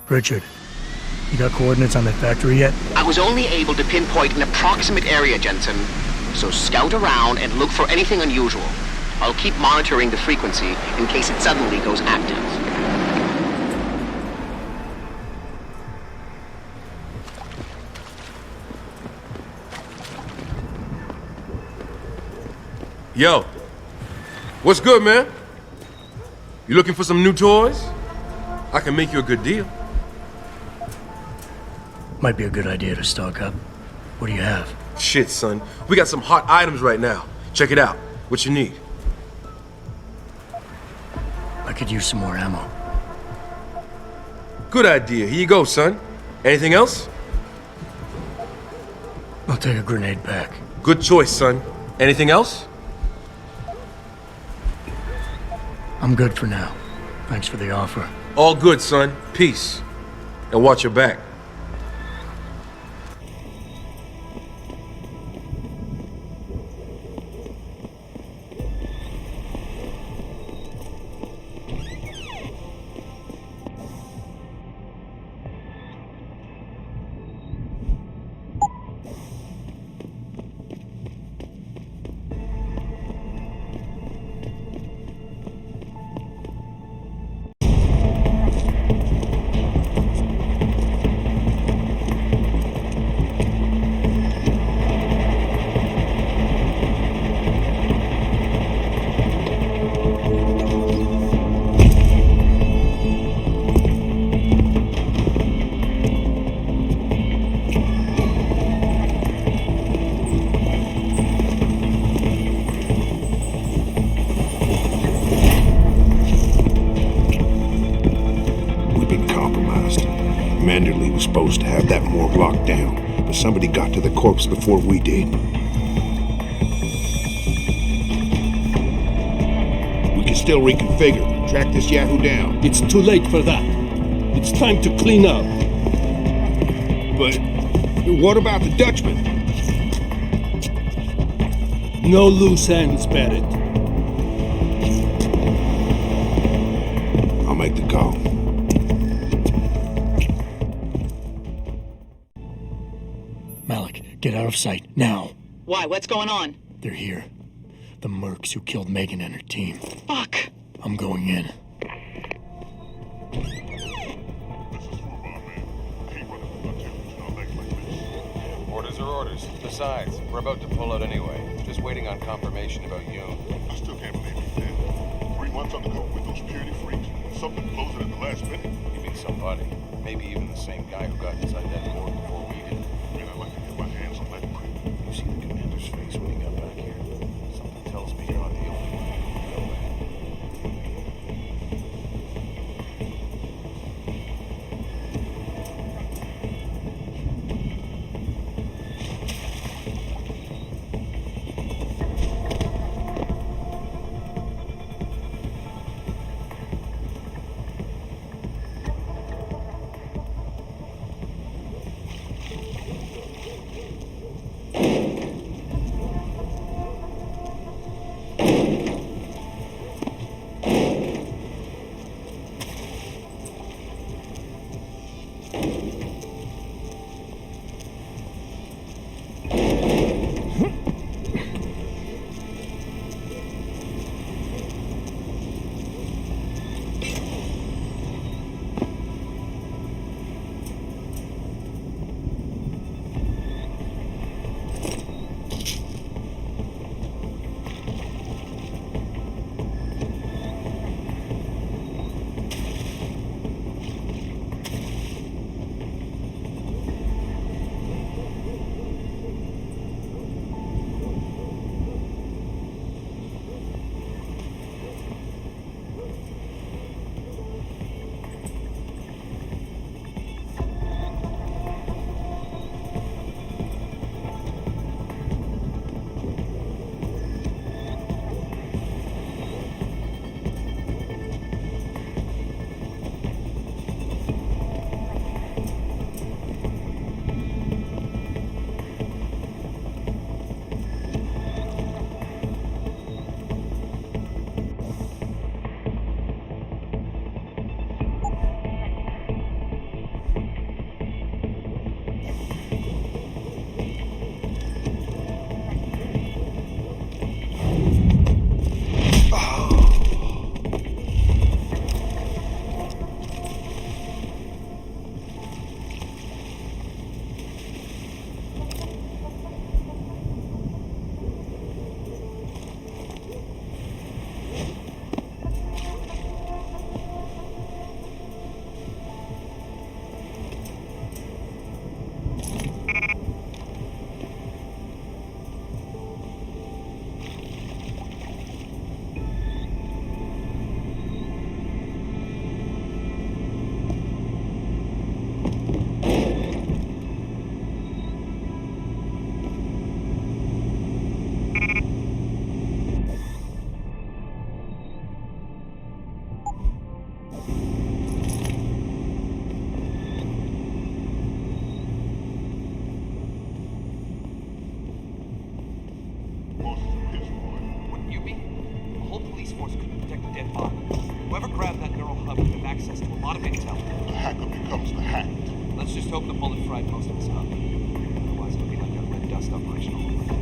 Richard, you got coordinates on that factory yet? I was only able to pinpoint an approximate area, Jensen. So scout around and look for anything unusual. I'll keep monitoring the frequency in case it suddenly goes active. Yo, what's good, man? You looking for some new toys? I can make you a good deal. Might be a good idea to stock up. What do you have? Shit, son. We got some hot items right now. Check it out. What you need? I could use some more ammo. Good idea. Here you go, son. Anything else? I'll take a grenade pack. Good choice, son. Anything else? I'm good for now. Thanks for the offer. All good, son. Peace. And watch your back. Manderley was supposed to have that morgue locked down, but somebody got to the corpse before we did. We can still reconfigure, track this Yahoo down. It's too late for that. It's time to clean up. But what about the Dutchman? No loose ends, Barrett. I'll make the call. Malik, get out of sight, now. Why? What's going on? They're here. The mercs who killed Megan and her team. Fuck! I'm going in. Orders are orders. Besides, we're about to pull out anyway. Just waiting on confirmation about you. I still can't believe he's dead. 3 months undergo with those purity freaks. Something closing at the last minute. You mean somebody? Maybe even the same guy who got inside that morgue before we did. Man, I'd like to get my hands on that creep. You see the commander's face when he got back here? Something tells me you're not the only one who felt that. Force couldn't detect a dead body. Whoever grabbed that neural hub would have access to a lot of intel. The hacker becomes the hacked. Let's just hope the bullet fried most of his hub. Otherwise, it'll be like a red dust operation all over again.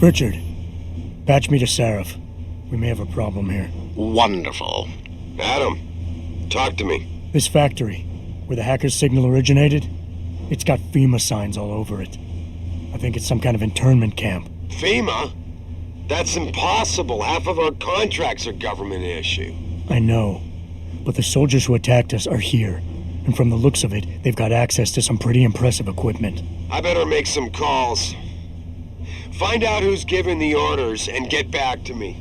Richard, patch me to Sarif. We may have a problem here. Wonderful. Adam, talk to me. This factory, where the hacker's signal originated, it's got FEMA signs all over it. I think it's some kind of internment camp. FEMA? That's impossible. Half of our contracts are government issue. I know, but the soldiers who attacked us are here, and from the looks of it, they've got access to some pretty impressive equipment. I better make some calls. Find out who's giving the orders and get back to me.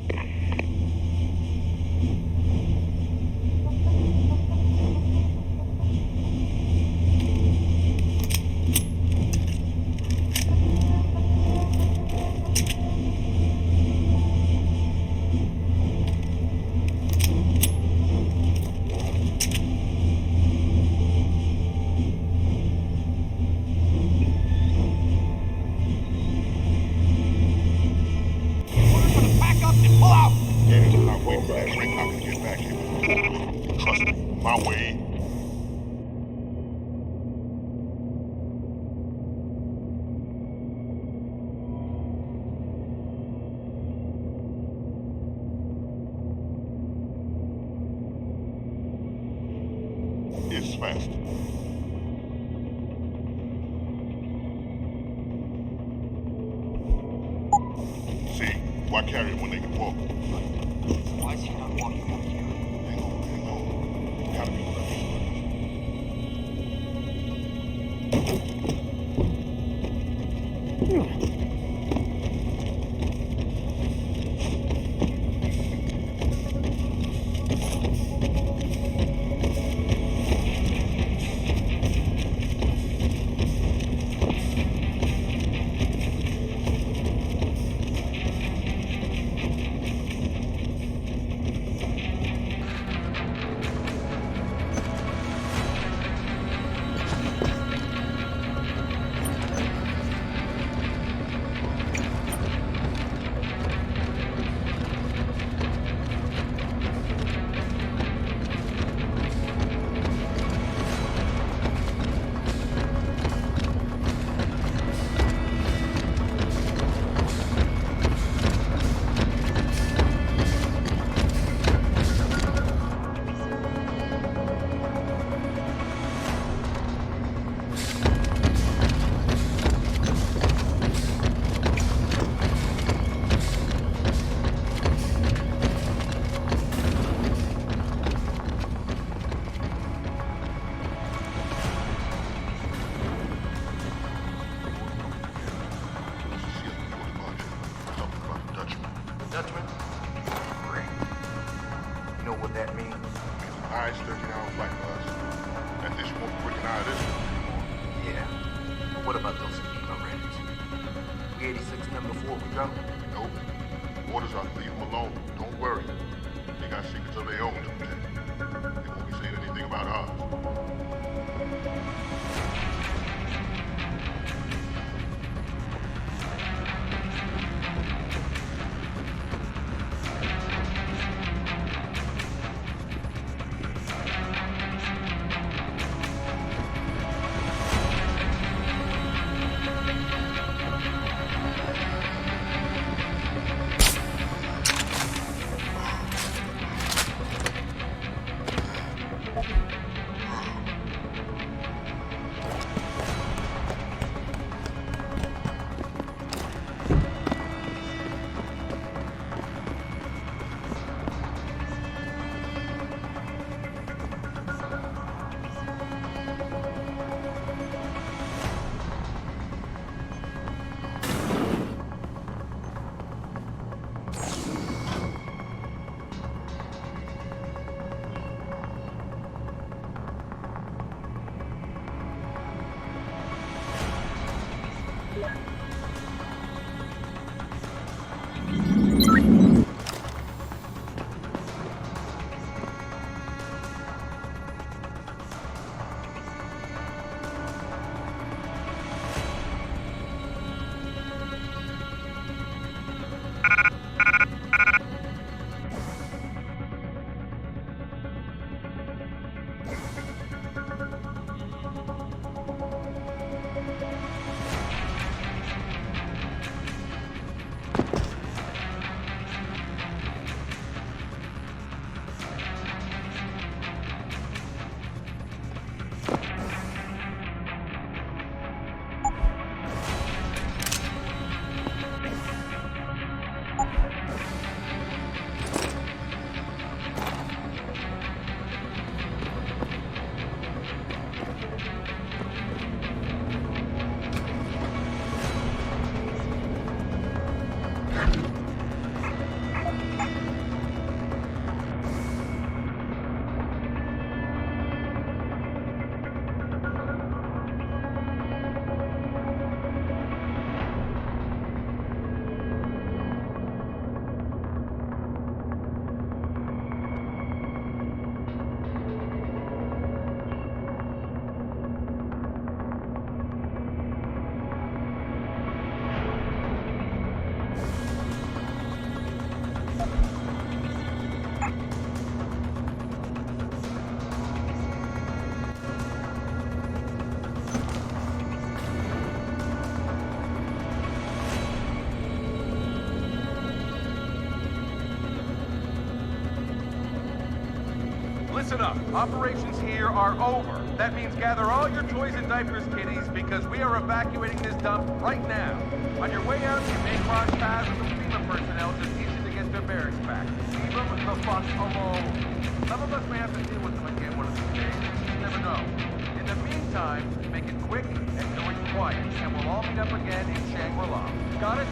It's fast. See, why carry it when they can walk? Why is he not walking out here? Hang on. Gotta be what I mean. about those Amiga Raiders? We 86 them before we go? Nope. Orders are to leave them alone. Don't worry. They got secrets of their own to protect. They won't be saying anything about ours. Listen up. Operations here are over. That means gather all your toys and diapers, kiddies, because we are evacuating this dump right now. On your way out, you may cross paths with some FEMA personnel just itching to get their barracks back. Leave them the fuck alone. Some of us may have to deal with them again one of these days. You never know. In the meantime, make it quick and do it quiet, and we'll all meet up again in Shangri-La. Got it?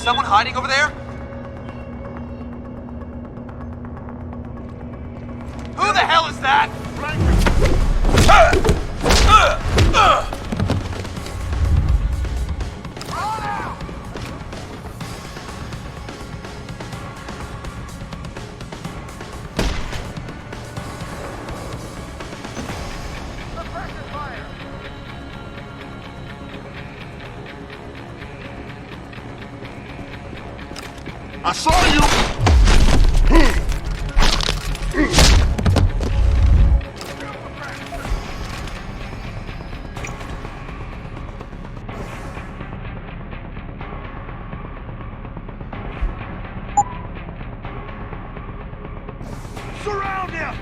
someone hiding over there? Who the hell is that? I saw you! Surround him!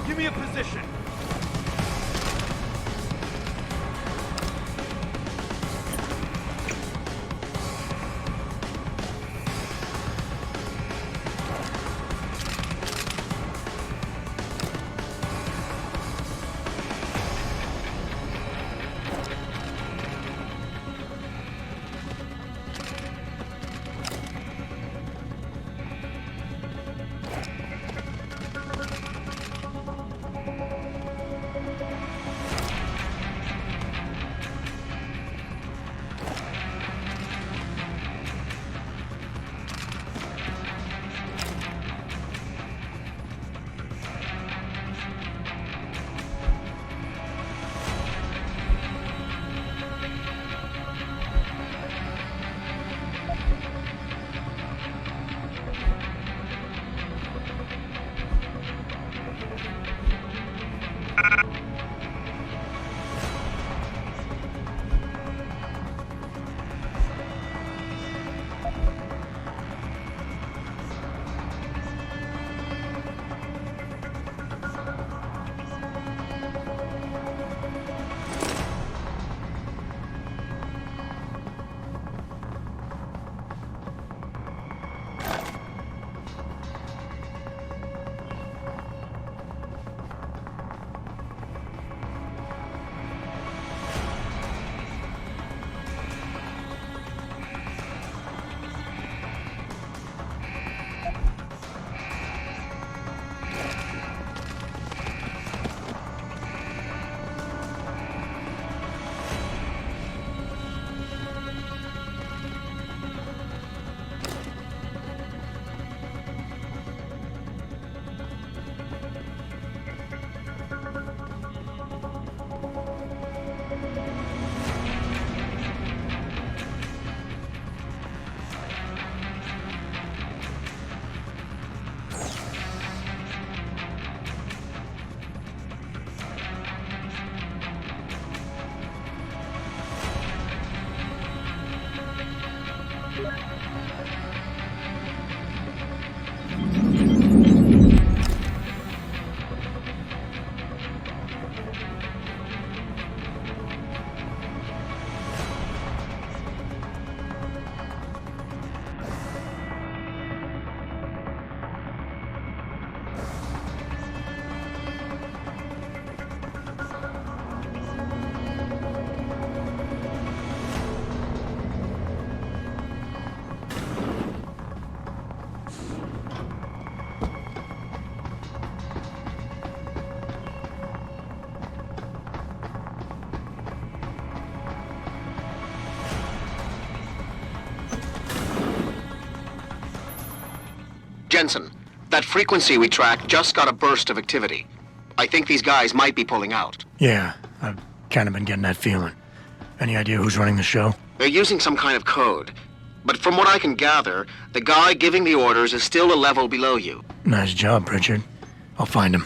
Give me a position. Jensen, that frequency we tracked just got a burst of activity. I think these guys might be pulling out. Yeah, I've kind of been getting that feeling. Any idea who's running the show? They're using some kind of code. But from what I can gather, the guy giving the orders is still a level below you. Nice job, Pritchard. I'll find him.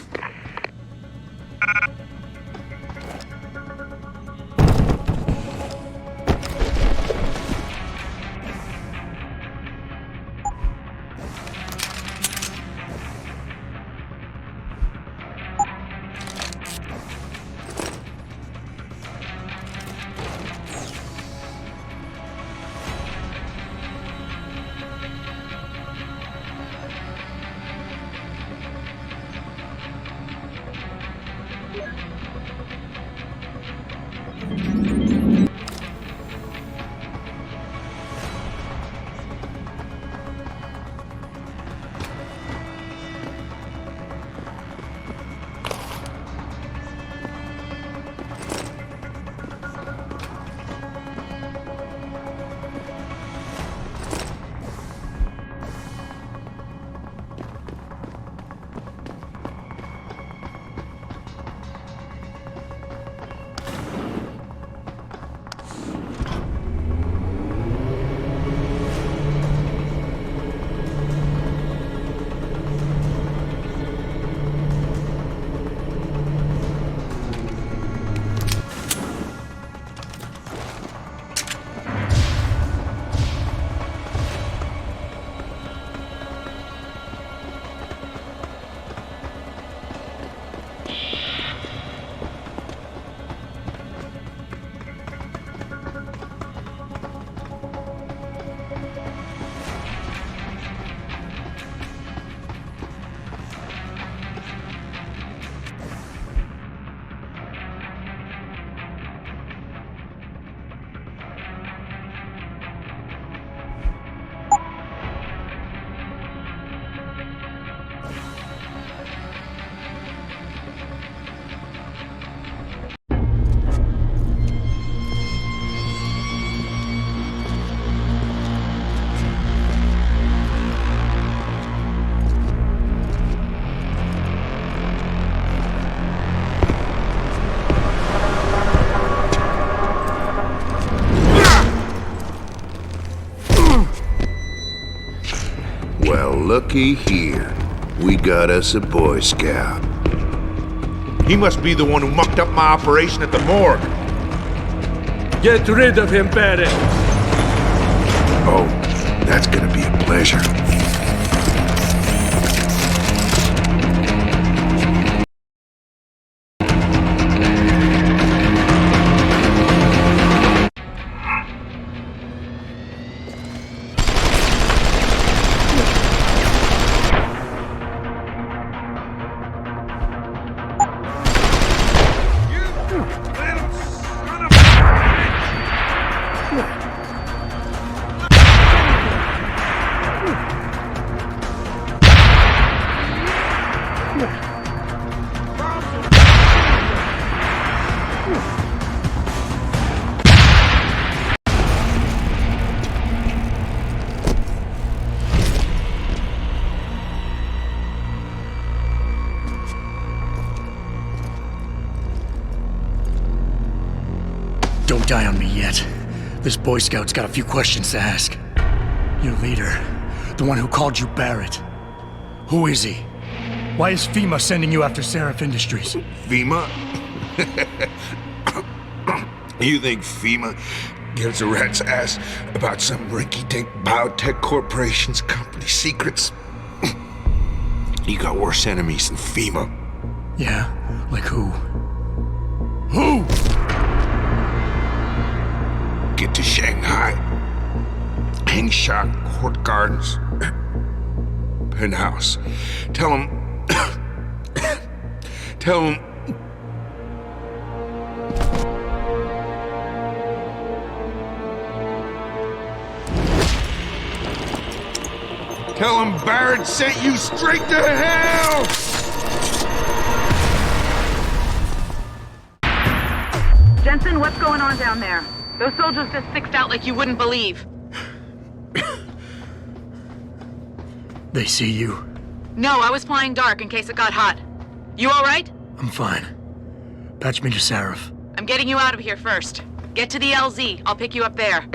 Well, looky here. We got us a Boy Scout. He must be the one who mucked up my operation at the morgue. Get rid of him, Barrett. Oh, that's gonna be a pleasure. Don't die on me yet. This Boy Scout's got a few questions to ask. Your leader, the one who called you Barrett. Who is he? Why is FEMA sending you after Seraph Industries? FEMA? You think FEMA gives a rat's ass about some rinky-dink biotech corporation's company secrets? You got worse enemies than FEMA. Yeah? Like who? Who? Get to Shanghai. Hengsha Court Gardens. Penthouse. Tell him... Tell him... Tell him Barrett sent you straight to hell! Jensen, what's going on down there? Those soldiers just sixed out like you wouldn't believe. They see you? No, I was flying dark in case it got hot. You all right? I'm fine. Patch me to Seraph. I'm getting you out of here first. Get to the LZ. I'll pick you up there.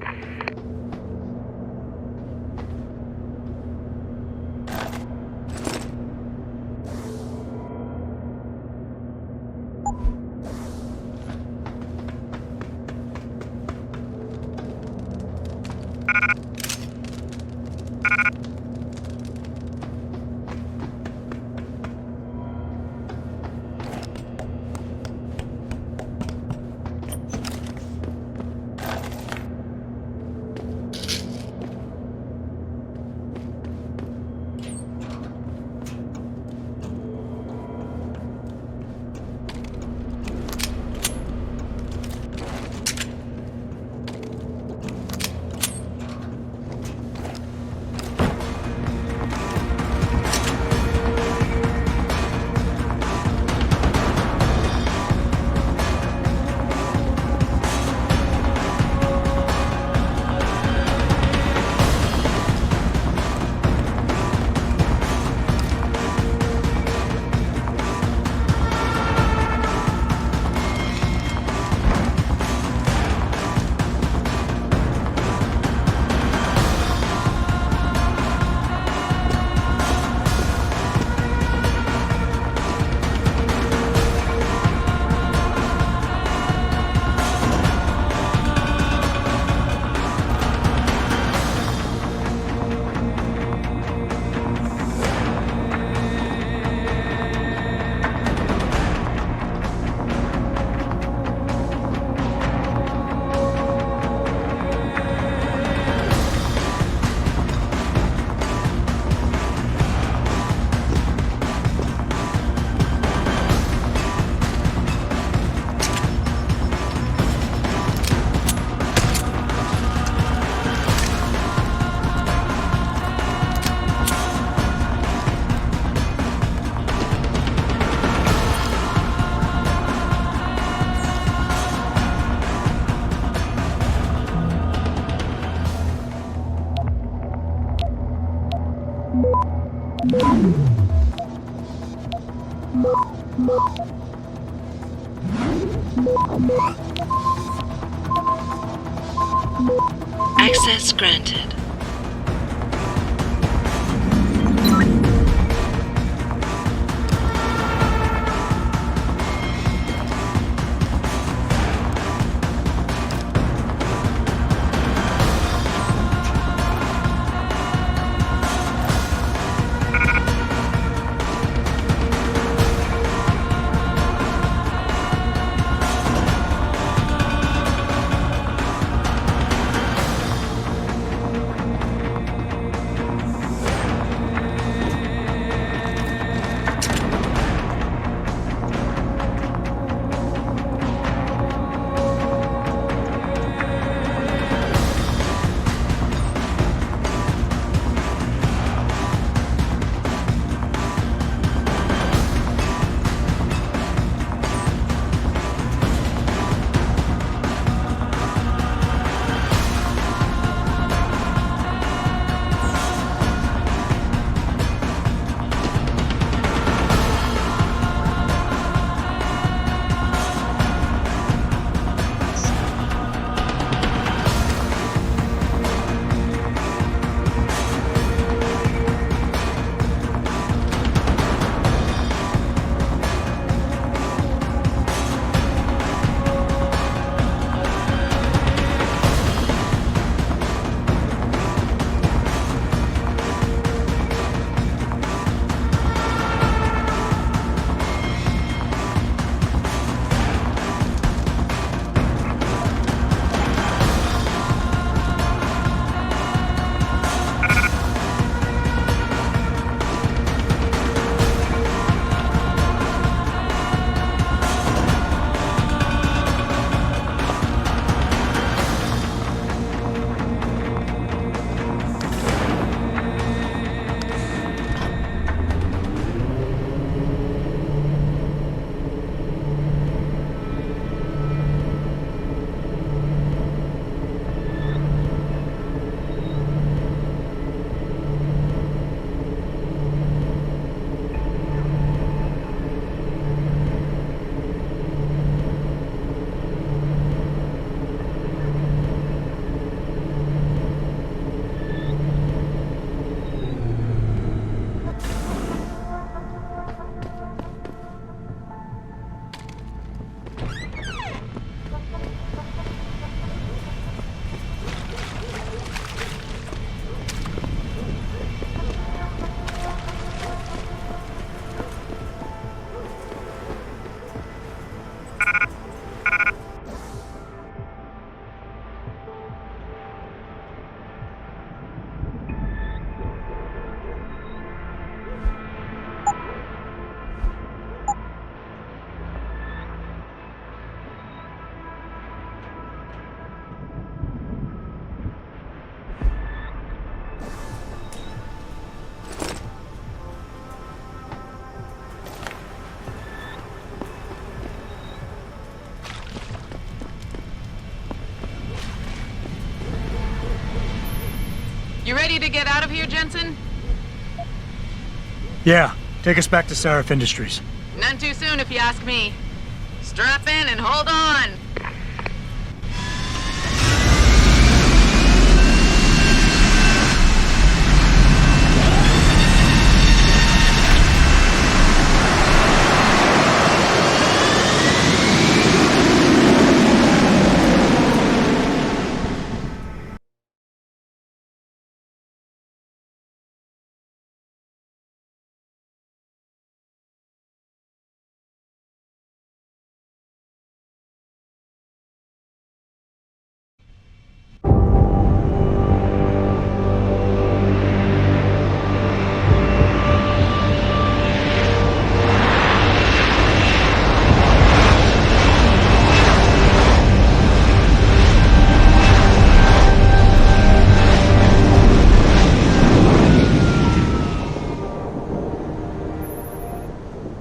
Access granted. You ready to get out of here, Jensen? Yeah, take us back to Seraph Industries. None too soon, if you ask me. Strap in and hold on.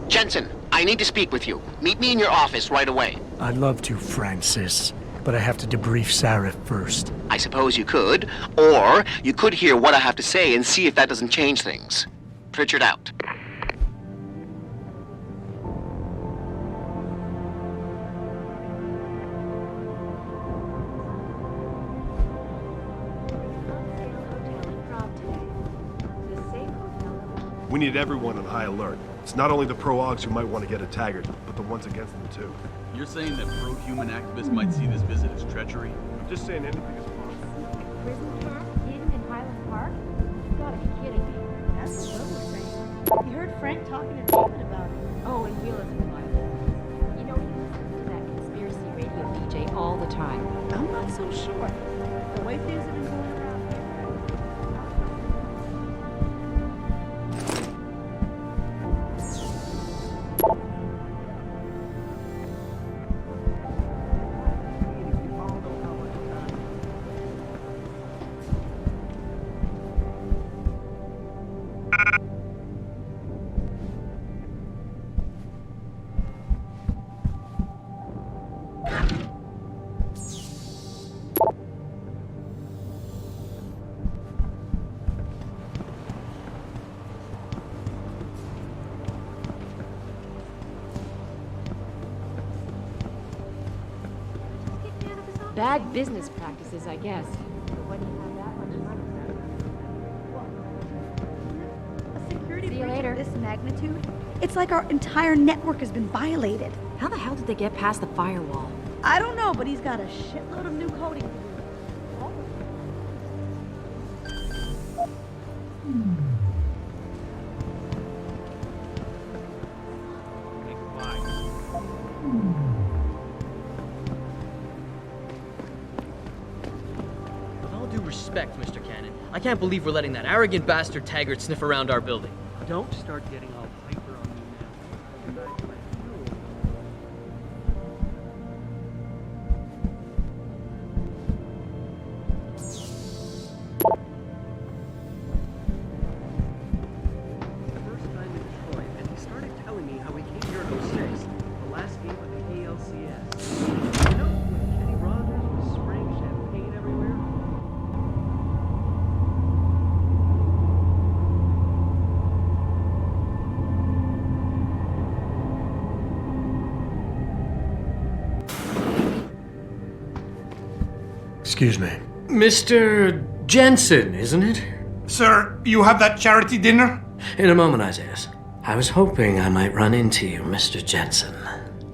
Jensen, I need to speak with you. Meet me in your office right away. I'd love to, Francis, but I have to debrief Seraph first. I suppose you could, or you could hear what I have to say and see if that doesn't change things. Pritchard out. We need everyone on high alert. It's not only the pro-Augs who might want to get at Taggart, but the ones against them too. You're saying that pro-human activists might see this visit as treachery? I'm just saying anything is possible. A prison camp hidden in Highland Park? You gotta be kidding me. That's what Will was saying. He heard Frank talking to David about it. Oh, and Will is alive. You know, he listens to that conspiracy radio DJ all the time. I'm not so sure. The way things have been going around here. Bad business practices, I guess. But when you have that much money. A security See you breach later. of this magnitude? It's like our entire network has been violated. How the hell did they get past the firewall? I don't know, but he's got a shitload of new coding to do. With all due respect, Mr. Cannon, I can't believe we're letting that arrogant bastard Taggart sniff around our building. Don't start getting all hyper on me now. The first time in Detroit, and he started telling me how he came here in 06, the last game of the ALCS. You know, when Kenny Rogers was spraying champagne everywhere? Excuse me. Mr. Jensen, isn't it? Sir, you have that charity dinner? In a moment, Isaiah. I was hoping I might run into you, Mr. Jensen.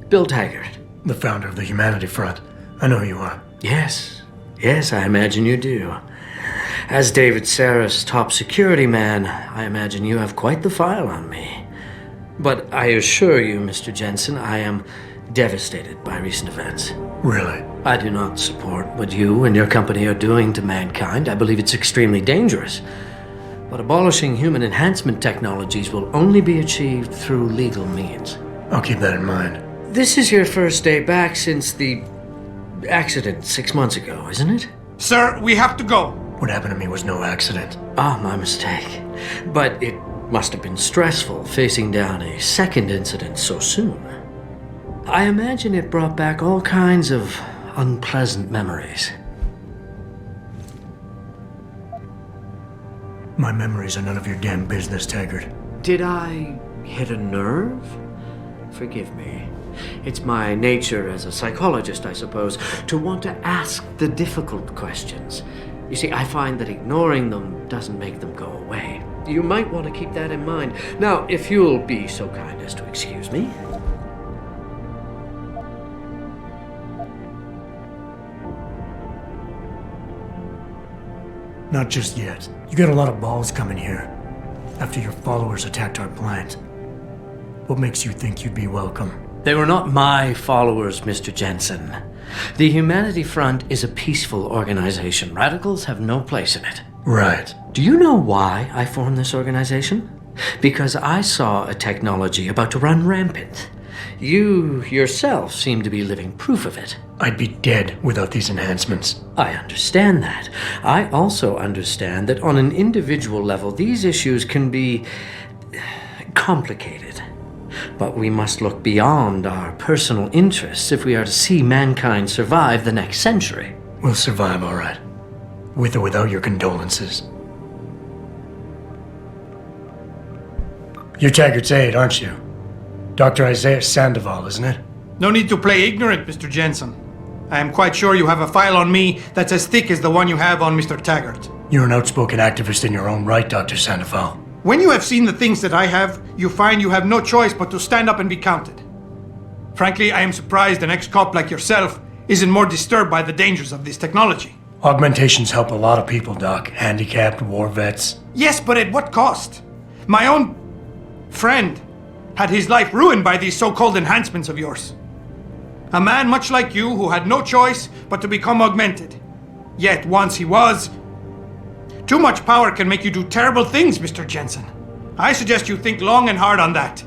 Bill Taggart. The founder of the Humanity Front. I know who you are. Yes. Yes, I imagine you do. As David Sarah's top security man, I imagine you have quite the file on me. But I assure you, Mr. Jensen, I am devastated by recent events. Really? I do not support what you and your company are doing to mankind. I believe it's extremely dangerous. But abolishing human enhancement technologies will only be achieved through legal means. I'll keep that in mind. This is your first day back since the accident 6 months ago, isn't it? Sir, we have to go. What happened to me was no accident. Ah, my mistake. But it must have been stressful facing down a second incident so soon. I imagine it brought back all kinds of unpleasant memories. My memories are none of your damn business, Taggart. Did I hit a nerve? Forgive me. It's my nature as a psychologist, I suppose, to want to ask the difficult questions. You see, I find that ignoring them doesn't make them go away. You might want to keep that in mind. Now, if you'll be so kind as to excuse me. Not just yet. You got a lot of balls coming here. After your followers attacked our plant. What makes you think you'd be welcome? They were not my followers, Mr. Jensen. The Humanity Front is a peaceful organization. Radicals have no place in it. Right. Do you know why I formed this organization? Because I saw a technology about to run rampant. You yourself seem to be living proof of it. I'd be dead without these enhancements. I understand that. I also understand that on an individual level, these issues can be complicated. But we must look beyond our personal interests if we are to see mankind survive the next century. We'll survive, all right. With or without your condolences. You're Taggart's aide, aren't you? Dr. Isaiah Sandoval, isn't it? No need to play ignorant, Mr. Jensen. I am quite sure you have a file on me that's as thick as the one you have on Mr. Taggart. You're an outspoken activist in your own right, Dr. Sandoval. When you have seen the things that I have, you find you have no choice but to stand up and be counted. Frankly, I am surprised an ex-cop like yourself isn't more disturbed by the dangers of this technology. Augmentations help a lot of people, Doc. Handicapped, war vets. Yes, but at what cost? My own friend had his life ruined by these so-called enhancements of yours. A man much like you who had no choice but to become augmented. Yet once he was... Too much power can make you do terrible things, Mr. Jensen. I suggest you think long and hard on that.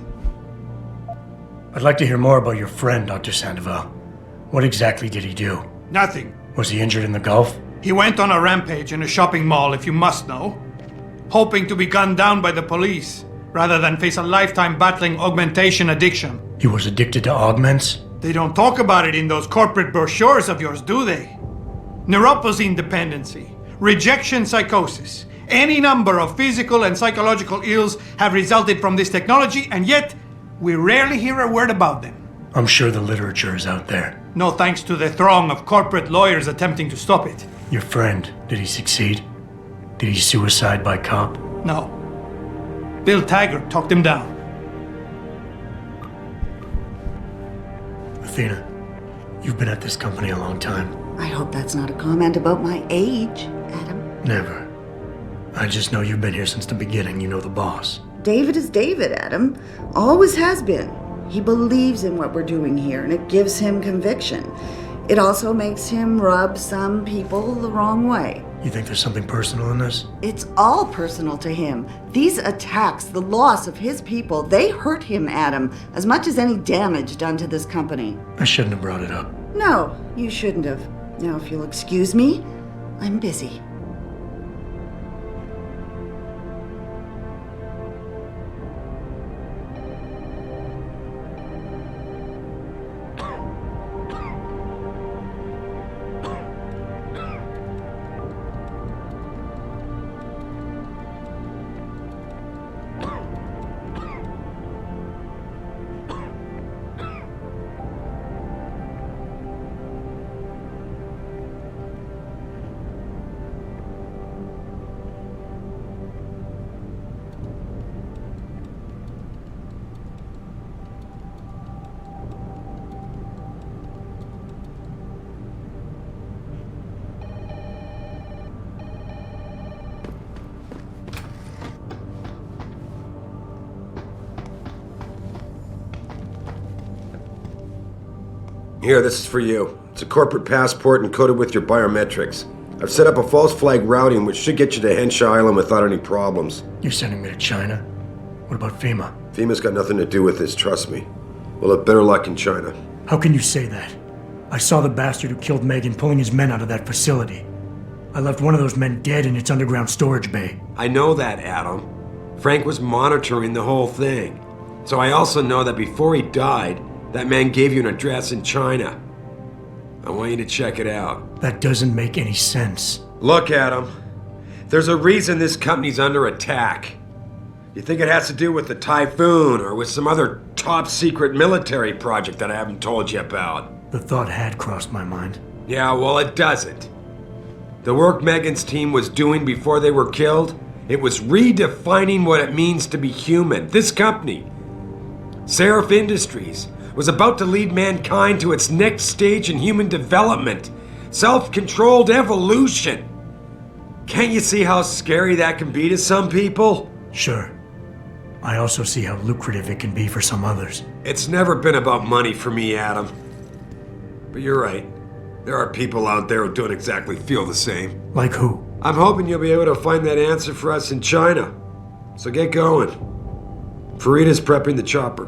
I'd like to hear more about your friend, Dr. Sandoval. What exactly did he do? Nothing. Was he injured in the Gulf? He went on a rampage in a shopping mall, if you must know. Hoping to be gunned down by the police, rather than face a lifetime battling augmentation addiction. He was addicted to augments? They don't talk about it in those corporate brochures of yours, do they? Neuropathy dependency, rejection psychosis, any number of physical and psychological ills have resulted from this technology, and yet we rarely hear a word about them. I'm sure the literature is out there. No thanks to the throng of corporate lawyers attempting to stop it. Your friend, did he succeed? Did he suicide by cop? No. Bill Taggart talked him down. Athena, you've been at this company a long time. I hope that's not a comment about my age, Adam. Never. I just know you've been here since the beginning. You know the boss. David is David, Adam. Always has been. He believes in what we're doing here, and it gives him conviction. It also makes him rub some people the wrong way. You think there's something personal in this? It's all personal to him. These attacks, the loss of his people, they hurt him, Adam, as much as any damage done to this company. I shouldn't have brought it up. No, you shouldn't have. Now, if you'll excuse me, I'm busy. Here, this is for you. It's a corporate passport encoded with your biometrics. I've set up a false flag routing which should get you to Henshaw Island without any problems. You're sending me to China? What about FEMA? FEMA's got nothing to do with this, trust me. We'll have better luck in China. How can you say that? I saw the bastard who killed Megan pulling his men out of that facility. I left one of those men dead in its underground storage bay. I know that, Adam. Frank was monitoring the whole thing. So I also know that before he died, that man gave you an address in China. I want you to check it out. That doesn't make any sense. Look, Adam. There's a reason this company's under attack. You think it has to do with the Typhoon or with some other top-secret military project that I haven't told you about? The thought had crossed my mind. Yeah, well, it doesn't. The work Megan's team was doing before they were killed, it was redefining what it means to be human. This company, Seraph Industries, was about to lead mankind to its next stage in human development. Self-controlled evolution. Can't you see how scary that can be to some people? Sure. I also see how lucrative it can be for some others. It's never been about money for me, Adam. But you're right. There are people out there who don't exactly feel the same. Like who? I'm hoping you'll be able to find that answer for us in China. So get going. Farida's prepping the chopper.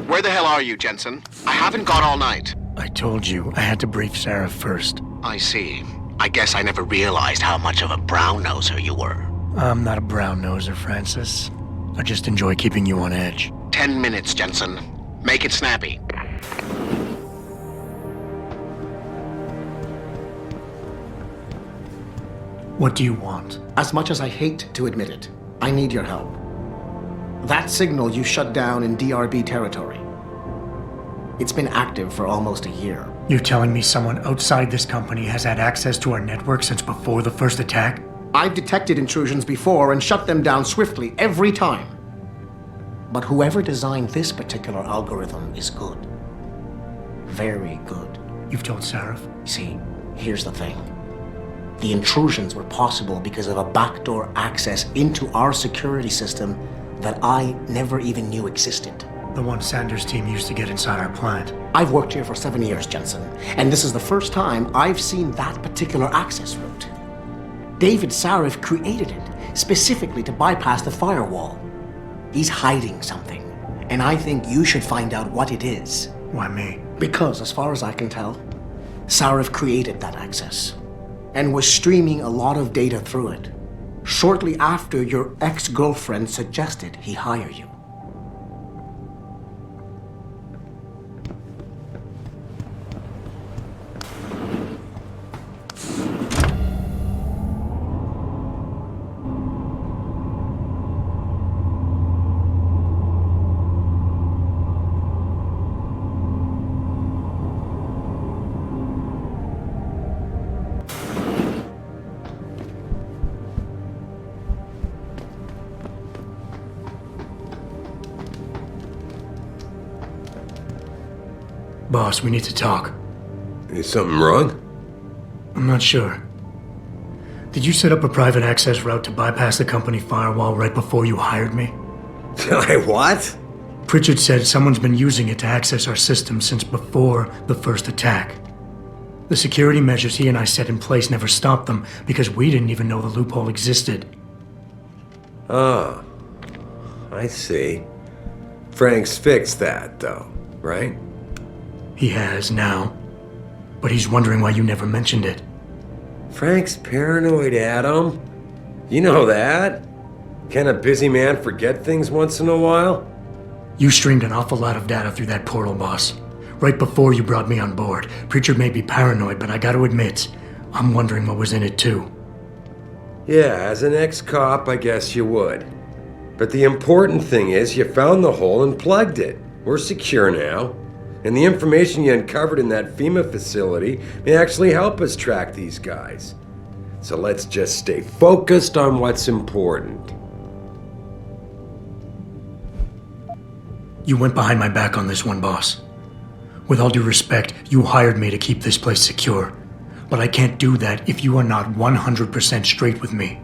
Where the hell are you, Jensen? I haven't got all night. I told you I had to brief Sarah first. I see. I guess I never realized how much of a brown-noser you were. I'm not a brown-noser, Francis. I just enjoy keeping you on edge. 10 minutes, Jensen. Make it snappy. What do you want? As much as I hate to admit it, I need your help. That signal you shut down in DRB territory. It's been active for almost a year. You're telling me someone outside this company has had access to our network since before the first attack? I've detected intrusions before and shut them down swiftly every time. But whoever designed this particular algorithm is good. Very good. You've told Sarah? See, here's the thing. The intrusions were possible because of a backdoor access into our security system that I never even knew existed. The one Sanders' team used to get inside our plant. I've worked here for 7 years, Jensen, and this is the first time I've seen that particular access route. David Sarif created it specifically to bypass the firewall. He's hiding something, and I think you should find out what it is. Why me? Because, as far as I can tell, Sarif created that access and was streaming a lot of data through it shortly after your ex-girlfriend suggested he hire you. Boss, we need to talk. Is something wrong? I'm not sure. Did you set up a private access route to bypass the company firewall right before you hired me? What? Pritchard said someone's been using it to access our system since before the first attack. The security measures he and I set in place never stopped them because we didn't even know the loophole existed. Ah, I see. Frank's fixed that, though, right? He has now, but he's wondering why you never mentioned it. Frank's paranoid, Adam. You know that. Can a busy man forget things once in a while? You streamed an awful lot of data through that portal, boss. Right before you brought me on board. Pritchard may be paranoid, but I gotta admit, I'm wondering what was in it too. Yeah, as an ex-cop, I guess you would. But the important thing is you found the hole and plugged it. We're secure now. And the information you uncovered in that FEMA facility may actually help us track these guys. So let's just stay focused on what's important. You went behind my back on this one, boss. With all due respect, you hired me to keep this place secure. But I can't do that if you are not 100% straight with me.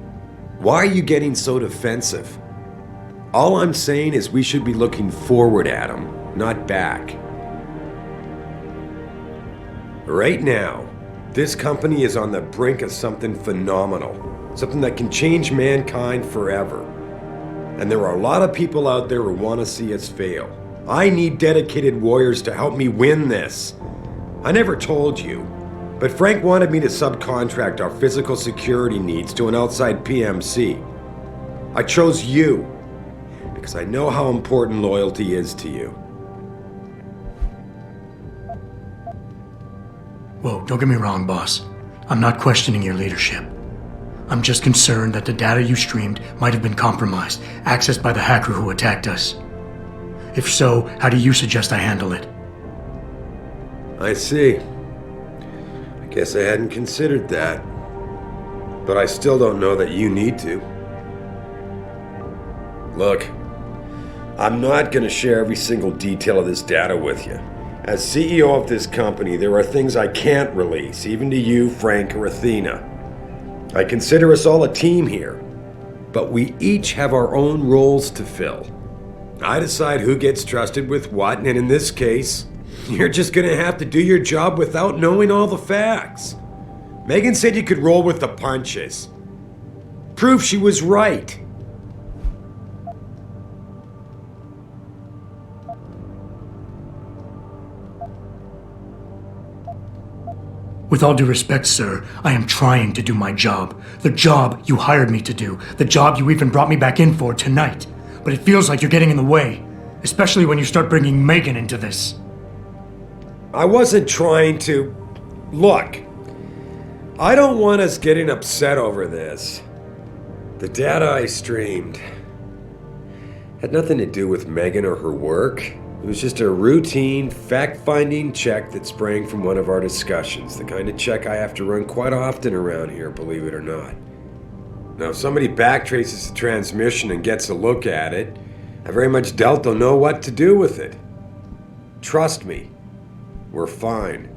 Why are you getting so defensive? All I'm saying is we should be looking forward, Adam, not back. Right now, this company is on the brink of something phenomenal. Something that can change mankind forever. And there are a lot of people out there who want to see us fail. I need dedicated warriors to help me win this. I never told you, but Frank wanted me to subcontract our physical security needs to an outside PMC. I chose you because I know how important loyalty is to you. Whoa, don't get me wrong, boss. I'm not questioning your leadership. I'm just concerned that the data you streamed might have been compromised, accessed by the hacker who attacked us. If so, how do you suggest I handle it? I see. I guess I hadn't considered that. But I still don't know that you need to. Look, I'm not going to share every single detail of this data with you. As CEO of this company, there are things I can't release, even to you, Frank, or Athena. I consider us all a team here, but we each have our own roles to fill. I decide who gets trusted with what, and in this case, you're just going to have to do your job without knowing all the facts. Megan said you could roll with the punches. Proof she was right. With all due respect, sir, I am trying to do my job. The job you hired me to do. The job you even brought me back in for tonight. But it feels like you're getting in the way. Especially when you start bringing Megan into this. I wasn't trying to... Look, I don't want us getting upset over this. The data I streamed had nothing to do with Megan or her work. It was just a routine, fact-finding check that sprang from one of our discussions. The kind of check I have to run quite often around here, believe it or not. Now, if somebody backtraces the transmission and gets a look at it, I very much doubt they'll know what to do with it. Trust me, we're fine.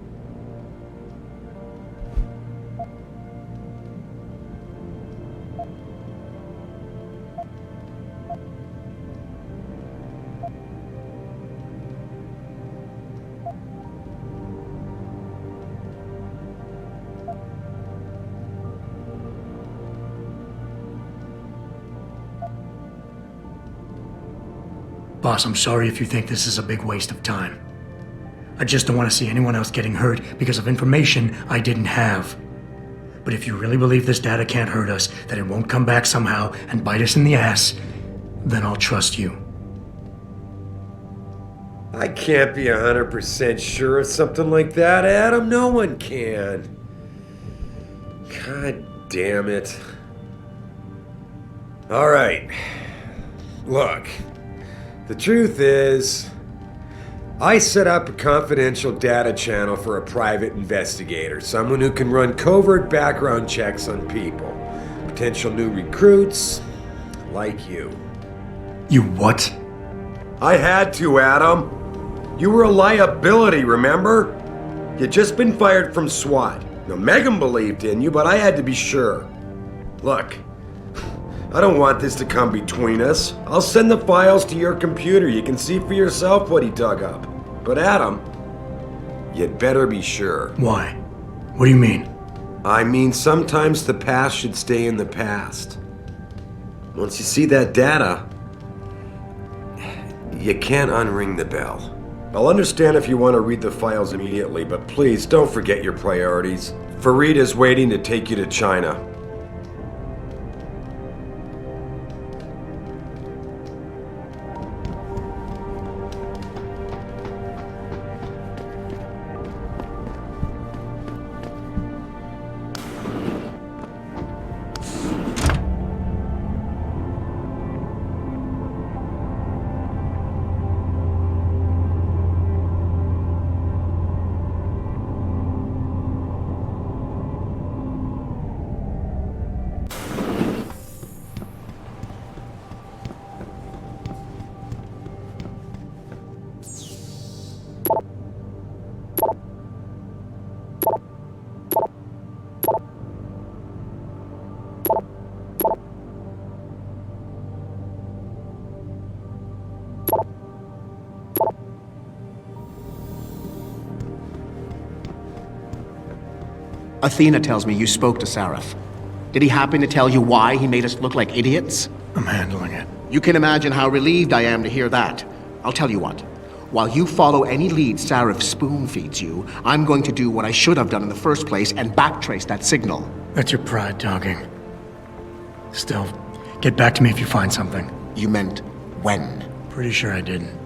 Boss, I'm sorry if you think this is a big waste of time. I just don't want to see anyone else getting hurt because of information I didn't have. But if you really believe this data can't hurt us, that it won't come back somehow and bite us in the ass, then I'll trust you. I can't be 100% sure of something like that, Adam. No one can. God damn it. All right. Look, the truth is, I set up a confidential data channel for a private investigator, someone who can run covert background checks on people, potential new recruits, like you. You what? I had to, Adam. You were a liability, remember? You'd just been fired from SWAT. Now, Megan believed in you, but I had to be sure. Look, I don't want this to come between us. I'll send the files to your computer. You can see for yourself what he dug up. But Adam, you'd better be sure. Why? What do you mean? I mean, sometimes the past should stay in the past. Once you see that data, you can't unring the bell. I'll understand if you want to read the files immediately, but please don't forget your priorities. Fareed is waiting to take you to China. Athena tells me you spoke to Sarif. Did he happen to tell you why he made us look like idiots? I'm handling it. You can imagine how relieved I am to hear that. I'll tell you what. While you follow any lead Sarif spoon-feeds you, I'm going to do what I should have done in the first place and backtrace that signal. That's your pride talking. Still, get back to me if you find something. You meant when? Pretty sure I didn't.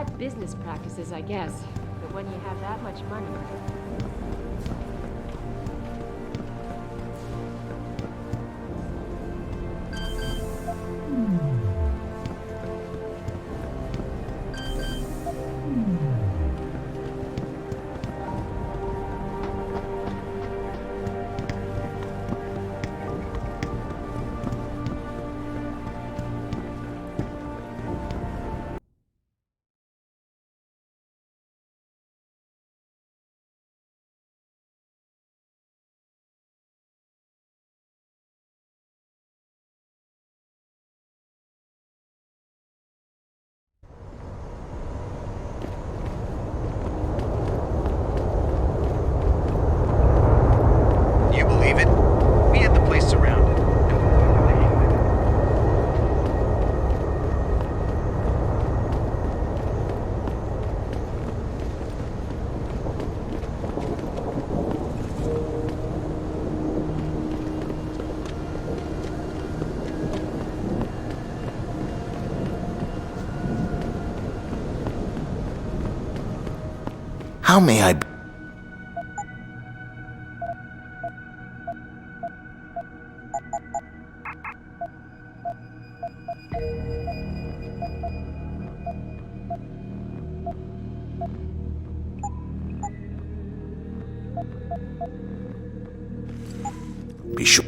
Bad business practices, I guess. But when you have that much money... You believe it? We had the place surrounded. How may I... be sure...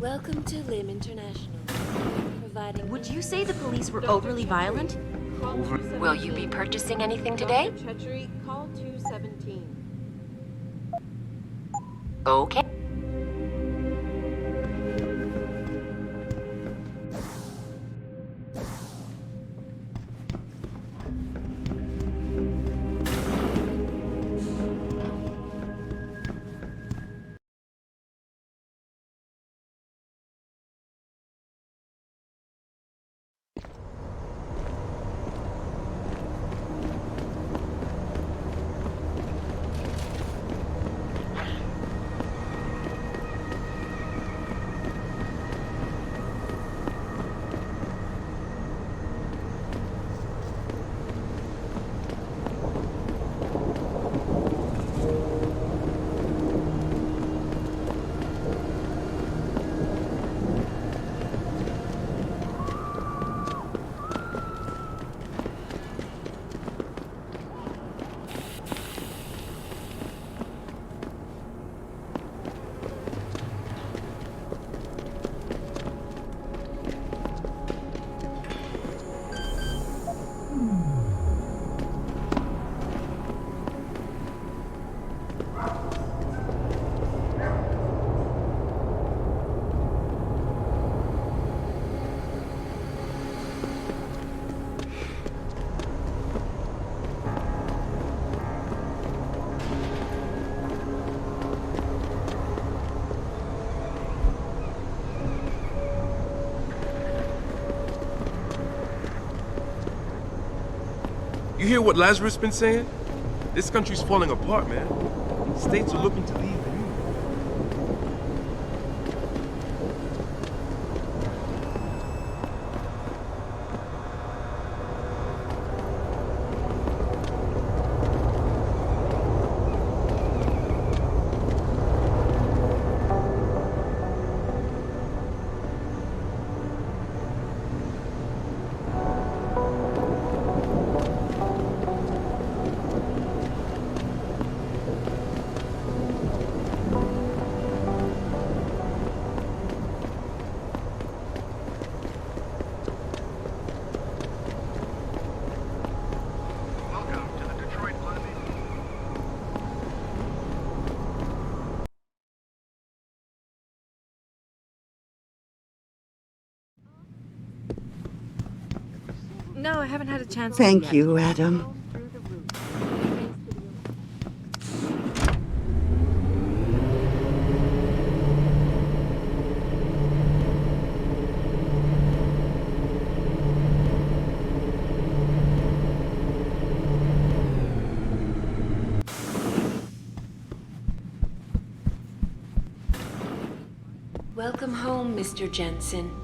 Welcome to Lim International. Providing. Would you say the police were overly violent? Will you be purchasing anything today? Chetri, call 217. Okay. You hear what Lazarus been saying? This country's falling apart, man. States are looking to leave the Union. No, I haven't had a chance. Thank you, Adam. Welcome home, Mr. Jensen.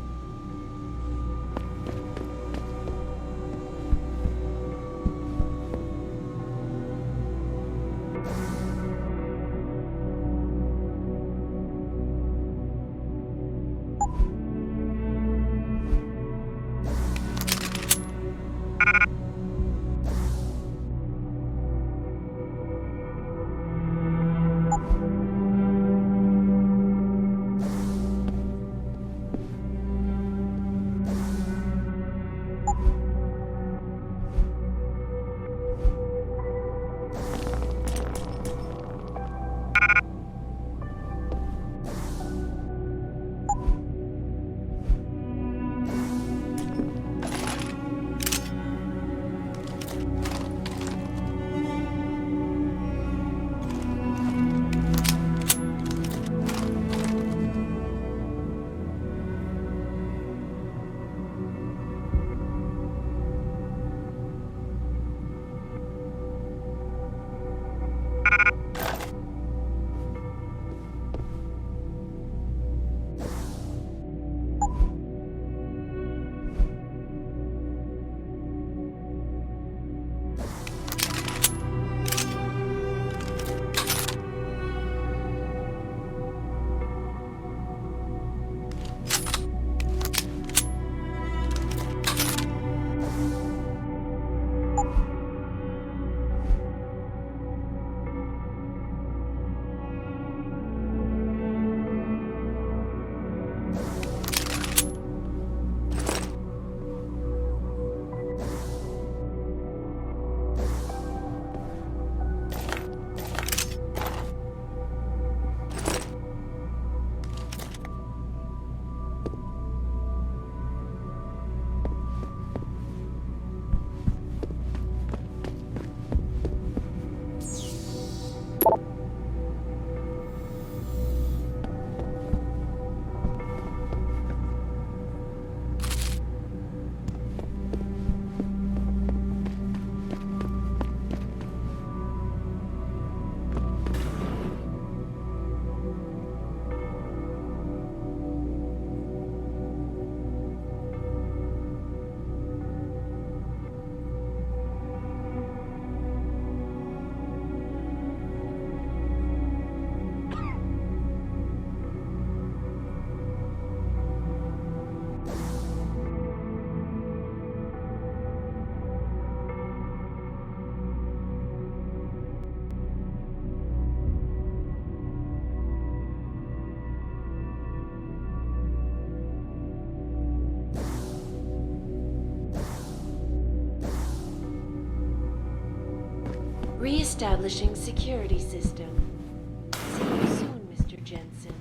Re-establishing security system. See you soon, Mr. Jensen.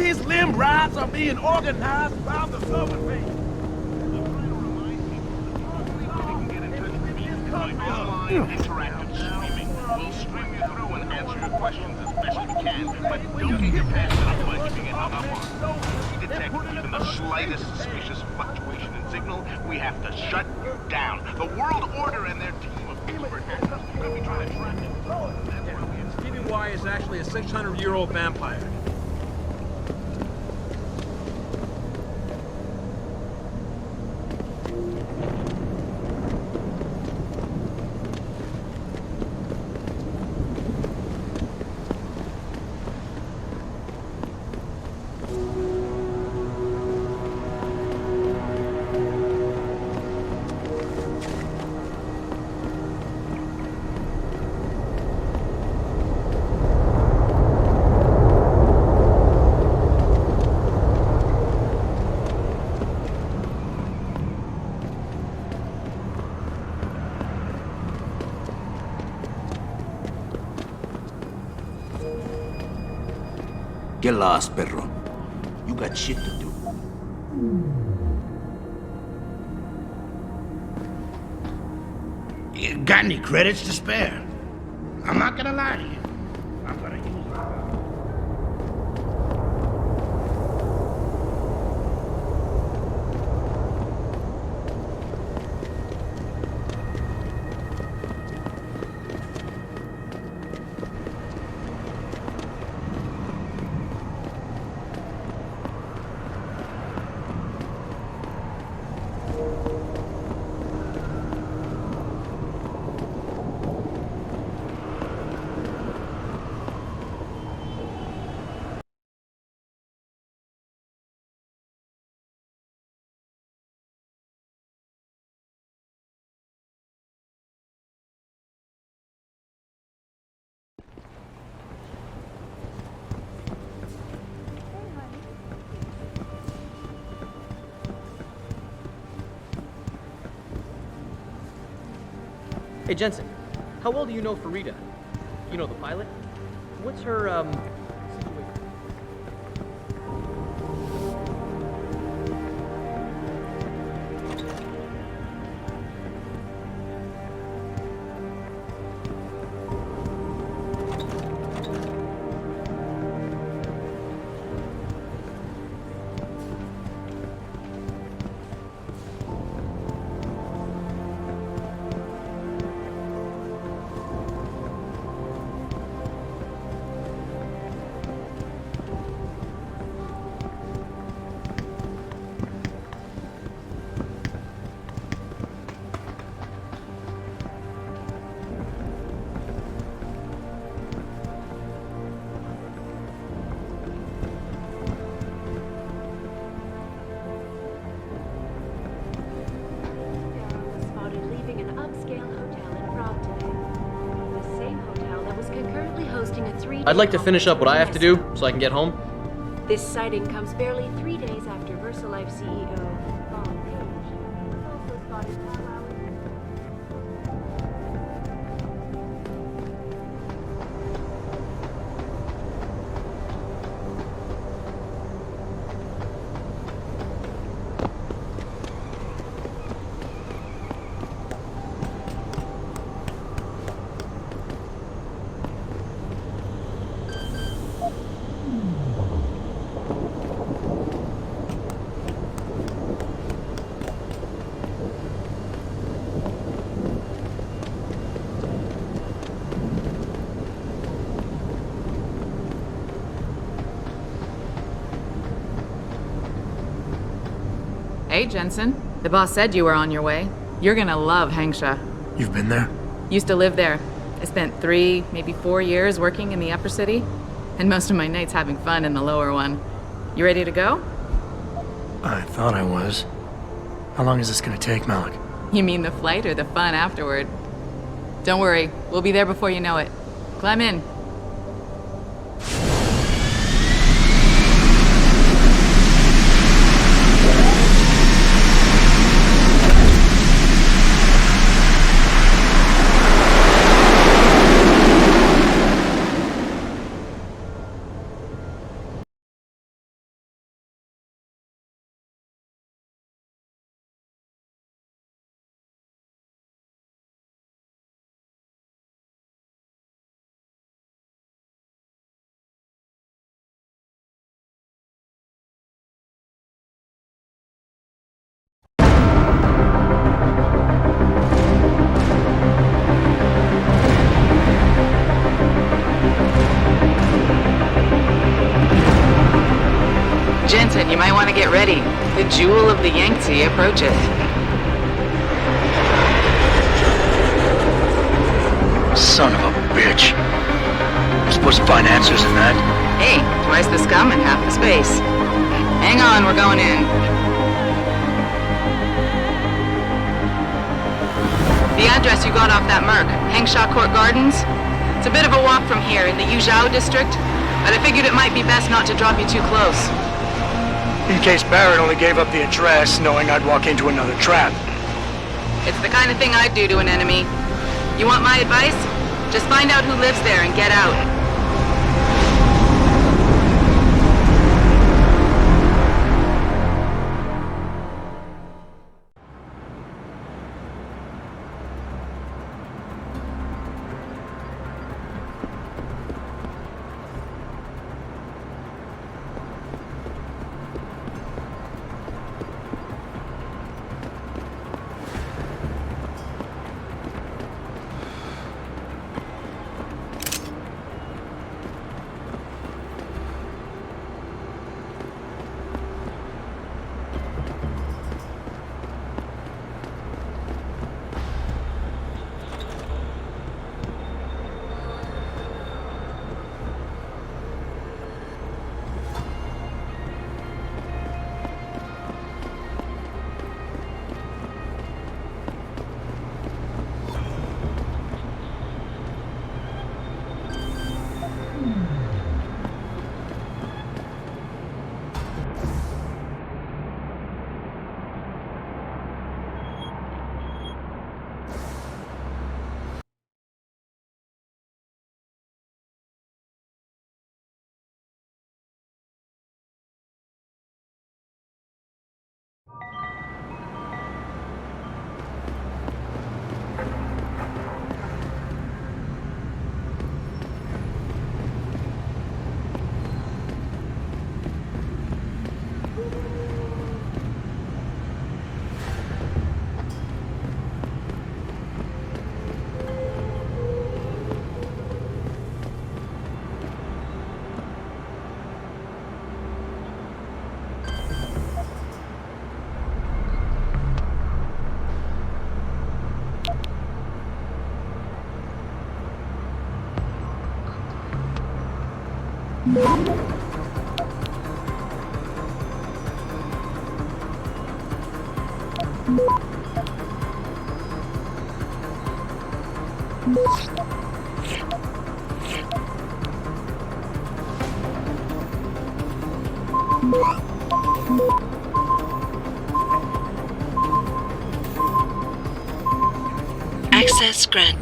these limb rides are being organized by the government. Interactive streaming. We'll stream you through and answer your questions as best we can, but don't get your pants in a bunch if you get hung up on. If we detect even the slightest suspicious fluctuation in signal, we have to shut you down. The World Order and their team of expert hackers could be trying to track you. Stevie Y is actually a 600-year-old vampire. Get lost, perro. You got shit to do. You got any credits to spare? I'm not gonna lie to you. I'm gonna use them. Hey, Jensen, how well do you know Farida? You know the pilot? What's her, situation? Spotted leaving an upscale hotel in Prague today. The same hotel that was concurrently hosting a 3-day I'd like to finish up what I have to do so I can get home. This sighting comes barely 3 days after VersaLife CEO Bob Page was also spotted parallel. Hey, Jensen. The boss said you were on your way. You're gonna love Hengsha. You've been there? Used to live there. I spent 3, maybe 4 years working in the upper city, and most of my nights having fun in the lower one. You ready to go? I thought I was. How long is this gonna take, Malik? You mean the flight or the fun afterward? Don't worry, we'll be there before you know it. Climb in. Jensen, you might want to get ready. The Jewel of the Yangtze approaches. Son of a bitch. I'm supposed to find answers in that. Hey, twice the scum and half the space. Hang on, we're going in. The address you got off that Merc, Hengshaw Court Gardens? It's a bit of a walk from here in the Yuzhou district, but I figured it might be best not to drop you too close. In case Barrett only gave up the address knowing I'd walk into another trap. It's the kind of thing I'd do to an enemy. You want my advice? Just find out who lives there and get out. Access granted.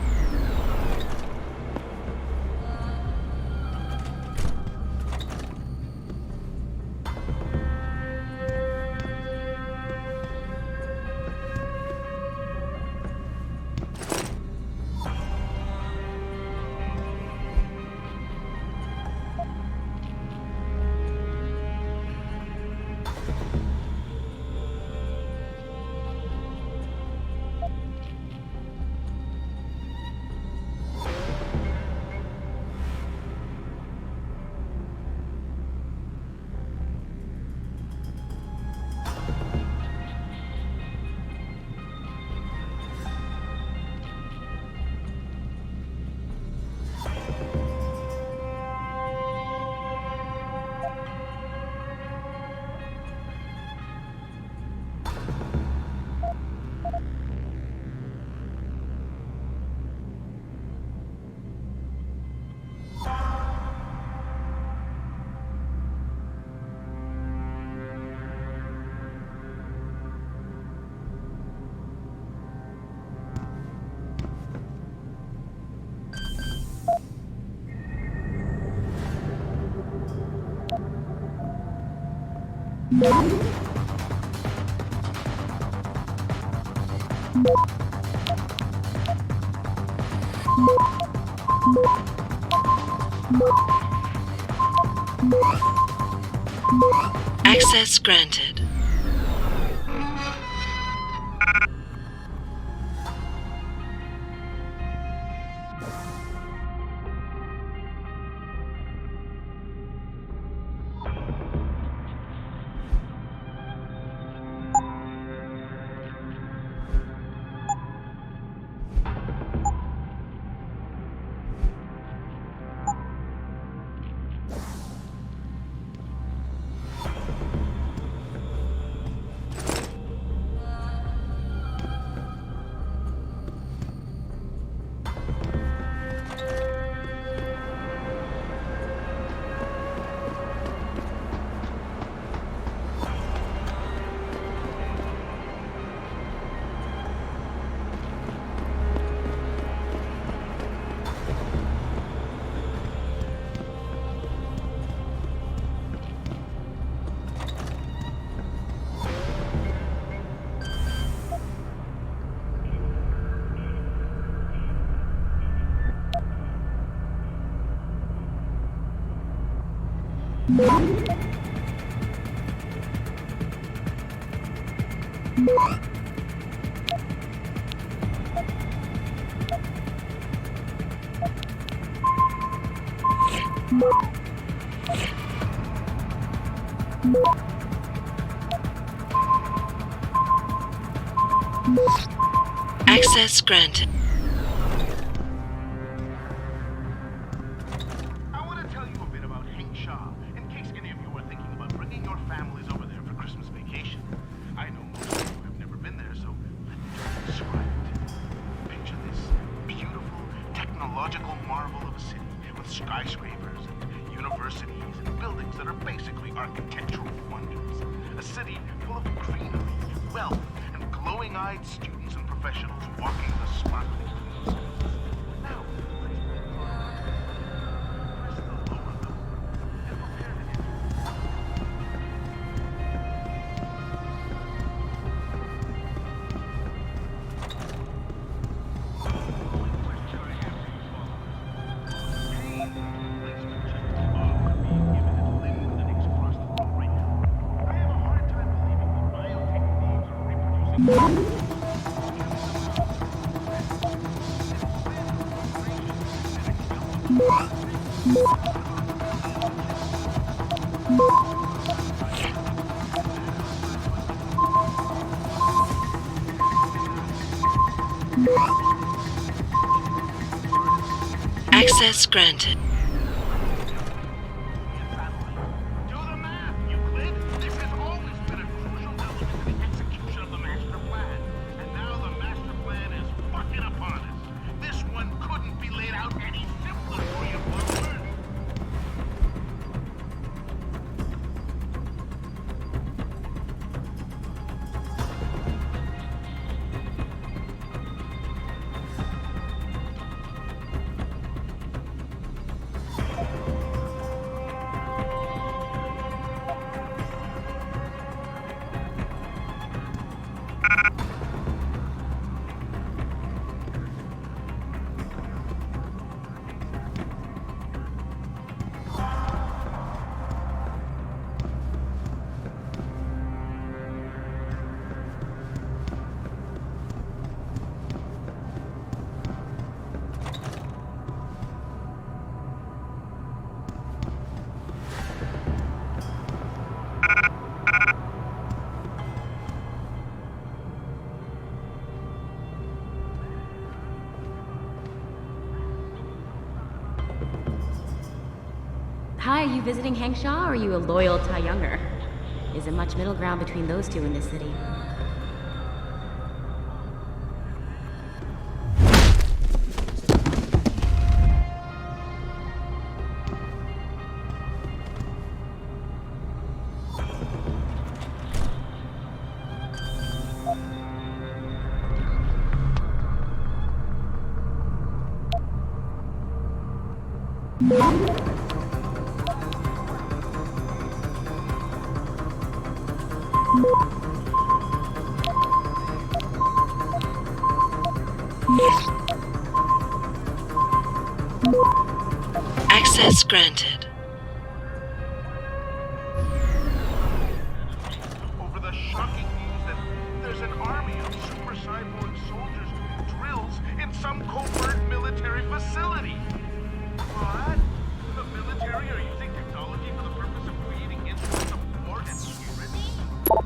Access granted. Access granted. I want to tell you a bit about Heng Sha, in case any of you are thinking about bringing your families over there for Christmas vacation. I know most of you have never been there, so let me try to describe it. Picture this beautiful, technological marvel of a city with skyscrapers and universities and buildings that are basically architectural wonders. A city full of greenery, wealth, and glowing-eyed students and professionals walking the sparkling streets. Now, press the lower level and prepare to enter. Access granted. Hi, are you visiting Heng Sha, or are you a loyal Tai Younger? Isn't much middle ground between those two in this city. Access granted. Over the shocking news that there's an army of super cyborg soldiers doing drills in some covert military facility. What? The military are using technology for the purpose of creating instruments of war and tyranny?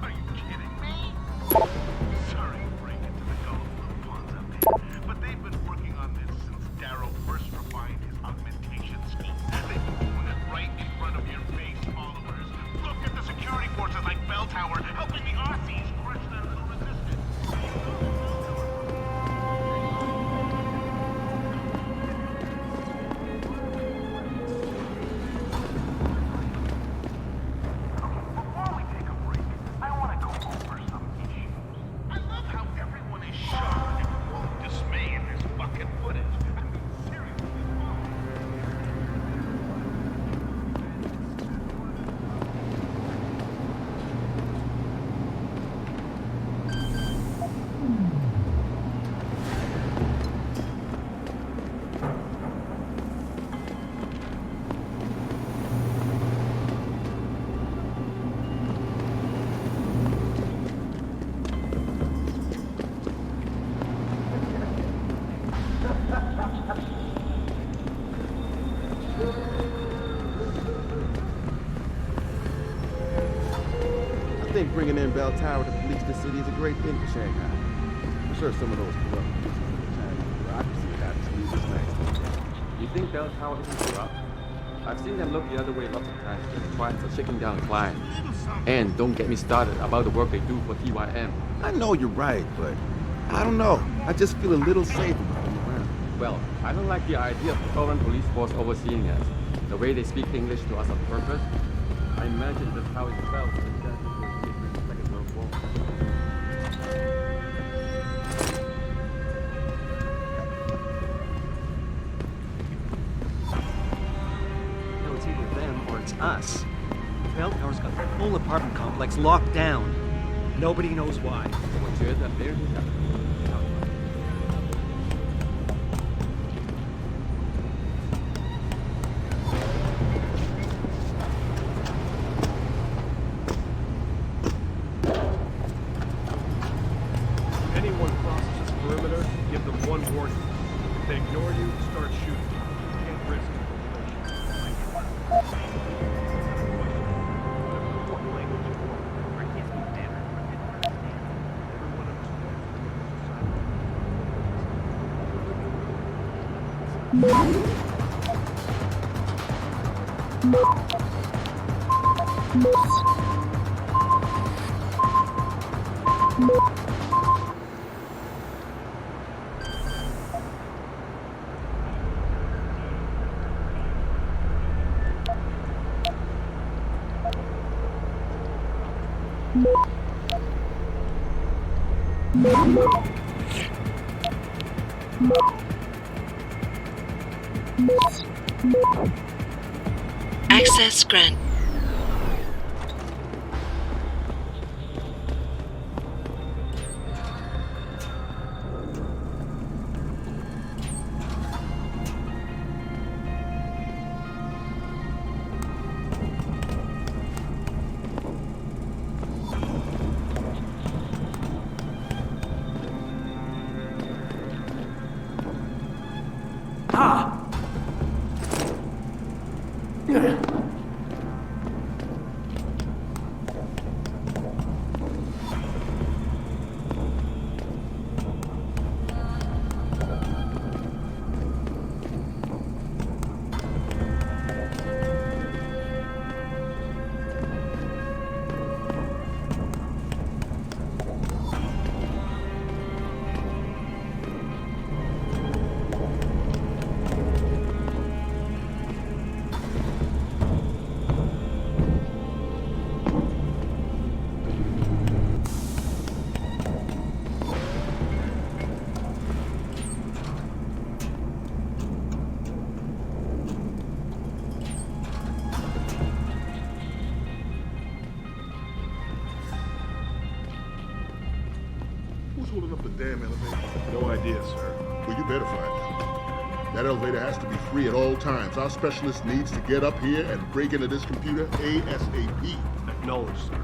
Are you kidding me? Sorry to break it to the gullible little pawns out there, but they've been working on this since Darrow first refined his augmentation scheme. They've been doing think bringing in Bell Tower to police the city is a great thing for Shanghai. I'm sure some of those corrupt bureaucracy guys need this next. You think Bell Tower isn't corrupt? I've seen them look the other way lots of times when clients are shaking down clients. And don't get me started about the work they do for TYM. I know you're right, but I don't know. I just feel a little safe about them around. Well, I don't like the idea of the foreign police force overseeing us. The way they speak English to us on purpose. I imagine that's how it felt when Jack was in the Second World War. No, it's either them or it's us. Bell Tower's got the whole apartment complex locked down. Nobody knows why. Anyone crosses this perimeter, give them one warning. If they ignore you, start shooting. You can't risk Access granted. Who's holding up the damn elevator? No idea, sir. Well, you better find out. That elevator has to be free at all times. Our specialist needs to get up here and break into this computer ASAP. Acknowledged, sir.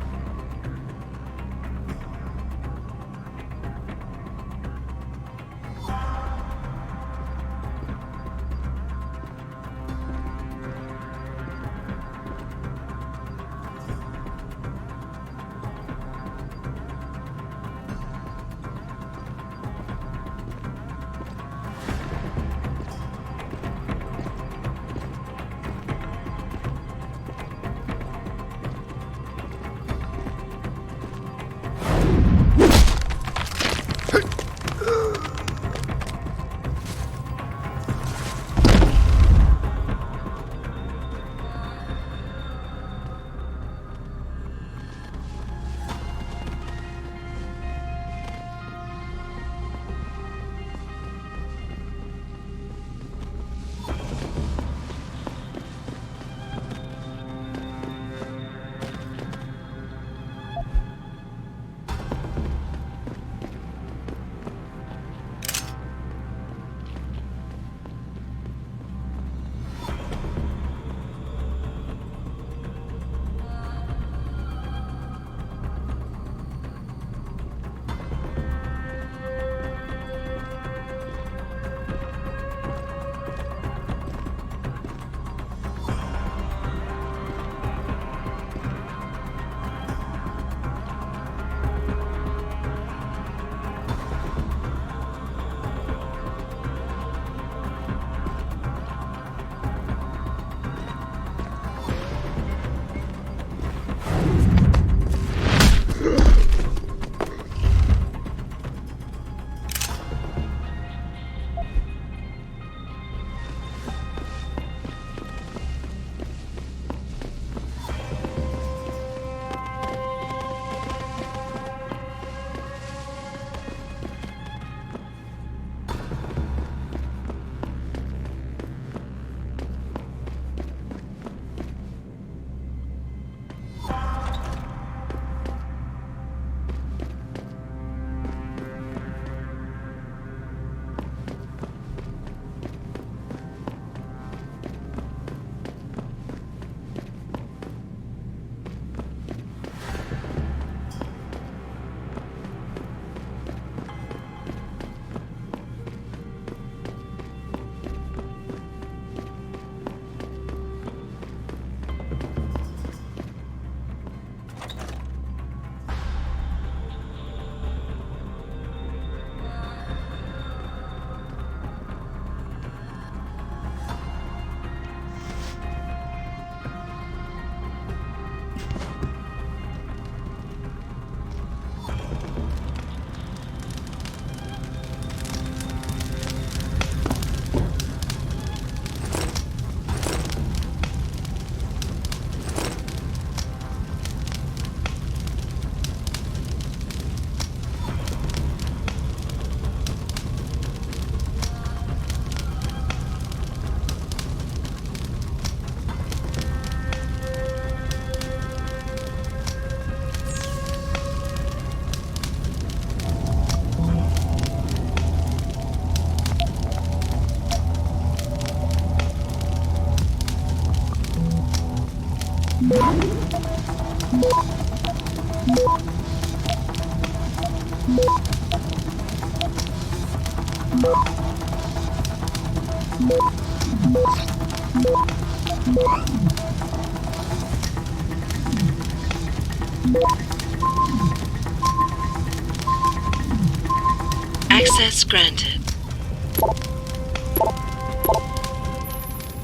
Access granted.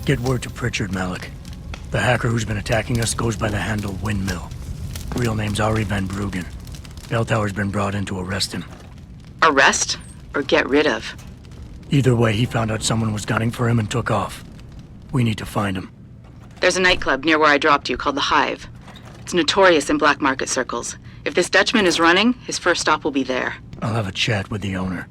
Get word to Pritchard, Malik. The hacker who's been attacking us goes by the handle Windmill. Real name's Ari Van Bruggen. Bell Tower's been brought in to arrest him. Arrest or get rid of? Either way, he found out someone was gunning for him and took off. We need to find him. There's a nightclub near where I dropped you called The Hive. It's notorious in black market circles. If this Dutchman is running, his first stop will be there. I'll have a chat with the owner.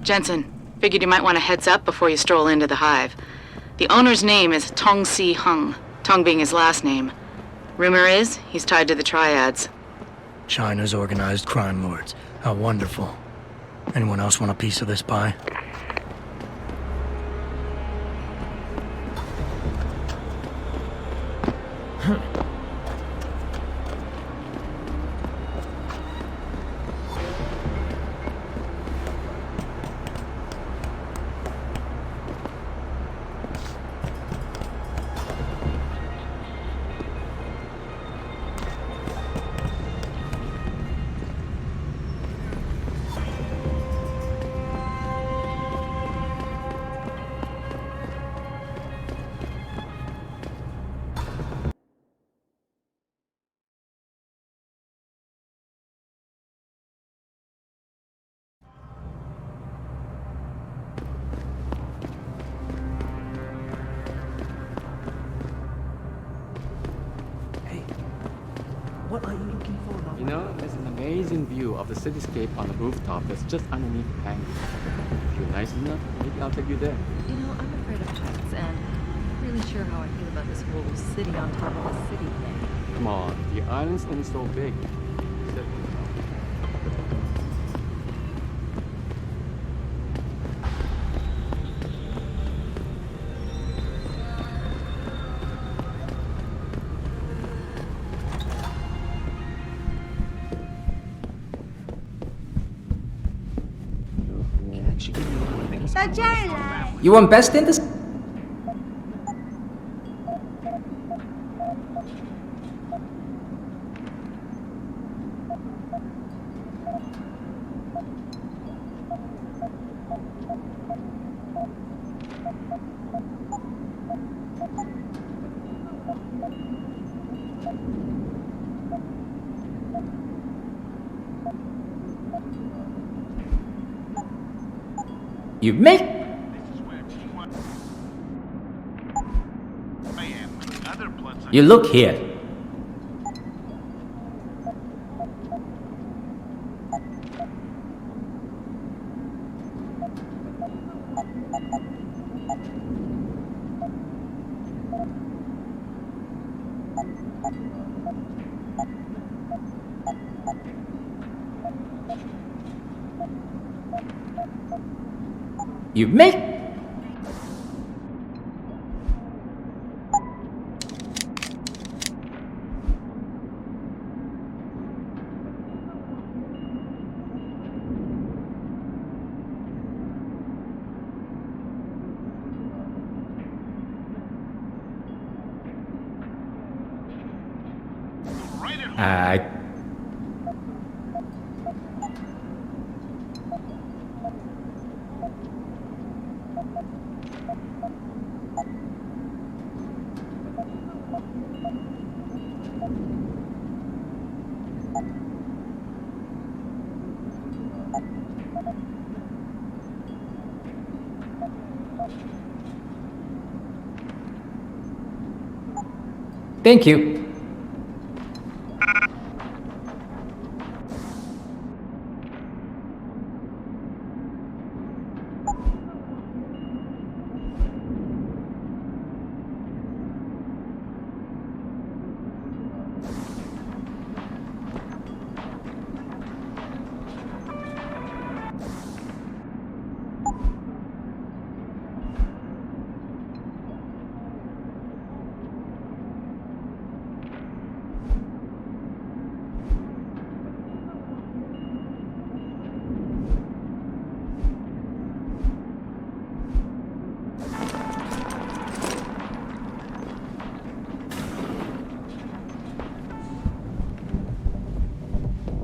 Jensen, figured you might want a heads up before you stroll into the Hive. The owner's name is Tong Si Hung, Tong being his last name. Rumor is he's tied to the Triads. China's organized crime lords. How wonderful. Anyone else want a piece of this pie? What are you looking for, Bob? You know, there's an amazing view of the cityscape on the rooftop that's just underneath the hangar. If you're nice enough, maybe I'll take you there. You know, I'm afraid of heights, and I'm not really sure how I feel about this whole city on top of a city thing. Come on, the island's only so big. You want best in this? You make. You look here. You make. Thank you.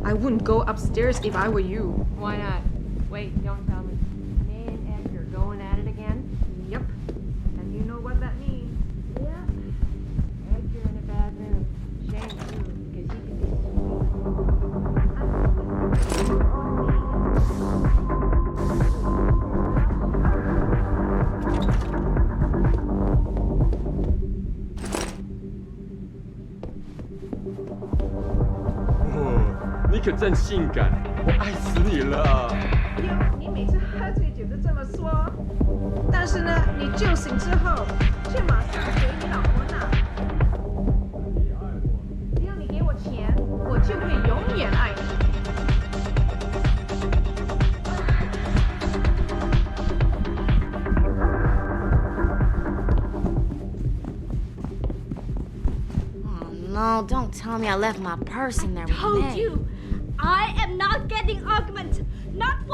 I wouldn't go upstairs if I were you. Why not? Wait, don't tell me. May and Edgar going at it again? Yep. And you know what that means. Yep. Edgar in a bad mood. Shame too, because he can be你可真性感，我爱死你了。你每次喝醉酒都这么说，但是呢，你酒醒之后却马上给你老婆呢。只要你给我钱，我就会永远爱你。No, don't tell me I left my purse in there with Told May. you, I am not getting arguments. Not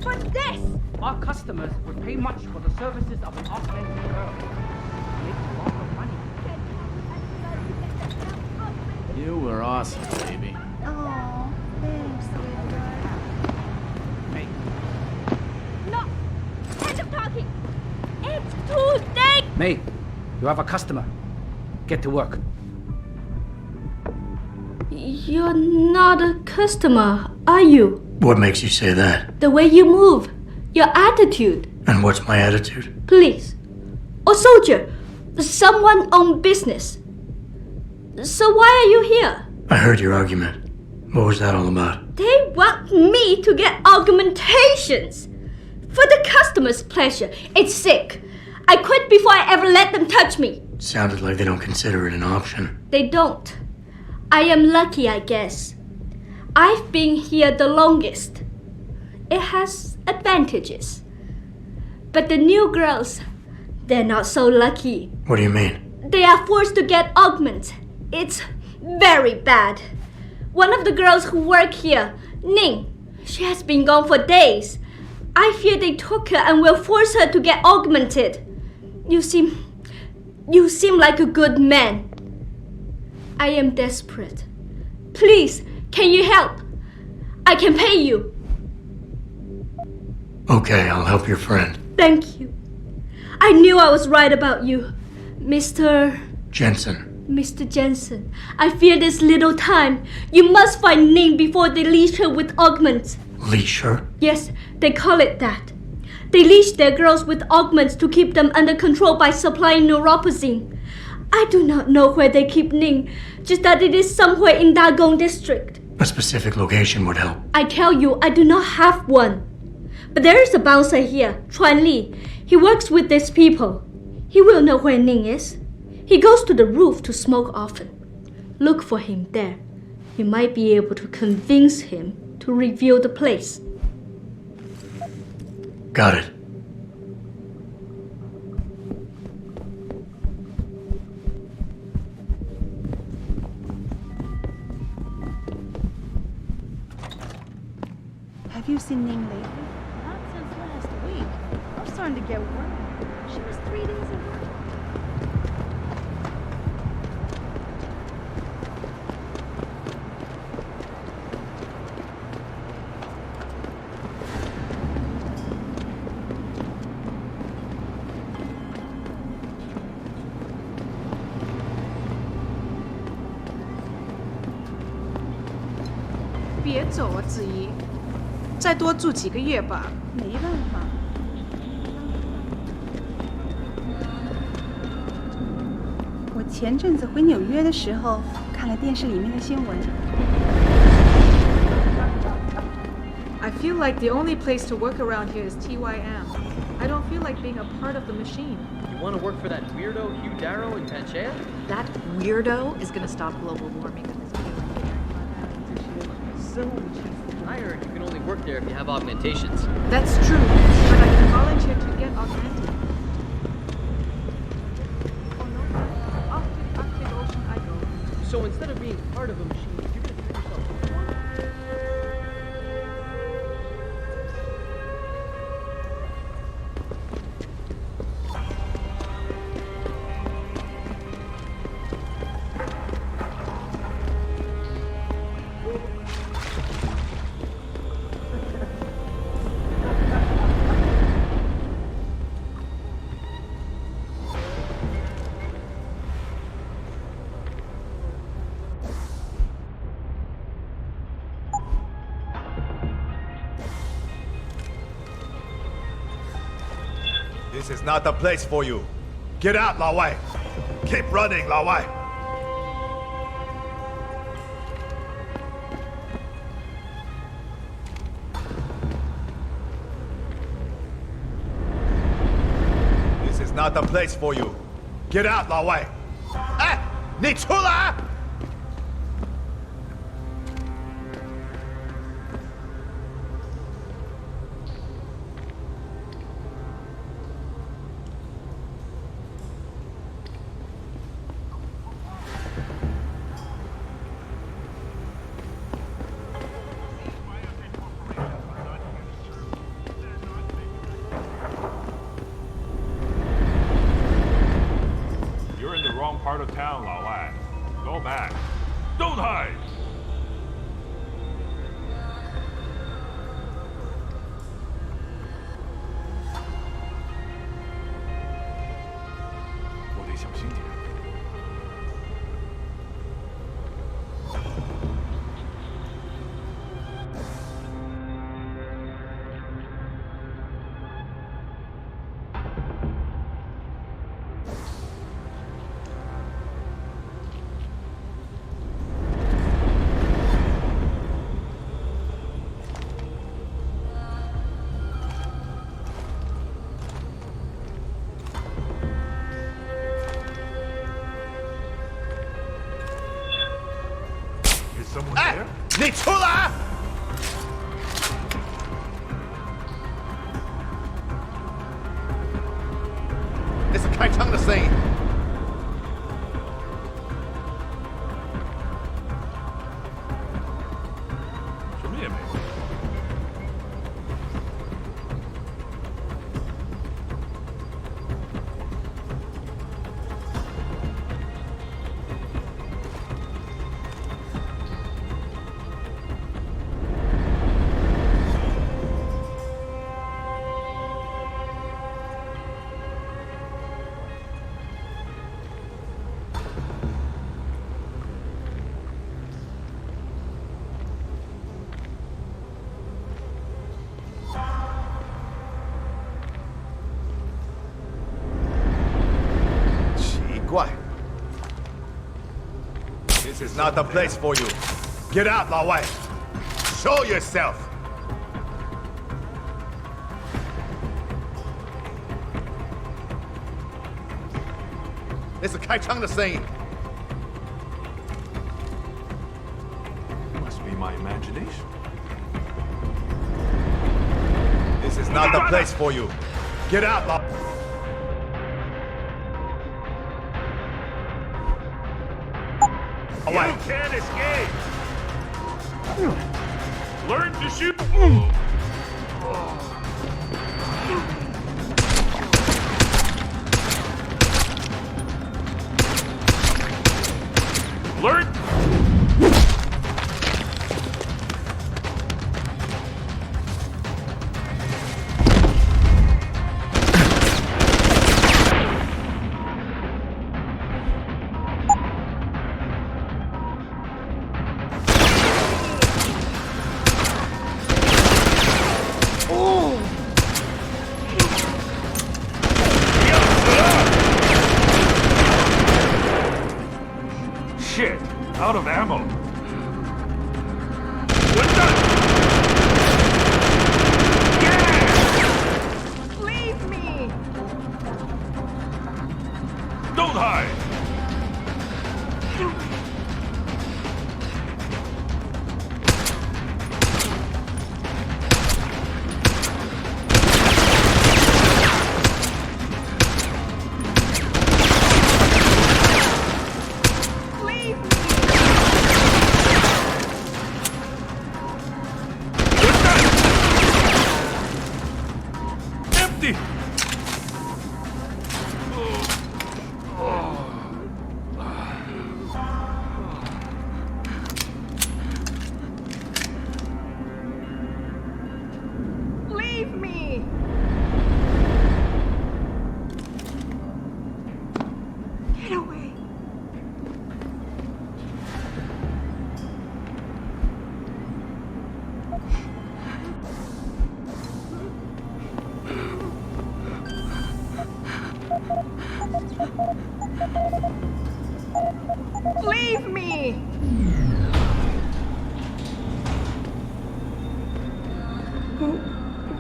for this. Our customers would pay much for the services of an augmented girl. Make a lot of money. You were awesome, baby. Oh, thanks, sweetheart. Hey. No, end of talking. It's too late. May, you have a customer. Get to work. You're not a customer, are you? What makes you say that? The way you move, your attitude. And what's my attitude? Police, or soldier, someone on business. So why are you here? I heard your argument. What was that all about? They want me to get augmentations. For the customer's pleasure. It's sick. I quit before I ever let them touch me. Sounded like they don't consider it an option. They don't. I am lucky, I guess. I've been here the longest. It has advantages. But the new girls, they're not so lucky. What do you mean? They are forced to get augments. It's very bad. One of the girls who work here, Ning, she has been gone for days. I fear they took her and will force her to get augmented. You seem like a good man. I am desperate. Please, can you help? I can pay you. Okay, I'll help your friend. Thank you. I knew I was right about you, Mr. Jensen. Mr. Jensen. I fear this little time. You must find Ning before they leash her with augments. Leash her? Yes, they call it that. They leash their girls with augments to keep them under control by supplying neuropozyne. I do not know where they keep Ning, just that it is somewhere in Dagong district. A specific location would help. I tell you, I do not have one. But there is a bouncer here, Chuan Li. He works with these people. He will know where Ning is. He goes to the roof to smoke often. Look for him there. You might be able to convince him to reveal the place. Got it. Have you seen Ning lately? Not since last week. I'm starting to get worried. She was 3 days away.别走啊，子怡，再多住几个月吧。没办法。我前阵子回纽约的时候看了电视里面的新闻。I feel like the only place to work around here is TYM. I don't feel like being a part of the machine. You want to work for that weirdo Hugh Darrow in Panchea? That weirdo is gonna stop global warming with his So, I heard you can only work there if you have augmentations. That's true, but I can volunteer to get augmented. Oh no, off to the Arctic Ocean I go. So instead of being part of a machine, you're gonna turn yourself into one. This is not the place for you. Get out, Lao Wai. Keep running, Lao Wai. This is not the place for you. Get out, Lao Wai. 哎，你出来！ You're in the wrong part of town, Lao Wai. Go back. Don't hide! Someone there? 你出来！ 这是开枪的声音。什么也没有。This is not the place for you. Get out, Lao Wai. Show yourself. This is 开枪的声音。 Must be my imagination. This is not the place for you. Get out, Lao. You can't escape! Learn to shoot! Learn! Oh!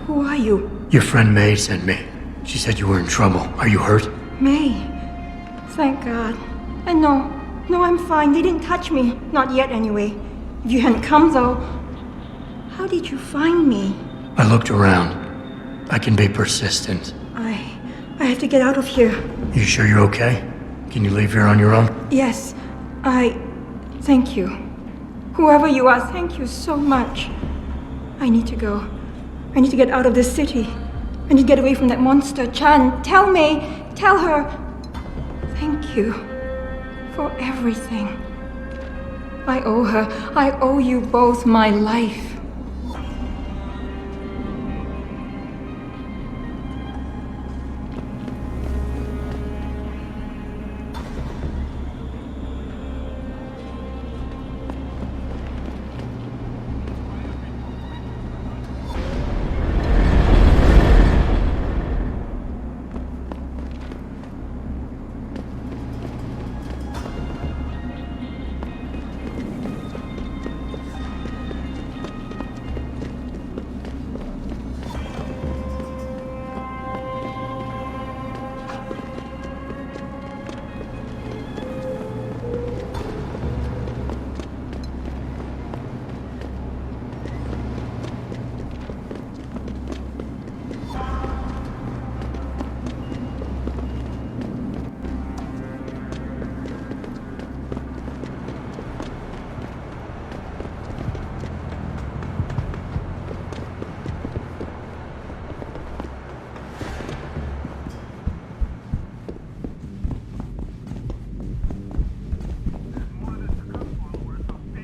Who are you? Your friend May sent me. She said you were in trouble. Are you hurt? May. Thank God. And no, I'm fine. They didn't touch me. Not yet, anyway. If you hadn't come, though, how did you find me? I looked around. I can be persistent. I have to get out of here. You sure you're okay? Can you leave here on your own? Yes, thank you. Whoever you are, thank you so much. I need to go. I need to get out of this city. I need to get away from that monster, Chan. Tell her, thank you for everything. I owe her. I owe you both my life.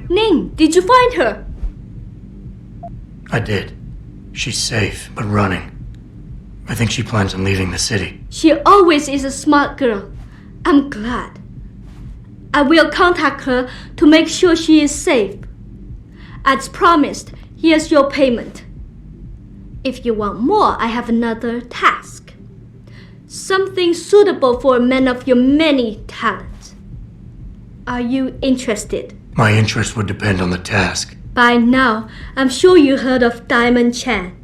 Ning, did you find her? I did. She's safe, but running. I think she plans on leaving the city. She always is a smart girl. I'm glad. I will contact her to make sure she is safe. As promised, here's your payment. If you want more, I have another task. Something suitable for a man of your many talents. Are you interested? My interest would depend on the task. By now, I'm sure you heard of Diamond Chan.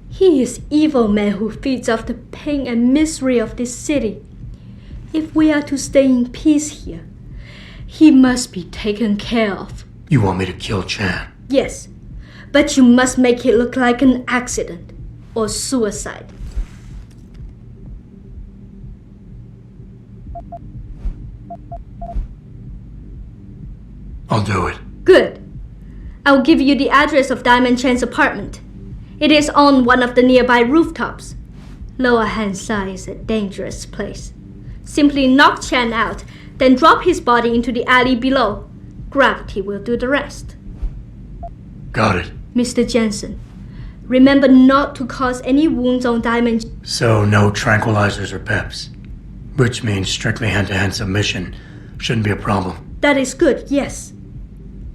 He is evil man who feeds off the pain and misery of this city. If we are to stay in peace here, he must be taken care of. You want me to kill Chan? Yes, but you must make it look like an accident or suicide. I'll do it. Good. I'll give you the address of Diamond Chan's apartment. It is on one of the nearby rooftops. Lower Hansa is a dangerous place. Simply knock Chan out, then drop his body into the alley below. Gravity will do the rest. Got it. Mr. Jensen, remember not to cause any wounds on Diamond. So no tranquilizers or peps. Which means strictly hand-to-hand submission. Shouldn't be a problem. That is good, yes.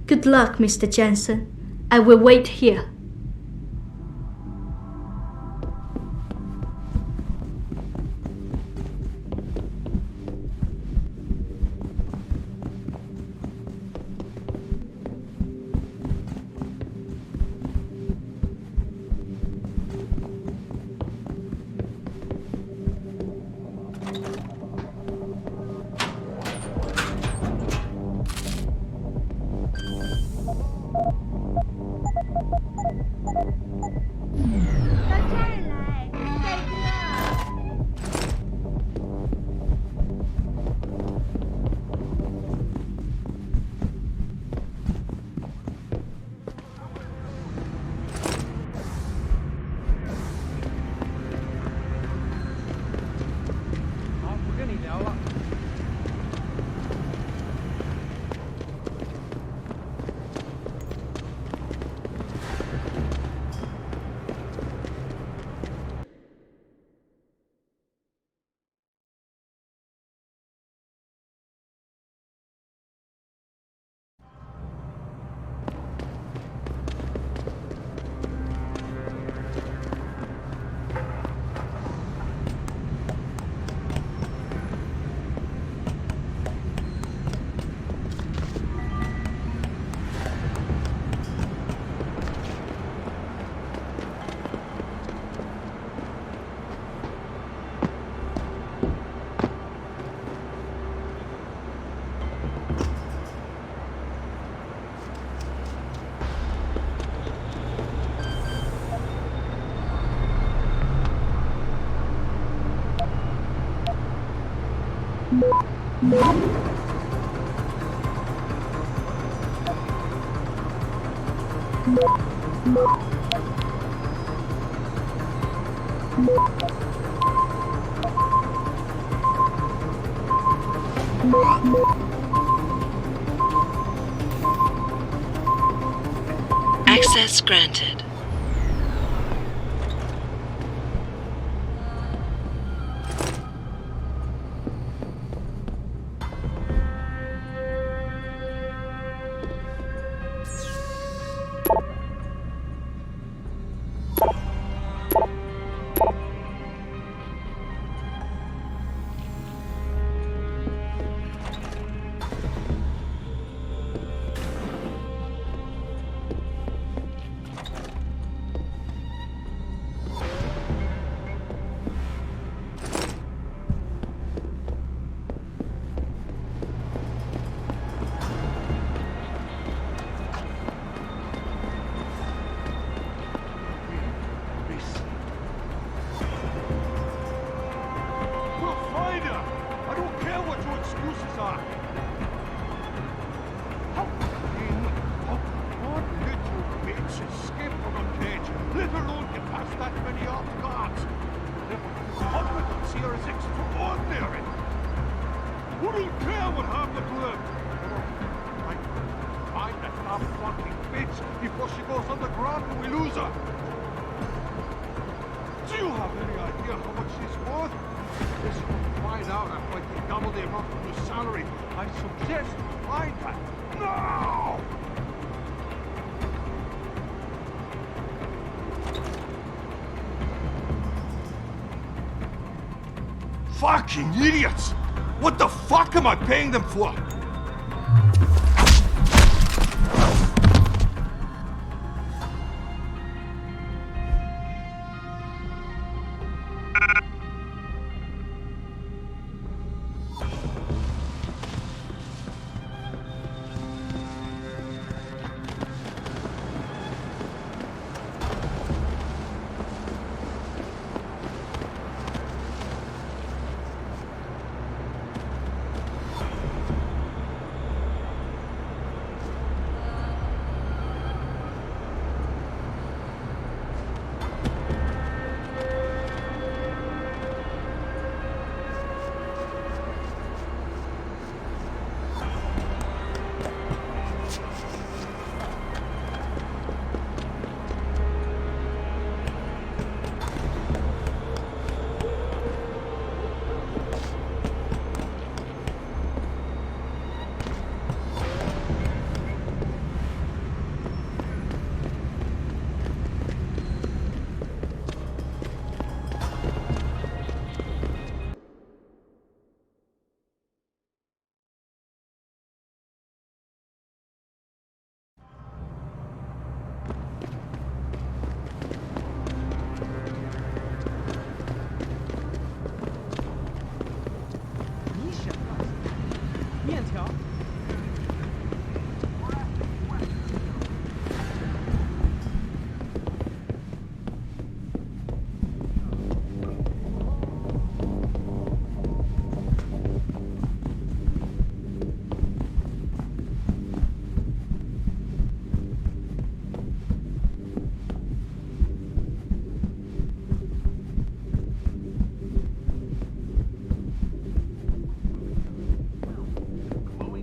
Good luck, Mr. Jensen. I will wait here. Access granted. Fucking idiots! What the fuck am I paying them for?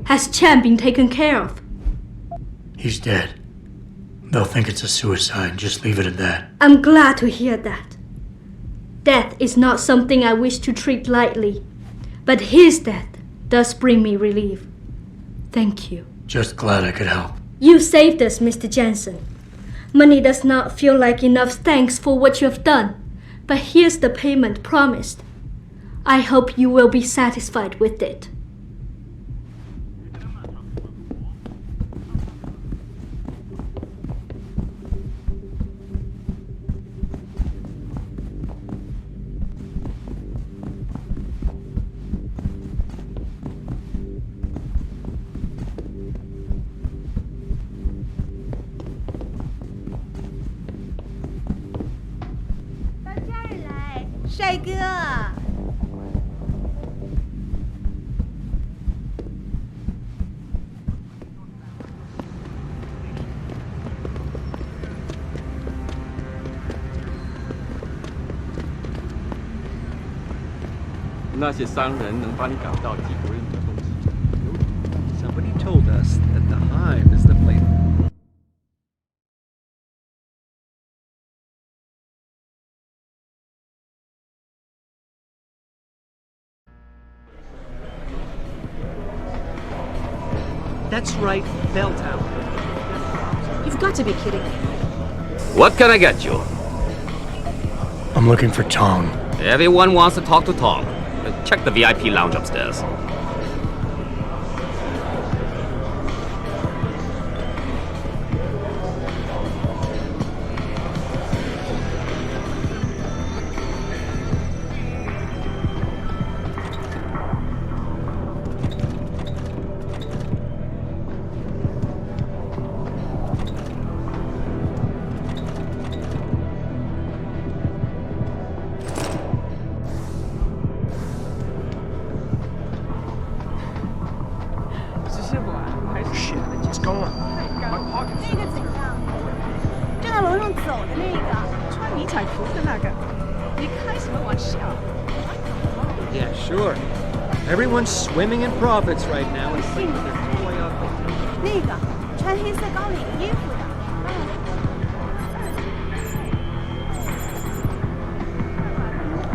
Has Chan been taken care of? He's dead. They'll think it's a suicide. Just leave it at that. I'm glad to hear that. Death is not something I wish to treat lightly, but his death does bring me relief. Thank you. Just glad I could help. You saved us, Mr. Jensen. Money does not feel like enough thanks for what you have done, but here's the payment promised. I hope you will be satisfied with it. 那些商人能帮你搞到几国人的东西。 Somebody told us that the Hive is the place. That's right, Bell Tower. You've got to be kidding me. What can I get you? I'm looking for Tong. Everyone wants to talk to Tong. Check the VIP lounge upstairs. Shit, what's going on? My pocket's 那个怎样？就在楼上走的那个，穿迷彩服的那个。你开什么玩笑？ Yeah, sure. Everyone's swimming in profits right now and playing with their toy ugly. 那个穿黑色高领衣服的。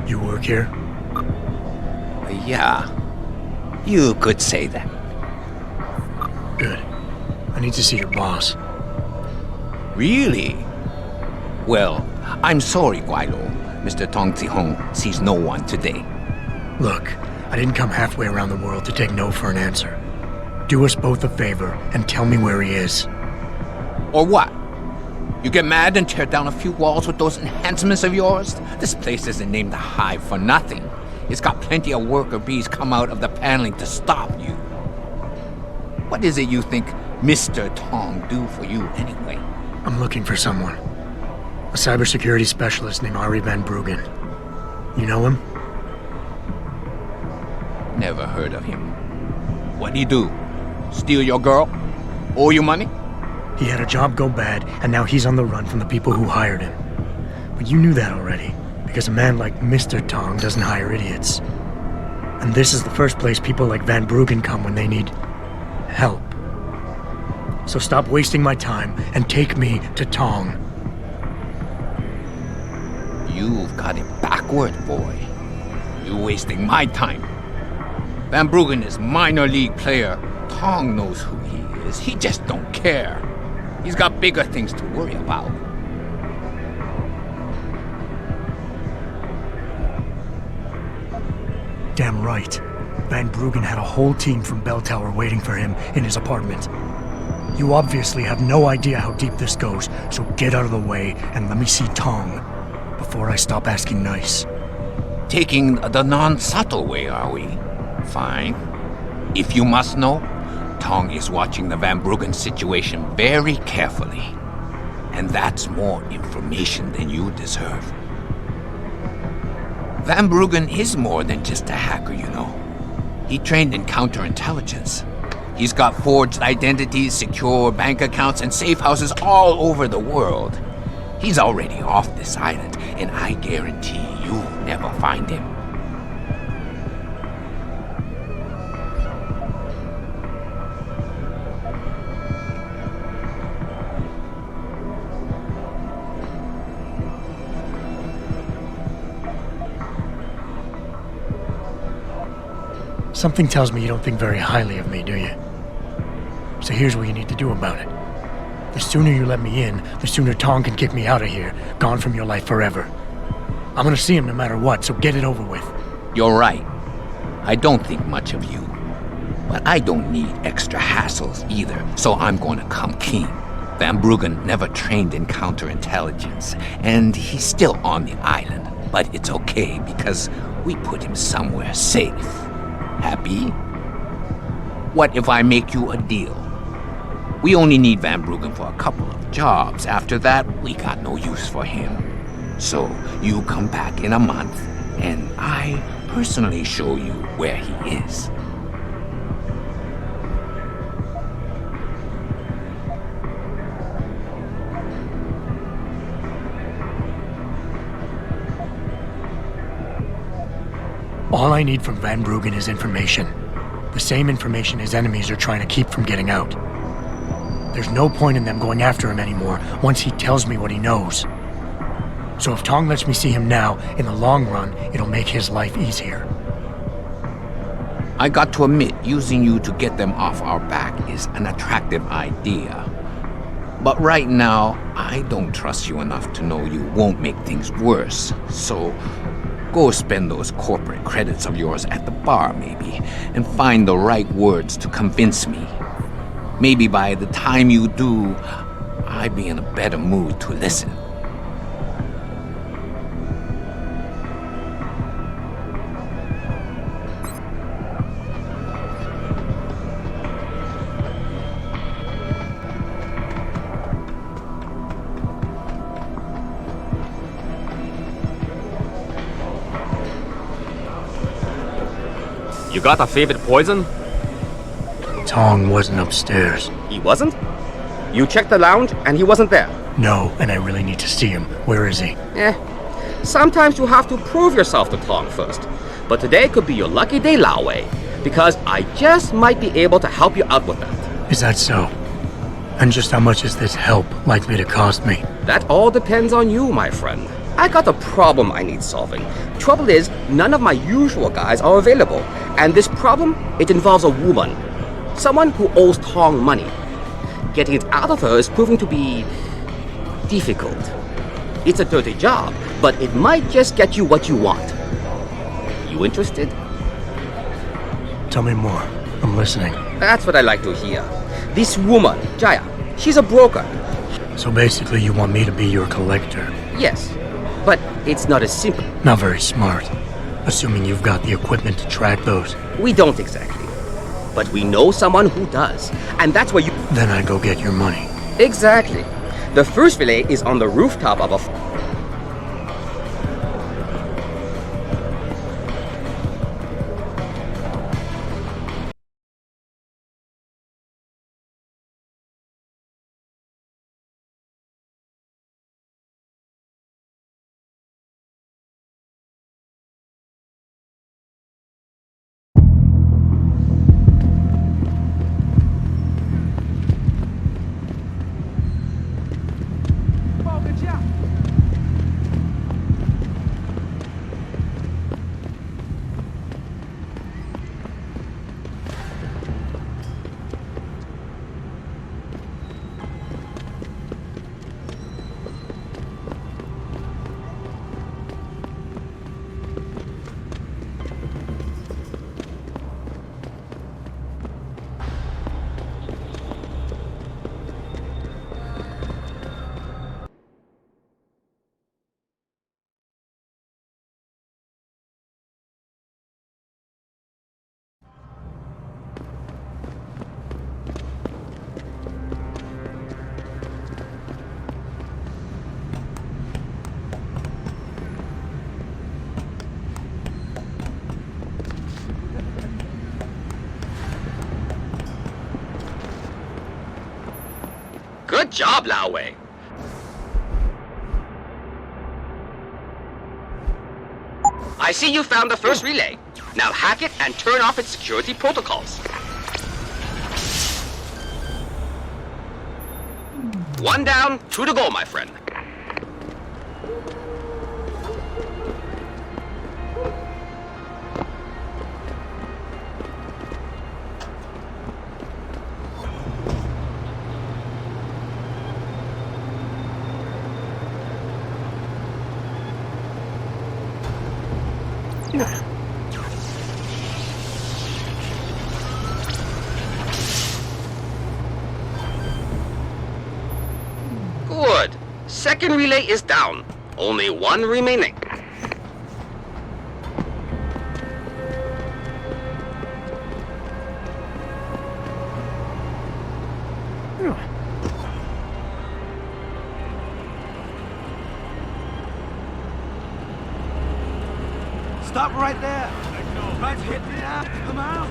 You work here? Yeah. You could say that. Good. I need to see your boss. Really? Well, I'm sorry, Guilo. Mr. Tong Zihong sees no one today. Look, I didn't come halfway around the world to take no for an answer. Do us both a favor and tell me where he is. Or what? You get mad and tear down a few walls with those enhancements of yours? This place isn't named the Hive for nothing. It's got plenty of worker bees come out of the paneling to stop you. What is it you think Mr. Tong do for you anyway? I'm looking for someone. A cybersecurity specialist named Ari Van Bruggen. You know him? Never heard of him. What'd he do? Steal your girl? Owe you money? He had a job go bad, and now he's on the run from the people who hired him. But you knew that already, because a man like Mr. Tong doesn't hire idiots. And this is the first place people like Van Bruggen come when they need help. So stop wasting my time and take me to Tong. You've got it backward, boy. You're wasting my time. Van Bruggen is minor league player. Tong knows who he is. He just don't care. He's got bigger things to worry about. Damn right. Van Bruggen had a whole team from Bell Tower waiting for him in his apartment. You obviously have no idea how deep this goes, so get out of the way and let me see Tong before I stop asking nice. Taking the non-subtle way, are we? Fine. If you must know, Tong is watching the Van Bruggen situation very carefully. And that's more information than you deserve. Van Bruggen is more than just a hacker, you know. He trained in counterintelligence. He's got forged identities, secure bank accounts, and safe houses all over the world. He's already off this island, and I guarantee you'll never find him. Something tells me you don't think very highly of me, do you? So here's what you need to do about it. The sooner you let me in, the sooner Tong can kick me out of here, gone from your life forever. I'm gonna see him no matter what, so get it over with. You're right. I don't think much of you. But I don't need extra hassles either, so I'm going to come clean. Van Bruggen never trained in counterintelligence, and he's still on the island. But it's okay, because we put him somewhere safe. Happy? What if I make you a deal? We only need Van Bruggen for a couple of jobs. After that, we got no use for him. So you come back in a month, and I personally show you where he is. All I need from Van Bruggen is information. The same information his enemies are trying to keep from getting out. There's no point in them going after him anymore once he tells me what he knows. So if Tong lets me see him now, in the long run, it'll make his life easier. I got to admit, using you to get them off our back is an attractive idea. But right now, I don't trust you enough to know you won't make things worse. So, go spend those corporate credits of yours at the bar, maybe, and find the right words to convince me. Maybe by the time you do, I'd be in a better mood to listen. You got a favorite poison? Tong wasn't upstairs. He wasn't? You checked the lounge and he wasn't there? No, and I really need to see him. Where is he? Sometimes you have to prove yourself to Tong first. But today could be your lucky day, Lao Wei, because I just might be able to help you out with that. Is that so? And just how much is this help likely to cost me? That all depends on you, my friend. I got a problem I need solving. Trouble is, none of my usual guys are available. And this problem, it involves a woman. Someone who owes Tong money. Getting it out of her is proving to be difficult. It's a dirty job, but it might just get you what you want. You interested? Tell me more. I'm listening. That's what I like to hear. This woman, Jaya, she's a broker. So basically you want me to be your collector? Yes, but it's not as simple. Not very smart. Assuming you've got the equipment to track those. We don't exactly. But we know someone who does. And that's where you... Then I go get your money. Exactly. The first relay is on the rooftop of a... Good job, Lao Wei. I see you found the first relay. Now hack it and turn off its security protocols. One down, two to go, my friend. Good. Second relay is down. Only one remaining. Stop right there! Let's hit the app! Come out!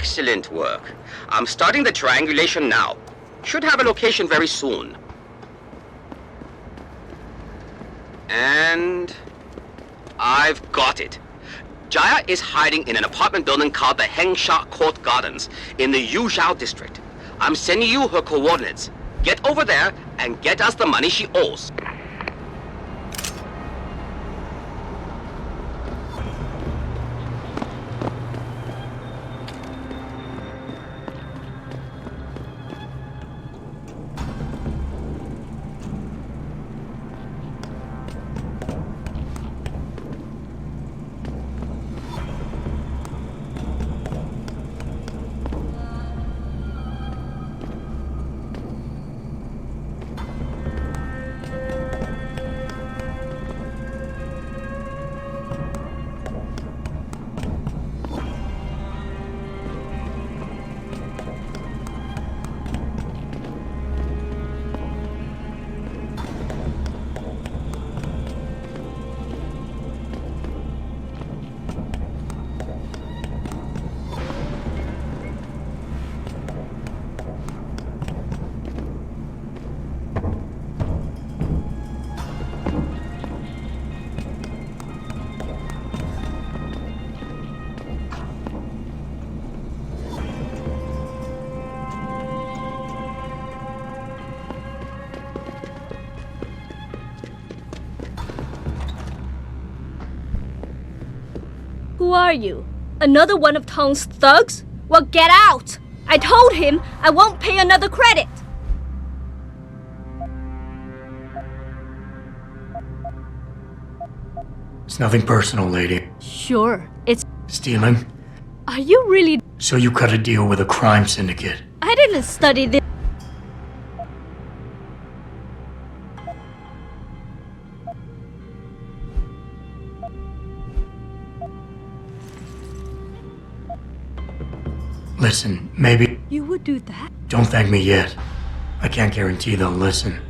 Excellent work. I'm starting the triangulation now. Should have a location very soon. And I've got it. Jaya is hiding in an apartment building called the Hengsha Court Gardens in the Yuzhou district. I'm sending you her coordinates. Get over there and get us the money she owes. Who are you? Another one of Tong's thugs? Well, get out! I told him I won't pay another credit! It's nothing personal, lady. Sure, it's... Stealing? Are you really... So you cut a deal with a crime syndicate? I didn't study this. Listen, maybe... You would do that? Don't thank me yet. I can't guarantee they'll listen.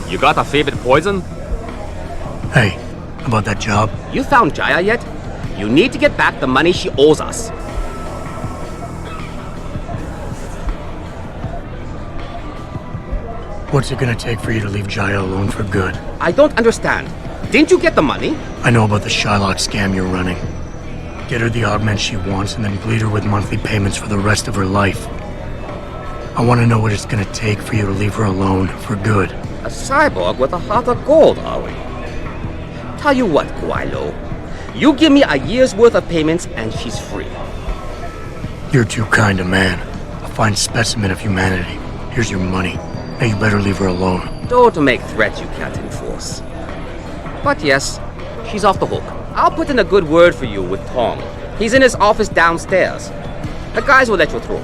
You got a favorite poison? Hey, about that job? You found Jaya yet? You need to get back the money she owes us. What's it gonna take for you to leave Jaya alone for good? I don't understand. Didn't you get the money? I know about the Shylock scam you're running. Get her the augment she wants and then bleed her with monthly payments for the rest of her life. I want to know what it's gonna take for you to leave her alone for good. A cyborg with a heart of gold, are we? Tell you what, Guaylo. You give me a year's worth of payments and she's free. You're too kind a man. A fine specimen of humanity. Here's your money. Now you better leave her alone. Don't make threats you can't enforce. But yes, she's off the hook. I'll put in a good word for you with Tom. He's in his office downstairs. The guys will let you through.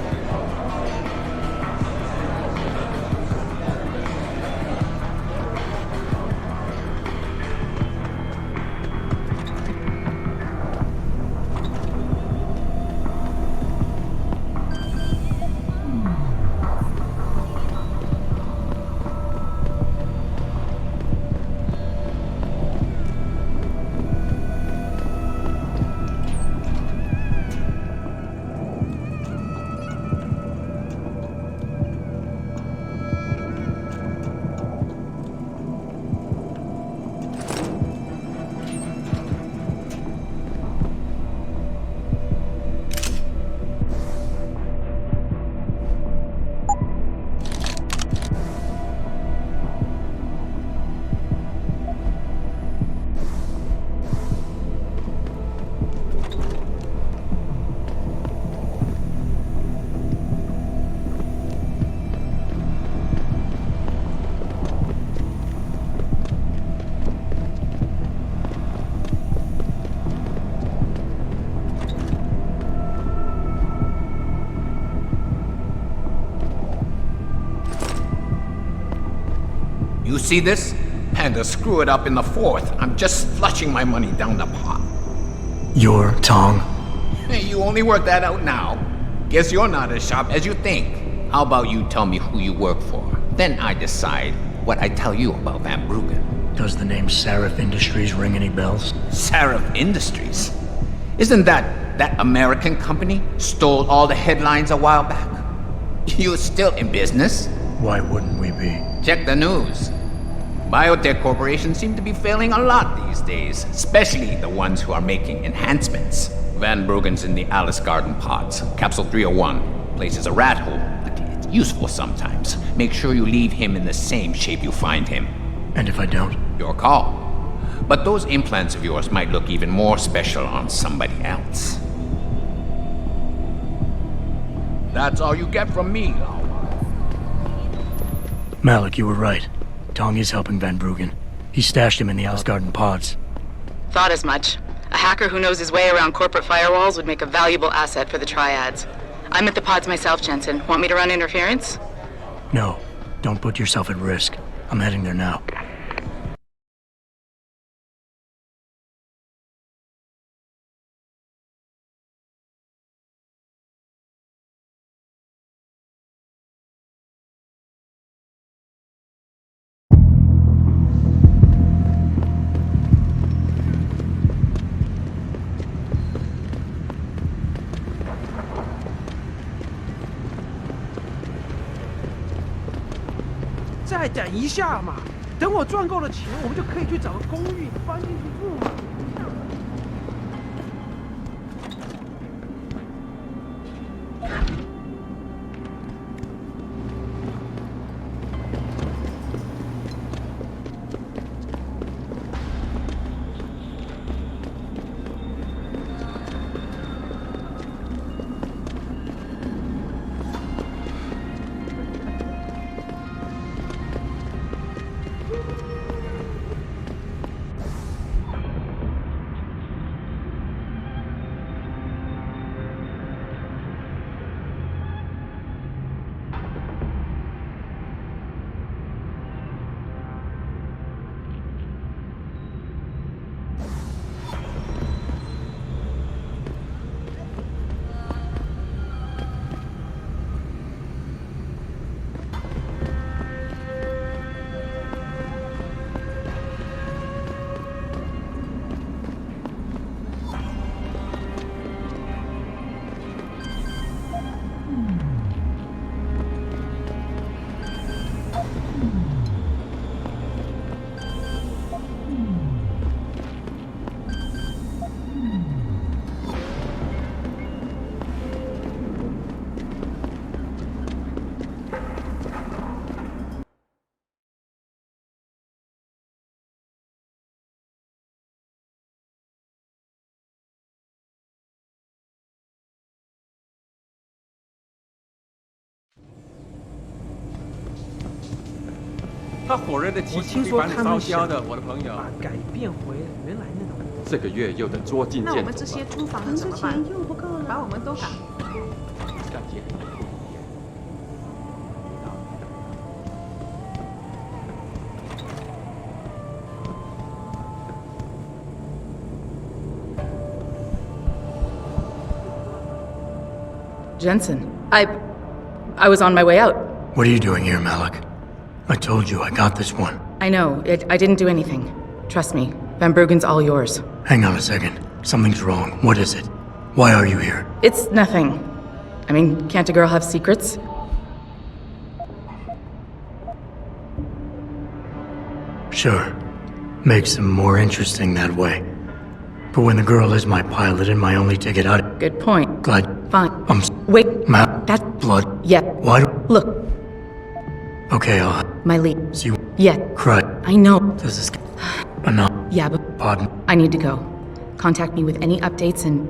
You see this? And to screw it up in the fourth, I'm just flushing my money down the pot. You're Tong? Hey, you only work that out now. Guess you're not as sharp as you think. How about you tell me who you work for? Then I decide what I tell you about Van Bruggen. Does the name Sarif Industries ring any bells? Sarif Industries? Isn't that American company stole all the headlines a while back? You're still in business? Why wouldn't we be? Check the news. Biotech corporations seem to be failing a lot these days, especially the ones who are making enhancements. Van Bruggen's in the Alice Garden pods. Capsule 301. Place is a rat hole, but it's useful sometimes. Make sure you leave him in the same shape you find him. And if I don't? Your call. But those implants of yours might look even more special on somebody else. That's all you get from me, Lawa. Malik, you were right. Tong is helping Van Bruggen. He stashed him in the Alice Garden pods. Thought as much. A hacker who knows his way around corporate firewalls would make a valuable asset for the Triads. I'm at the pods myself, Jensen. Want me to run interference? No, don't put yourself at risk. I'm heading there now.再等一下嘛，等我赚够了钱，我们就可以去找个公寓搬进去住嘛。他火热的气息会把你烧焦的，我的朋友。把改变回原来那种。这个月又得捉襟见肘了。那我们这些租房的怎么办？把我们都赶。感谢。Jensen, I was on my way out. What are you doing here, Malik? I told you I got this one. I know. I didn't do anything. Trust me. Van Bruggen's all yours. Hang on a second. Something's wrong. What is it? Why are you here? It's nothing. I mean, can't a girl have secrets? Sure. Makes them more interesting that way. But when the girl is my pilot and my only ticket out... Good point. Glad... Fine. Wait. That's blood. Yeah. Why do... Look. Okay, I'll... My lead. See you... Yeah. Cry. I know. This is... enough. Yeah, but... Pardon. I need to go. Contact me with any updates and...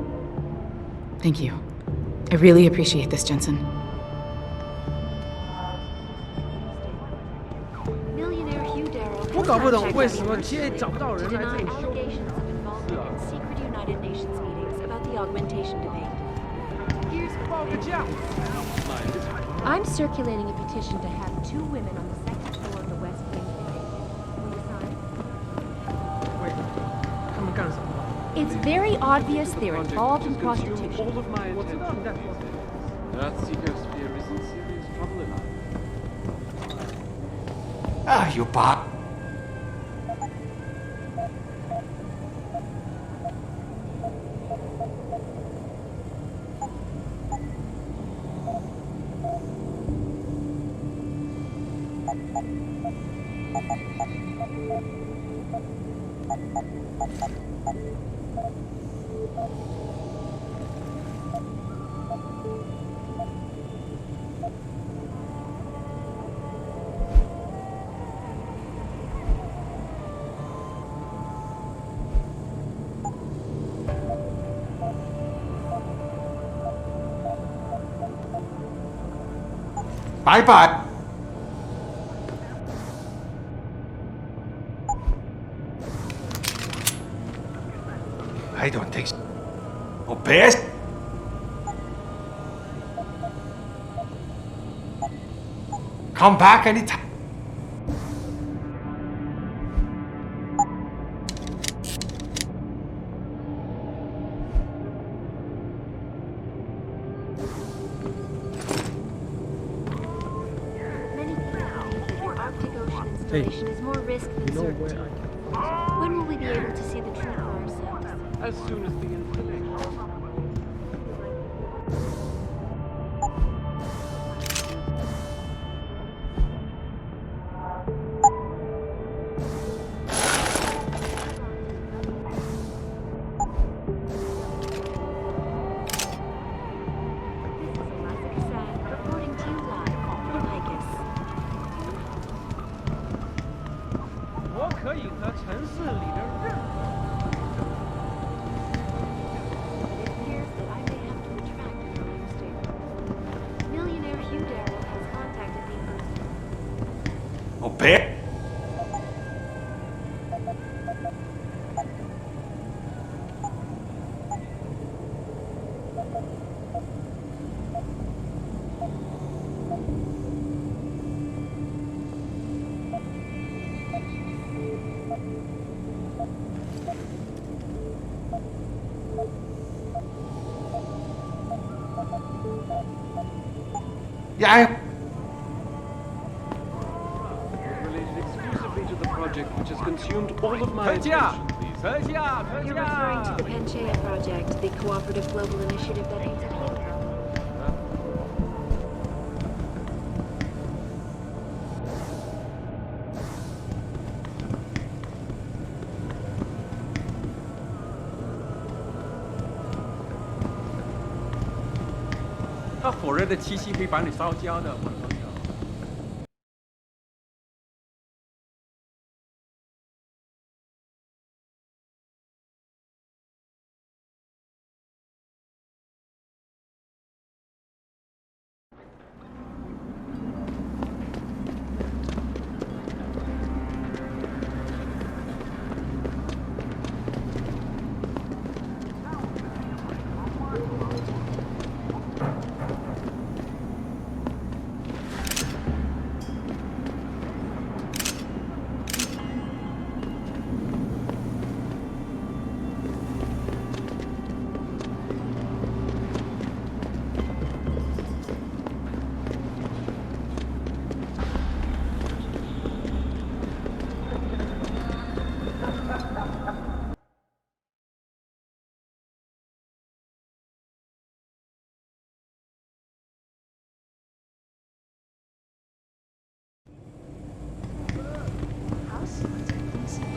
Thank you. I really appreciate this, Jensen. Millionaire Hugh Darrow 我搞不懂为什么现在找不到人 to 来这 deny 里修。 allegations of involvement in secret United Nations meetings about the augmentation debate. Here's what they do. I'm circulating a petition to have 2 women on the second floor of the West Wing debate. Will you sign? 喂，他们干什么？ It's very obvious they're involved in prostitution. All of my 我知道你在说什么。 Earth seekers fear is in serious trouble enough. Ah, you bot. Bye-bye. I don't think so. Oh, best. Come back anytime. Many people believe that your Arctic Ocean installation is more risk than You know certainty. where I can... When will we be able to see the truth for ourselves? As soon as the installation. Reporting to you live from Vegas. 我可以和城市里的任何。 It appears that I may have to retract an earlier statement. Millionaire Hugh Darrow has contacted me personally. Oh, best. Yeah. Related exclusively to the project which has consumed all of my attention. You're referring to the Panchaea Project, the cooperative global initiative that aims at healing. "他火热的气息会把你烧焦的，我的朋友。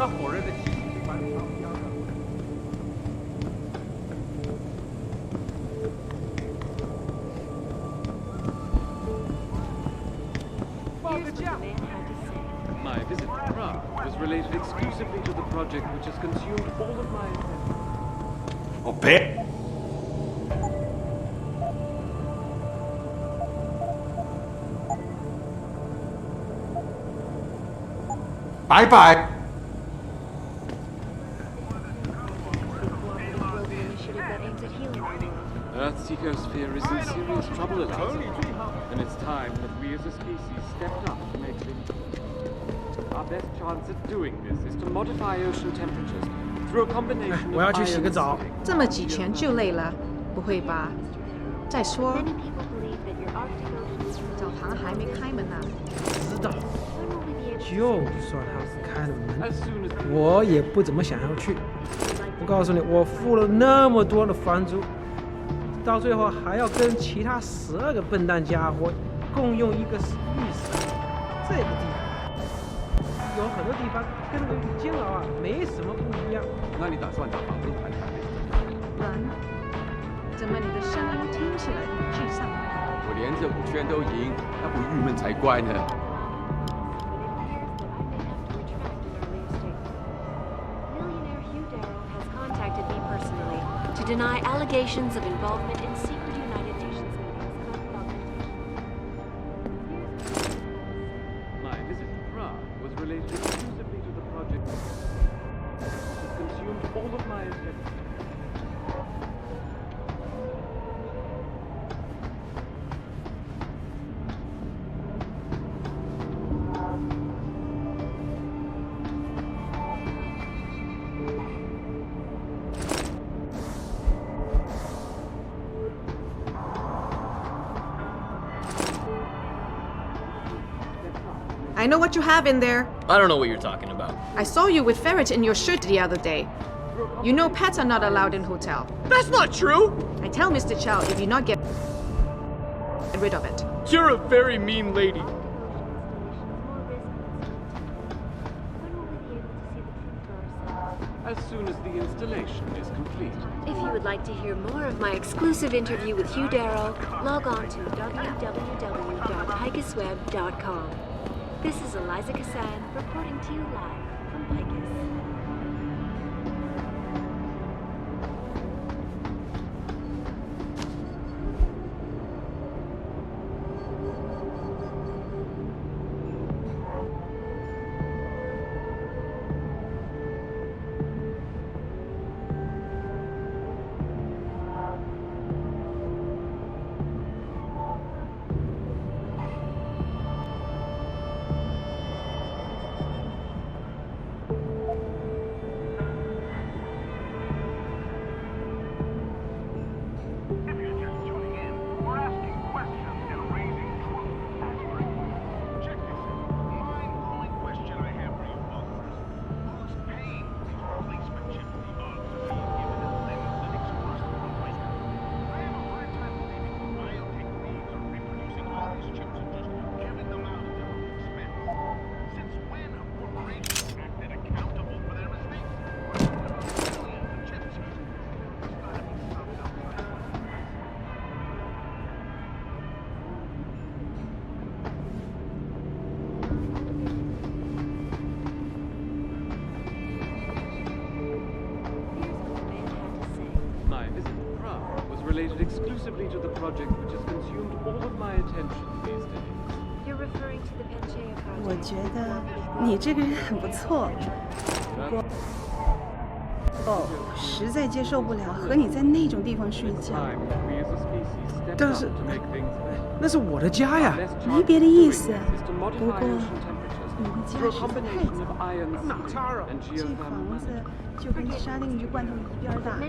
那火热的气息被白烧焦了。报个价。 My visit to Prague was related exclusively to the project which has consumed all of my attention. 我别。拜拜。 Earth's ecosphere is in serious trouble, Eliza. And it's time that we as a species stepped up to make things. Our best chance at doing this is to modify ocean temperatures through a combination of 我要去洗个澡。这么几拳就累了，不会吧？再说，澡堂还没开门呢。知道。就算他是开了门，我也不怎么想要去。我告诉你，我付了那么多的房租，到最后还要跟其他12个笨蛋家伙共用一个浴室。这个地方有很多地方跟那个监牢啊没什么不一样。那你打算找房东谈谈吗？怎么你的声音听起来很沮丧？我连着5圈都赢，那不郁闷才怪呢。 to deny allegations of involvement in secret United Nations meetings. My visit to Prague was related exclusively to the project which has consumed all of my attention. I know what you have in there. I don't know what you're talking about. I saw you with ferret in your shirt the other day. You know pets are not allowed in hotel. That's not true! I tell Mr. Chow if you not get rid of it. You're a very mean lady. As soon as the installation is complete. If you would like to hear more of my exclusive interview with Hugh Darrow, log on to www.picusweb.com. This is Eliza Cassan reporting to you live from Picus. Related exclusively to the project which has consumed all of my attention these days. You're referring to the Panchea project. 我觉得你这个人很不错，实在接受不了和你在那种地方睡觉。但是，那是我的家呀。没别的意思，不过你的家实在太脏，哪差啊？这房子就跟沙丁鱼罐头一边大，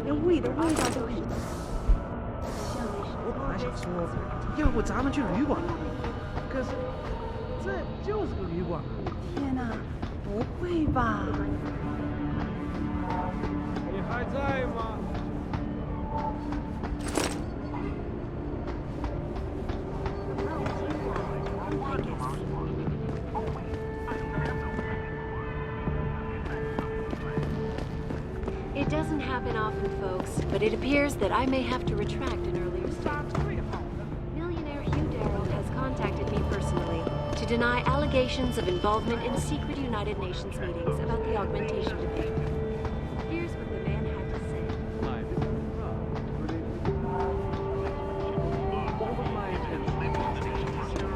连屋里的味道都很。我本来想说，要不咱们去旅馆，可是这就是个旅馆。天哪，不会吧？你还在吗？ It doesn't happen often, folks, but it appears that I may have to retract an earlier statement. Millionaire Hugh Darrow has contacted me personally to deny allegations of involvement in secret United Nations meetings about the augmentation debate. Here's what the man had to say.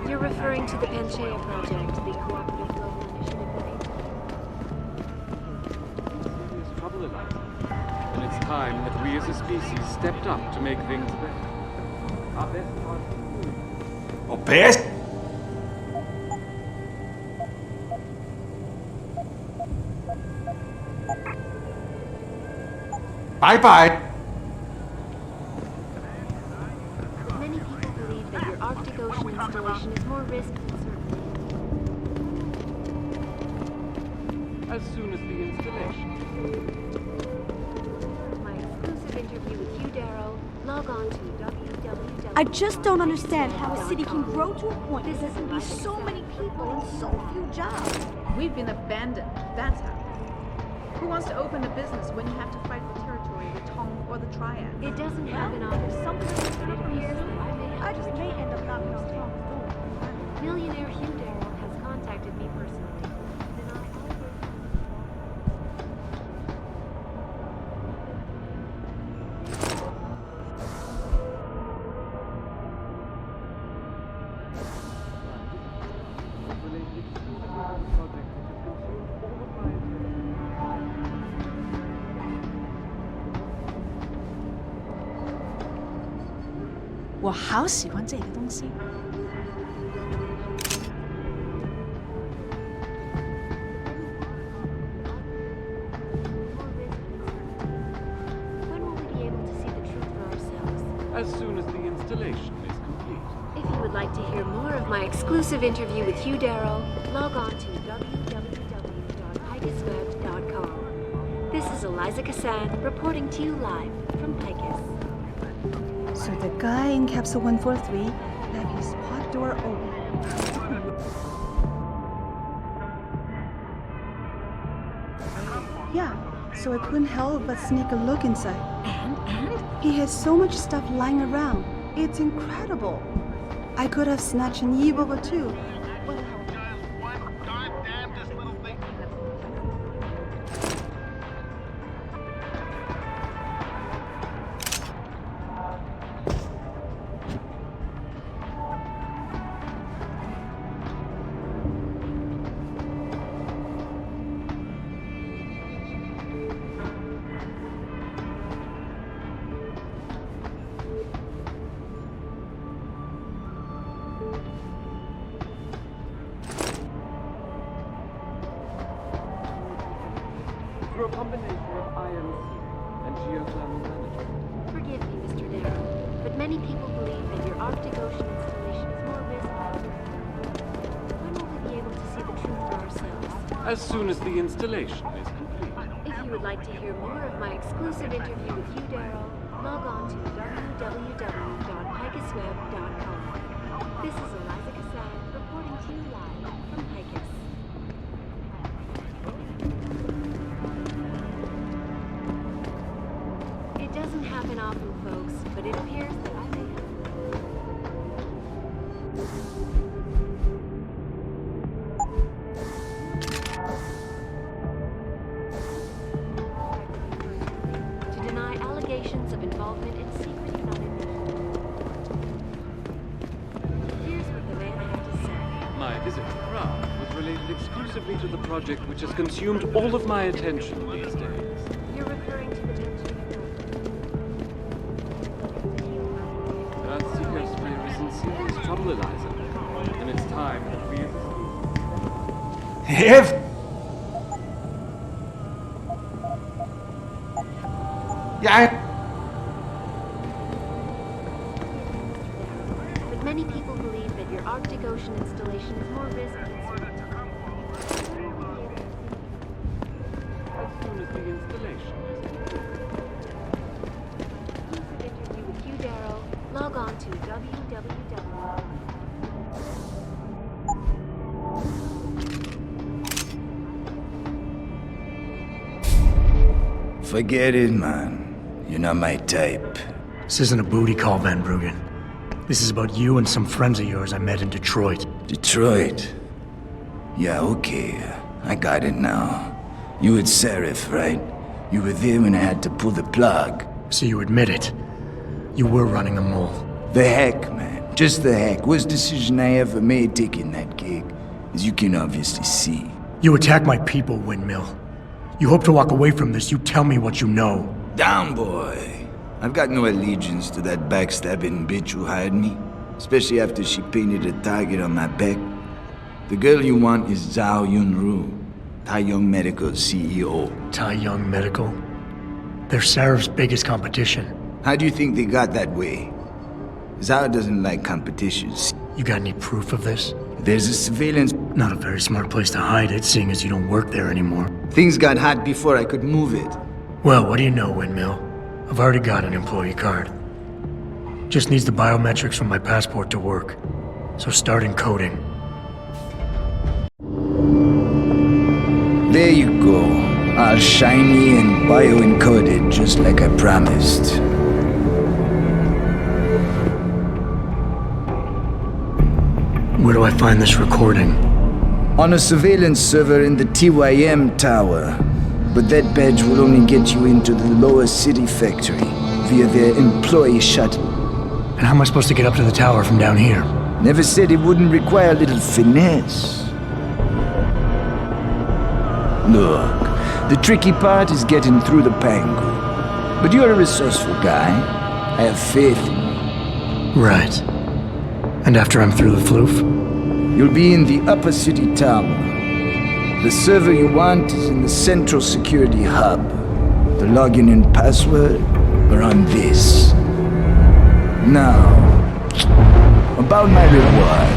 You're referring to the Panchaea Project, the cooperative global initiative debate? Serious trouble, Eliza. And it's time that we as a species stepped up to make things better. Our best chance to do it. Oh, best? Bye-bye. Many people believe that your Arctic Ocean installation is more risk than certainty. As soon as the installation. My exclusive interview with Hugh Darrow, log on to www. I just don't understand how a city can grow to a point where there can be so many people and so few jobs. We've been abandoned. That's how. Who wants to open a business when you have to fight for territory, the Tong or the Triad? It doesn't happen often. Something but it appears that I just may end up not knowing. Millionaire Hugh Darrow has contacted me personally.我好喜欢这个东西。When will we be able to see the truth for ourselves? As soon as the installation is complete. If you would like to hear more of my exclusive interview with Hugh Darrow, log on to www.picusweb.com. This is Eliza Cassan reporting to you live from Picus. So the guy in capsule 143 left his pod door open. Yeah, so I couldn't help but sneak a look inside. And? He has so much stuff lying around. It's incredible. I could have snatched an e-boba too. Through a combination of IMC and geothermal management. Forgive me, Mr. Darrow, but many people believe that your Arctic Ocean installation is more risky. When will we be able to see the truth for ourselves? As soon as the installation is complete. If you would like to hear more of my exclusive interview with Hugh Darrow, log on to www.picusweb.com. This is Eliza Cassan reporting to you live from Picus. It doesn't happen often, folks, but it appears that I may have. To deny allegations of involvement in secret United Nations. Here's what the man had to say. My visit to Prague was related exclusively to the project which has consumed all of my attention these days. You're referring to the Earth's ecosphere is in serious trouble, Eliza. And it's time that we as a If... Yeah, But many people believe that your Arctic Ocean installation is more risky than certainty. As soon as the installation is complete. Exclusive interview with Hugh Darrow, log on to www. Forget it, man. You're not my type. This isn't a booty call, Van Bruggen. This is about you and some friends of yours I met in Detroit. Detroit? Yeah, okay. I got it now. You with Seraph, right? You were there when I had to pull the plug. So you admit it. You were running a mole. The heck, man. Just the heck. Worst decision I ever made taking that gig. As you can obviously see. You attack my people, Windmill. You hope to walk away from this, you tell me what you know. Down, boy. I've got no allegiance to that backstabbing bitch who hired me. Especially after she painted a target on my back. The girl you want is Zhao Yunru, Tai Yong Medical's CEO. Tai Yong Medical? They're Seraph's biggest competition. How do you think they got that way? Zhao doesn't like competitions. You got any proof of this? There's a surveillance... Not a very smart place to hide it, seeing as you don't work there anymore. Things got hot before I could move it. Well, what do you know, Windmill? I've already got an employee card. Just needs the biometrics from my passport to work. So start encoding. There you go. All shiny and bio-encoded, just like I promised. Where do I find this recording? On a surveillance server in the TYM tower. But that badge will only get you into the lower city factory via their employee shuttle. And how am I supposed to get up to the tower from down here? Never said it wouldn't require a little finesse. Look, the tricky part is getting through the Pangu. But you're a resourceful guy. I have faith in you. Right. And after I'm through the floof? You'll be in the upper city tower. The server you want is in the central security hub. The login and password are on this. Now, about my reward.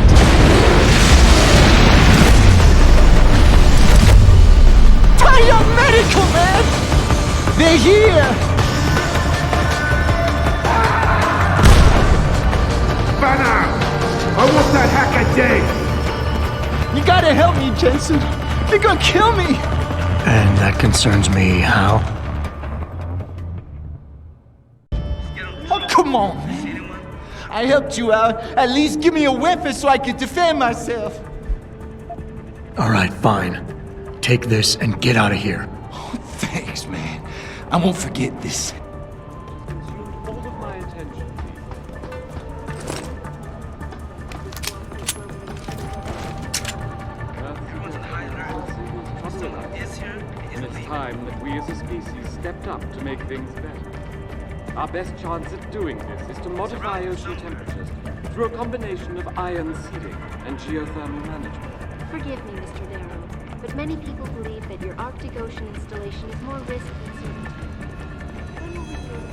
Tai Yong Medical, man! They're here! Banner! I want that hacker dead! You gotta help me, Jensen. They're gonna kill me! And that concerns me how? Oh, come on, man. I helped you out. At least give me a weapon so I can defend myself. Alright, fine. Take this and get out of here. Oh, thanks, man. I won't forget this. All of my attention, and it's time that we as a species stepped up to make things better. Our best chance at doing this is to modify ocean temperatures through a combination of ion seeding and geothermal management. Forgive me, Mr. Darrow, but many people believe that your Arctic Ocean installation is more risk than certainty. When will we be able to...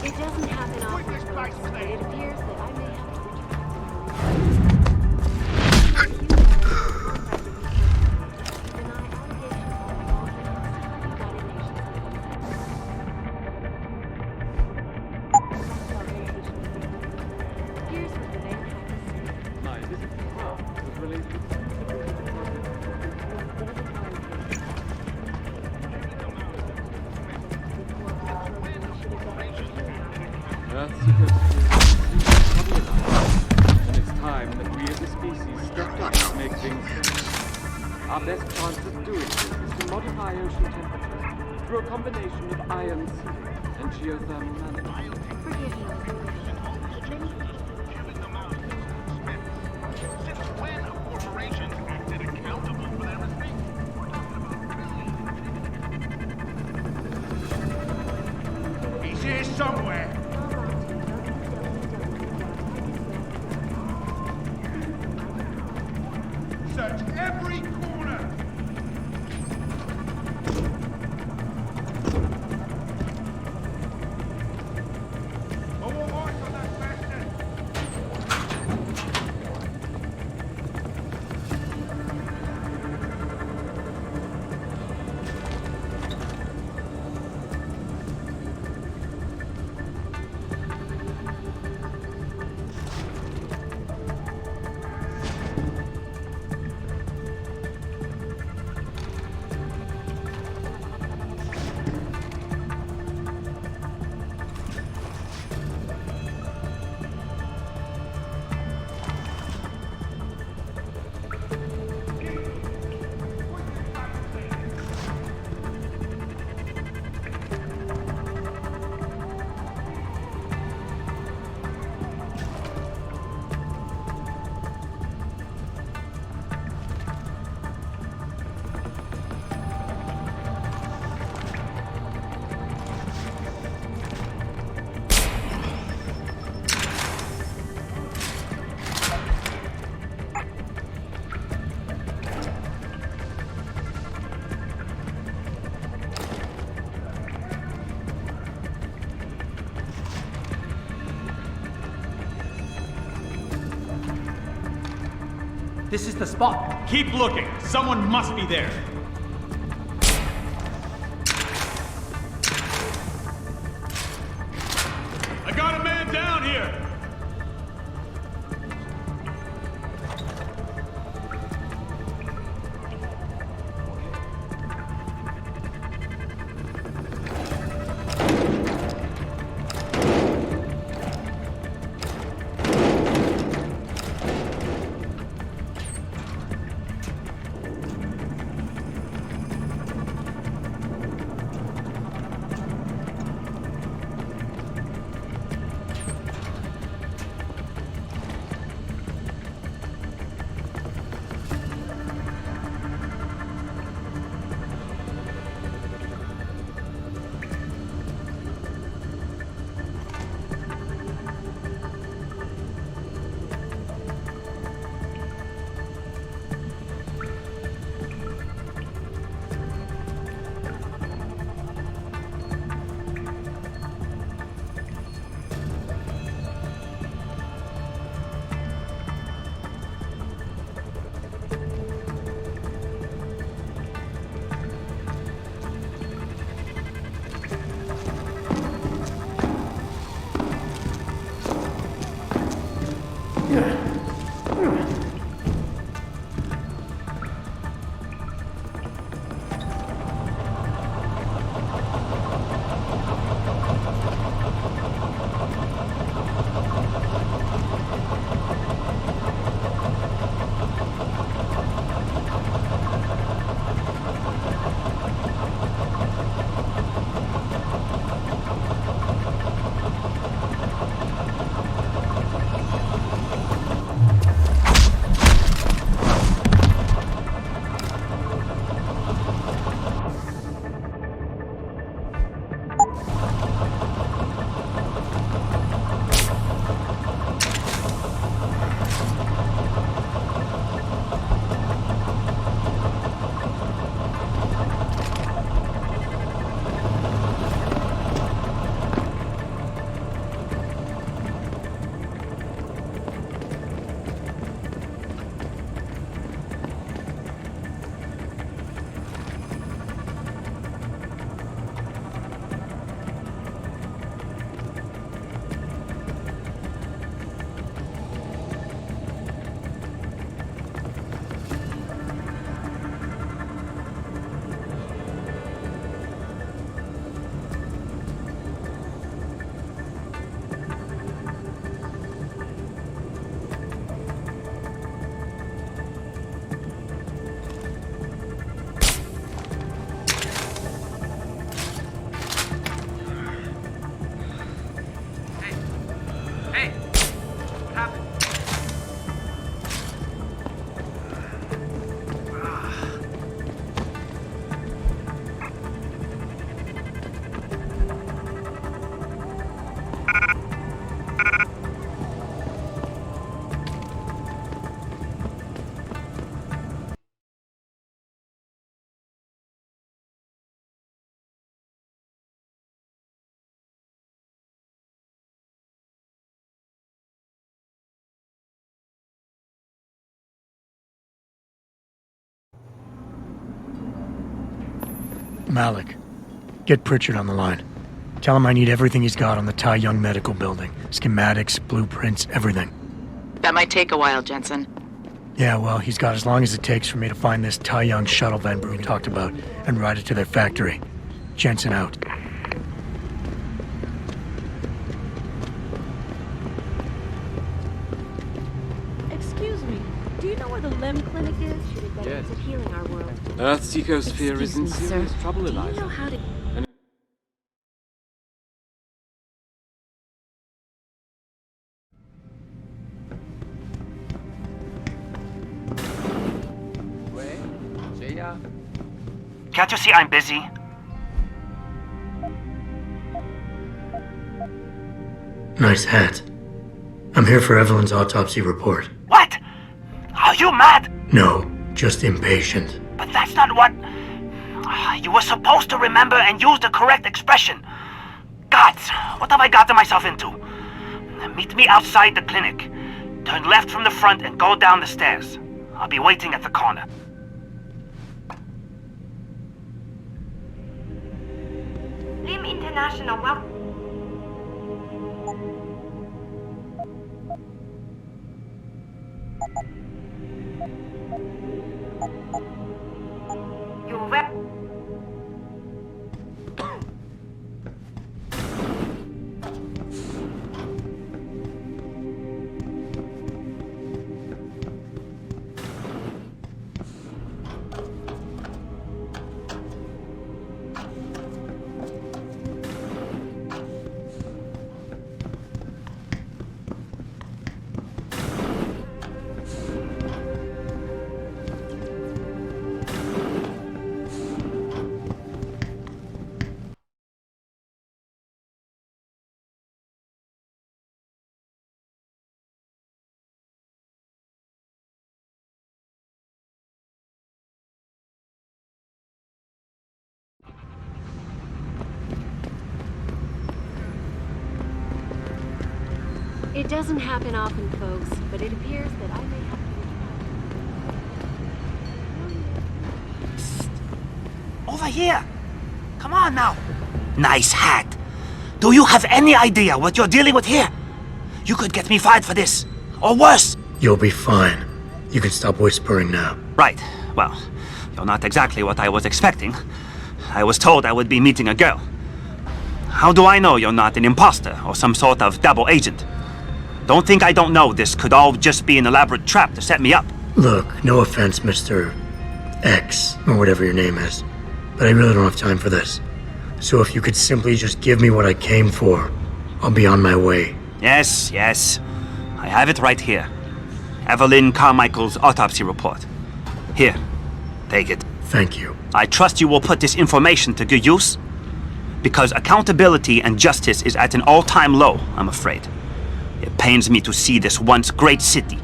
It doesn't happen often, but it appears that I may have to return. related. Earth's security is and it's time that we as a species stepped up to make things better. Our best chance of doing this is to modify ocean temperatures through a combination of ion sealing and geothermal management. Forgive me. He's here somewhere. Search every corner. This is the spot. Keep looking. Someone must be there. I got a man down here. Malik, get Pritchard on the line. Tell him I need everything he's got on the Tai Young Medical Building. Schematics, blueprints, everything. That might take a while, Jensen. Yeah, well, he's got as long as it takes for me to find this Tai Young shuttle Van Bruggen talked about and ride it to their factory. Jensen out. Excuse me, do you know where the Limb Clinic is? Should have Yes. benefits of healing our world. Earth's ecosphere is in Excuse me, serious sir. trouble, Do you Eliza. know how to... Can't you see I'm busy? Nice hat. I'm here for Evelyn's autopsy report. What? Are you mad? No, just impatient. But that's not what... You were supposed to remember and use the correct expression. Gods, what have I gotten myself into? Meet me outside the clinic. Turn left from the front and go down the stairs. I'll be waiting at the corner. Lim International, well... You rep... It doesn't happen often, folks, but it appears that I may have to... Over here! Come on now! Nice hat! Do you have any idea what you're dealing with here? You could get me fired for this. Or worse! You'll be fine. You can stop whispering now. Right. Well, you're not exactly what I was expecting. I was told I would be meeting a girl. How do I know you're not an imposter or some sort of double agent? Don't think I don't know this could all just be an elaborate trap to set me up. Look, no offense, Mr. X, or whatever your name is, but I really don't have time for this. So if you could simply just give me what I came for, I'll be on my way. Yes, yes. I have it right here. Evelyn Carmichael's autopsy report. Here, take it. Thank you. I trust you will put this information to good use, because accountability and justice is at an all-time low, I'm afraid. It pains me to see this once great city,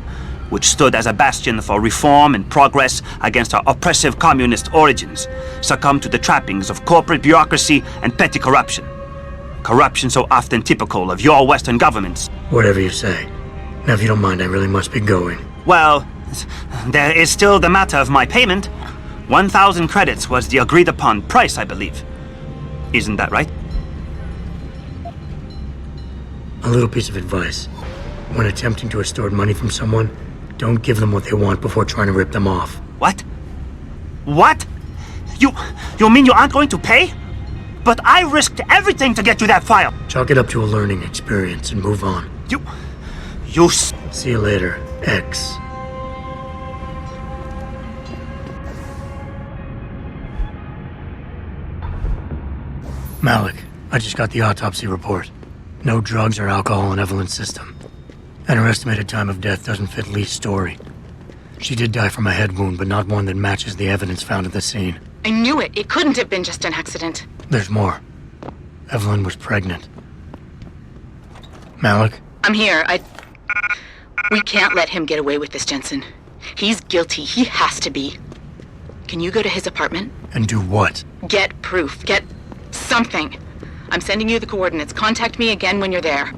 which stood as a bastion for reform and progress against our oppressive communist origins, succumb to the trappings of corporate bureaucracy and petty corruption. Corruption so often typical of your Western governments. Whatever you say. Now, if you don't mind, I really must be going. Well, there is still the matter of my payment. 1,000 credits was the agreed-upon price, I believe. Isn't that right? A little piece of advice. When attempting to extort money from someone, don't give them what they want before trying to rip them off. What? What? You mean you aren't going to pay? But I risked everything to get you that file. Chalk it up to a learning experience and move on. You See you later, X. Malik, I just got the autopsy report. No drugs or alcohol in Evelyn's system. And her estimated time of death doesn't fit Lee's story. She did die from a head wound, but not one that matches the evidence found at the scene. I knew it. It couldn't have been just an accident. There's more. Evelyn was pregnant. Malik? I'm here. We can't let him get away with this, Jensen. He's guilty. He has to be. Can you go to his apartment? And do what? Get proof. Get something. I'm sending you the coordinates. Contact me again when you're there.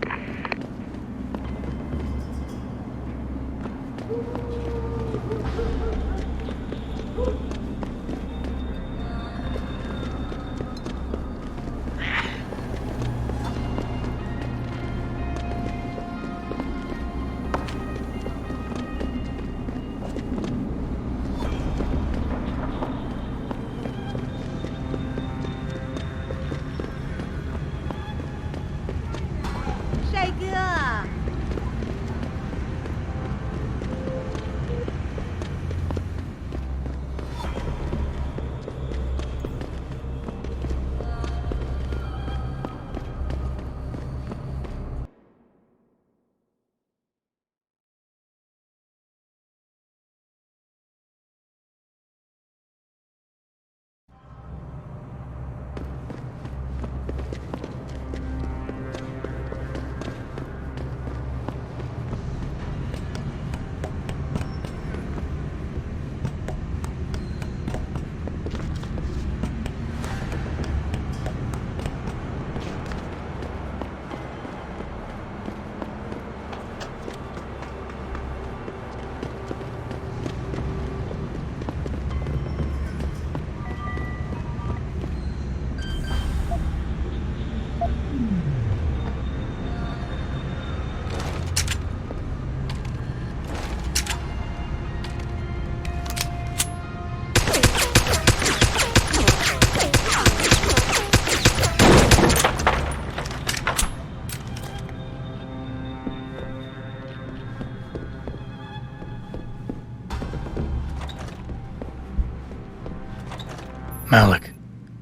Malik,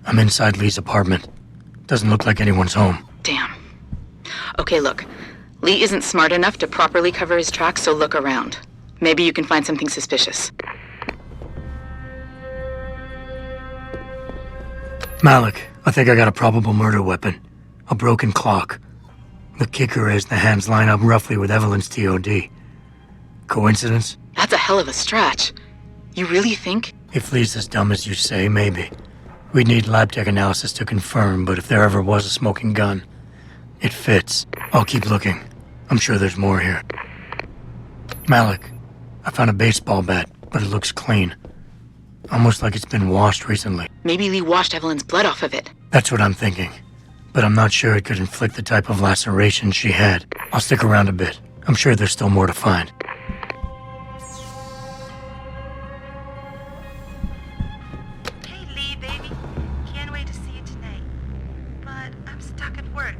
I'm inside Lee's apartment. Doesn't look like anyone's home. Damn. Okay, look. Lee isn't smart enough to properly cover his tracks, so look around. Maybe you can find something suspicious. Malik, I think I got a probable murder weapon. A broken clock. The kicker is the hands line up roughly with Evelyn's TOD. Coincidence? That's a hell of a stretch. You really think? If Lee's as dumb as you say, maybe. We'd need lab tech analysis to confirm, but if there ever was a smoking gun, it fits. I'll keep looking. I'm sure there's more here. Malik, I found a baseball bat, but it looks clean. Almost like it's been washed recently. Maybe Lee washed Evelyn's blood off of it. That's what I'm thinking. But I'm not sure it could inflict the type of laceration she had. I'll stick around a bit. I'm sure there's still more to find. Hey, Lee, baby. Can't wait to see you tonight. But I'm stuck at work.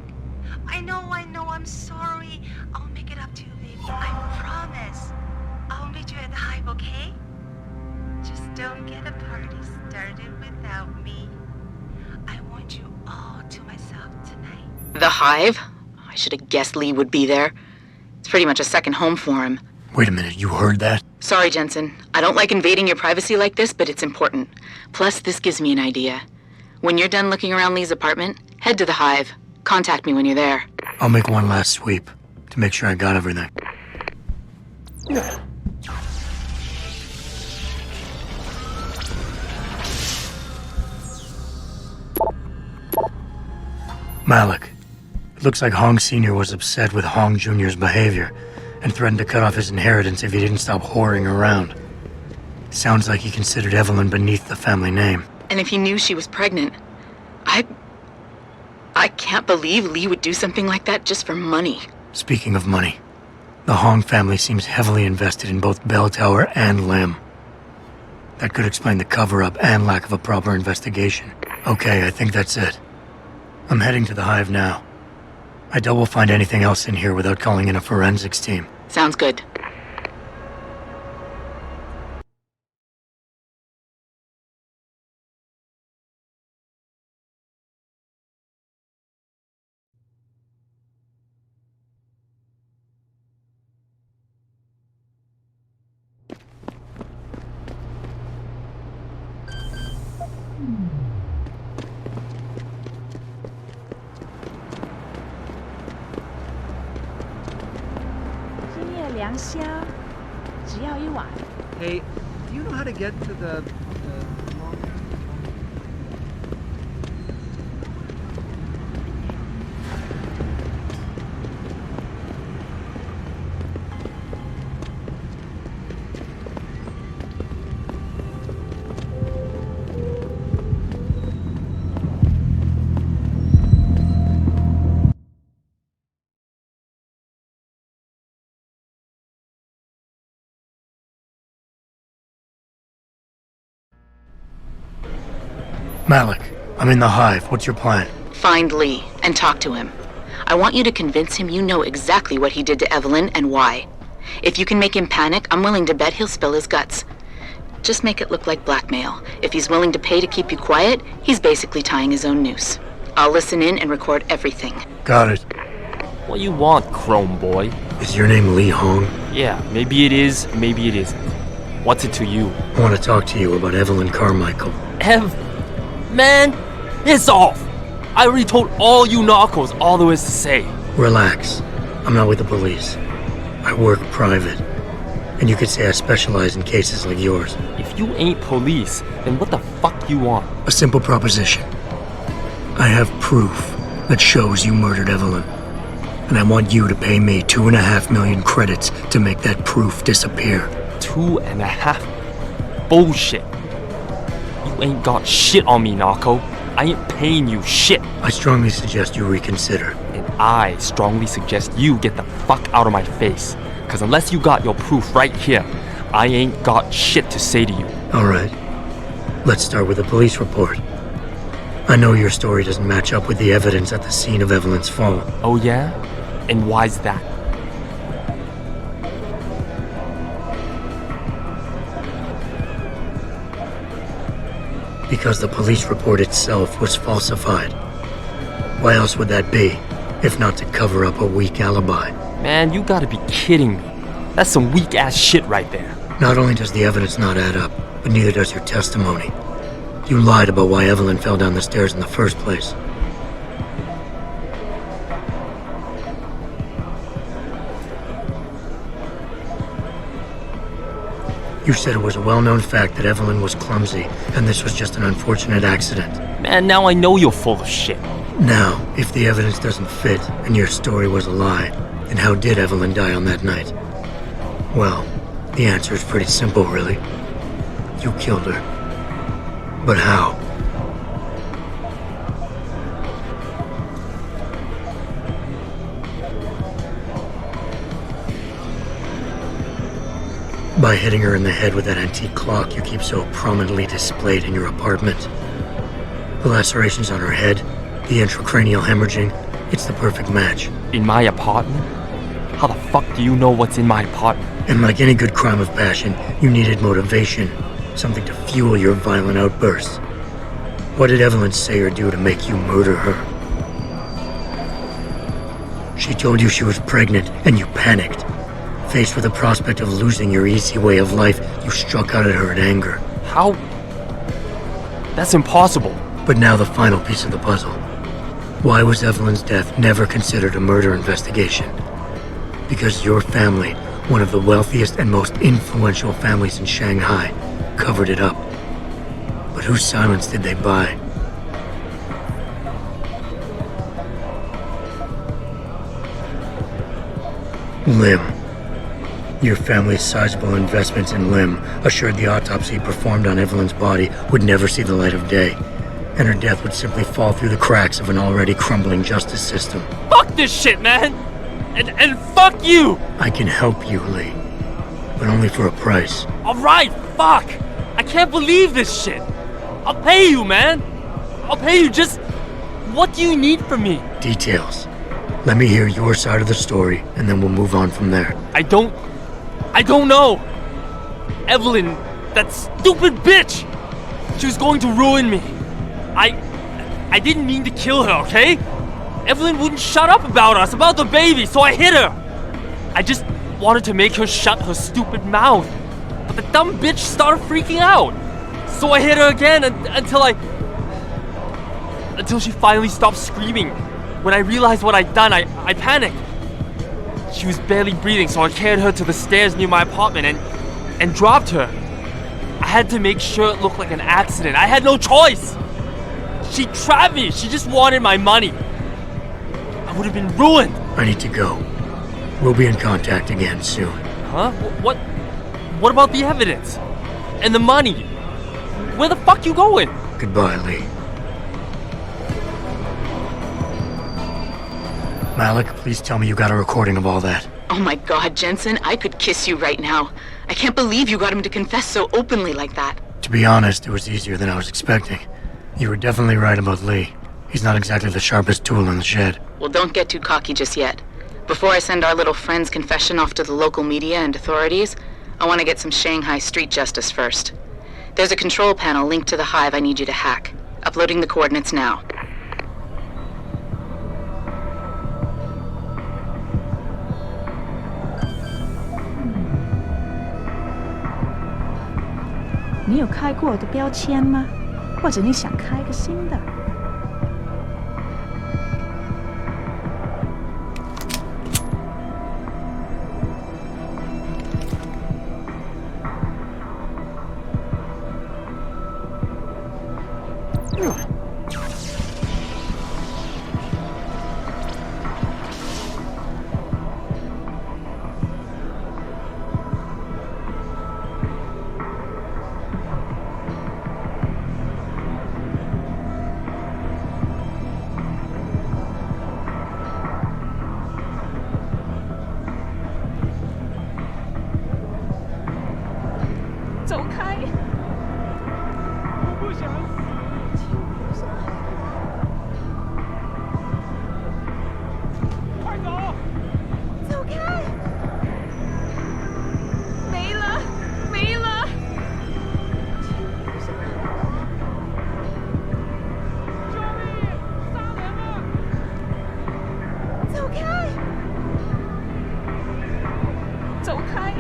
I know, I'm sorry. I'll make it up to you, baby. I promise. I'll meet you at the Hive, okay? Just don't get a party started without me. I want you all to myself tonight. The Hive? I should have guessed Lee would be there. It's pretty much a second home for him. Wait a minute, you heard that? Sorry, Jensen. I don't like invading your privacy like this, but it's important. Plus, this gives me an idea. When you're done looking around Lee's apartment, head to the Hive. Contact me when you're there. I'll make one last sweep to make sure I got everything. Malik, it looks like Hong Sr. was upset with Hong Jr.'s behavior and threatened to cut off his inheritance if he didn't stop whoring around. Sounds like he considered Evelyn beneath the family name. And if he knew she was pregnant, I can't believe Lee would do something like that just for money. Speaking of money, the Hong family seems heavily invested in both Bell Tower and Lim. That could explain the cover-up and lack of a proper investigation. Okay, I think that's it. I'm heading to the Hive now. I doubt we'll find anything else in here without calling in a forensics team. Sounds good. Hey, do you know how to get to the mall? Malik, I'm in the Hive. What's your plan? Find Lee and talk to him. I want you to convince him you know exactly what he did to Evelyn and why. If you can make him panic, I'm willing to bet he'll spill his guts. Just make it look like blackmail. If he's willing to pay to keep you quiet, he's basically tying his own noose. I'll listen in and record everything. Got it. What you want, Chrome Boy? Is your name Lee Hong? Yeah, maybe it is, maybe it isn't. What's it to you? I want to talk to you about Evelyn Carmichael. Man, it's off! I already told all you narcos all there is to say. Relax. I'm not with the police. I work private. And you could say I specialize in cases like yours. If you ain't police, then what the fuck you want? A simple proposition. I have proof that shows you murdered Evelyn. And I want you to pay me 2.5 million credits to make that proof disappear. 2.5? Bullshit. You ain't got shit on me, narco. I ain't paying you shit. I strongly suggest you reconsider. And I strongly suggest you get the fuck out of my face. Cause unless you got your proof right here, I ain't got shit to say to you. Alright. Let's start with the police report. I know your story doesn't match up with the evidence at the scene of Evelyn's fall. Oh yeah? And why's that? Because the police report itself was falsified. Why else would that be, if not to cover up a weak alibi? Man, you gotta be kidding me. That's some weak-ass shit right there. Not only does the evidence not add up, but neither does your testimony. You lied about why Evelyn fell down the stairs in the first place. You said it was a well-known fact that Evelyn was clumsy, and this was just an unfortunate accident. Man, now I know you're full of shit. Now, if the evidence doesn't fit, and your story was a lie, then how did Evelyn die on that night? Well, the answer is pretty simple, really. You killed her. But how? By hitting her in the head with that antique clock you keep so prominently displayed in your apartment. The lacerations on her head, the intracranial hemorrhaging, it's the perfect match. In my apartment? How the fuck do you know what's in my apartment? And like any good crime of passion, you needed motivation, something to fuel your violent outbursts. What did Evelyn say or do to make you murder her? She told you she was pregnant, and you panicked. Faced with the prospect of losing your easy way of life, you struck out at her in anger. How? That's impossible. But now the final piece of the puzzle. Why was Evelyn's death never considered a murder investigation? Because your family, one of the wealthiest and most influential families in Shanghai, covered it up. But whose silence did they buy? Lim. Your family's sizable investments in Lim assured the autopsy performed on Evelyn's body would never see the light of day, and her death would simply fall through the cracks of an already crumbling justice system. Fuck this shit, man! And fuck you! I can help you, Lee, but only for a price. Alright, fuck! I can't believe this shit! I'll pay you, man! I'll pay you, just... What do you need from me? Details. Let me hear your side of the story, and then we'll move on from there. I don't know! Evelyn, that stupid bitch! She was going to ruin me. I didn't mean to kill her, okay? Evelyn wouldn't shut up about us, about the baby, so I hit her! I just wanted to make her shut her stupid mouth. But the dumb bitch started freaking out. So I hit her again until she finally stopped screaming. When I realized what I'd done, I panicked. She was barely breathing, so I carried her to the stairs near my apartment and dropped her. I had to make sure it looked like an accident. I had no choice. She trapped me. She just wanted my money. I would have been ruined. I need to go. We'll be in contact again soon. Huh? What about the evidence? And the money? Where the fuck you going? Goodbye, Lee. Malik, please tell me you got a recording of all that. Oh my God, Jensen, I could kiss you right now. I can't believe you got him to confess so openly like that. To be honest, it was easier than I was expecting. You were definitely right about Lee. He's not exactly the sharpest tool in the shed. Well, don't get too cocky just yet. Before I send our little friend's confession off to the local media and authorities, I want to get some Shanghai street justice first. There's a control panel linked to the hive I need you to hack. Uploading the coordinates now.你有开过我的标签吗？或者你想开个新的？走开！我不想死。快走！走开！没了，没了！走开！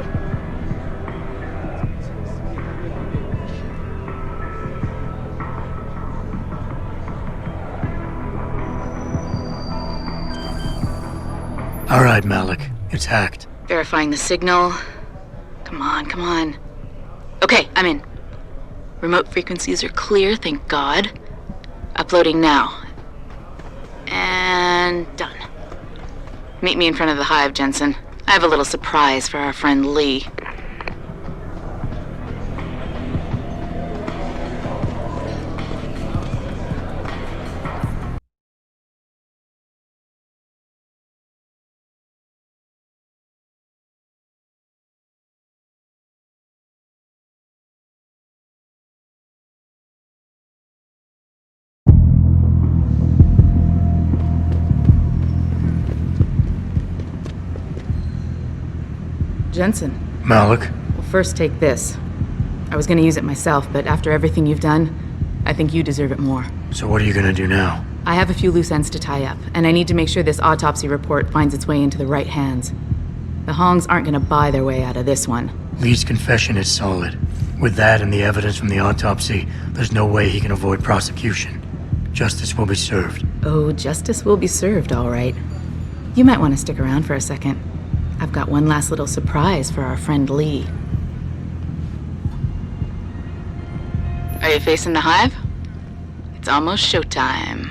All right, Malik. It's hacked. Verifying the signal. Come on, come on. Okay, I'm in. Remote frequencies are clear, thank God. Uploading now. And done. Meet me in front of the hive, Jensen. I have a little surprise for our friend Lee. Jensen. Malik? Well, first take this. I was gonna use it myself, but after everything you've done, I think you deserve it more. So what are you gonna do now? I have a few loose ends to tie up, and I need to make sure this autopsy report finds its way into the right hands. The Hongs aren't gonna buy their way out of this one. Lee's confession is solid. With that and the evidence from the autopsy, there's no way he can avoid prosecution. Justice will be served. Oh, justice will be served, all right. You might want to stick around for a second. I've got one last little surprise for our friend Lee. Are you facing the hive? It's almost showtime.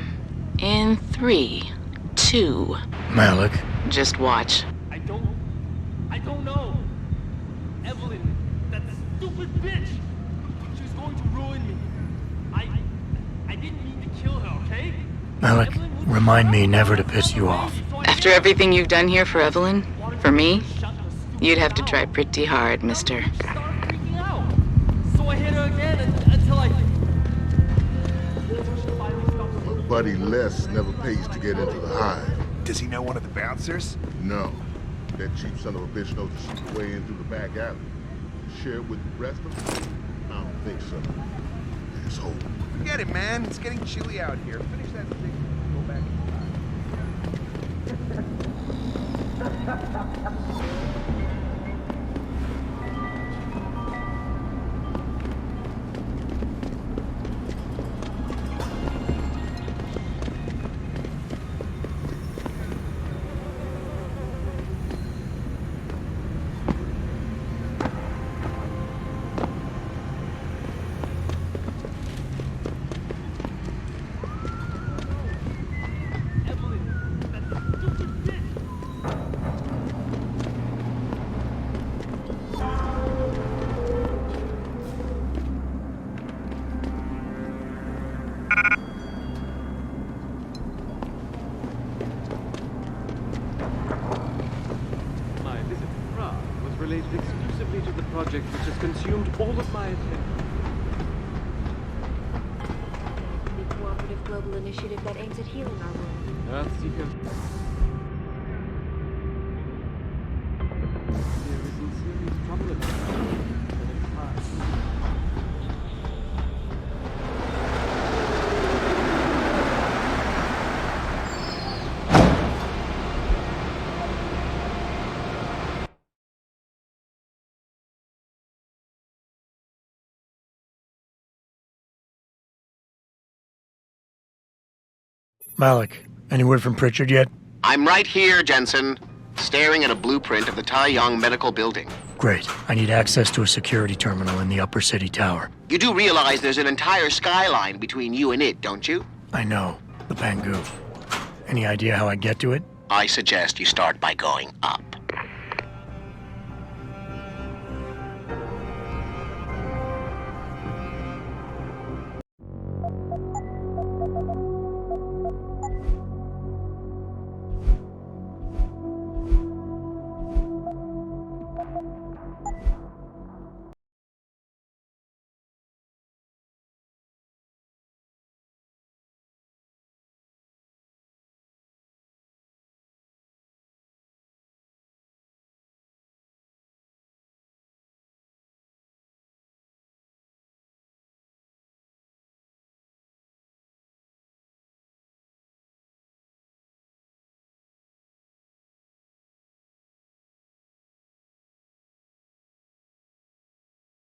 In 3, 2... Malik? Just watch. I don't know. Evelyn, that stupid bitch. She was going to ruin me. I didn't mean to kill her, okay? Malik, remind me never to piss you off. After everything you've done here for Evelyn, for me, you'd have to try pretty hard, mister. So I hit her again until I... My buddy Les never pays to get into the hive. Does he know one of the bouncers? No. That cheap son of a bitch knows the secret way in through the back alley. Share it with the rest of them? I don't think so. Asshole. Forget it, man. It's getting chilly out here. Finish that thing and go back related exclusively to the project which has consumed all of my attention. The cooperative global initiative that aims at healing our world. Earthseekers. There is in serious trouble at the moment, and it's time. Malik, any word from Pritchard yet? I'm right here, Jensen, staring at a blueprint of the Taiyang Medical Building. Great. I need access to a security terminal in the Upper City Tower. You do realize there's an entire skyline between you and it, don't you? I know. The Pangu. Any idea how I get to it? I suggest you start by going up.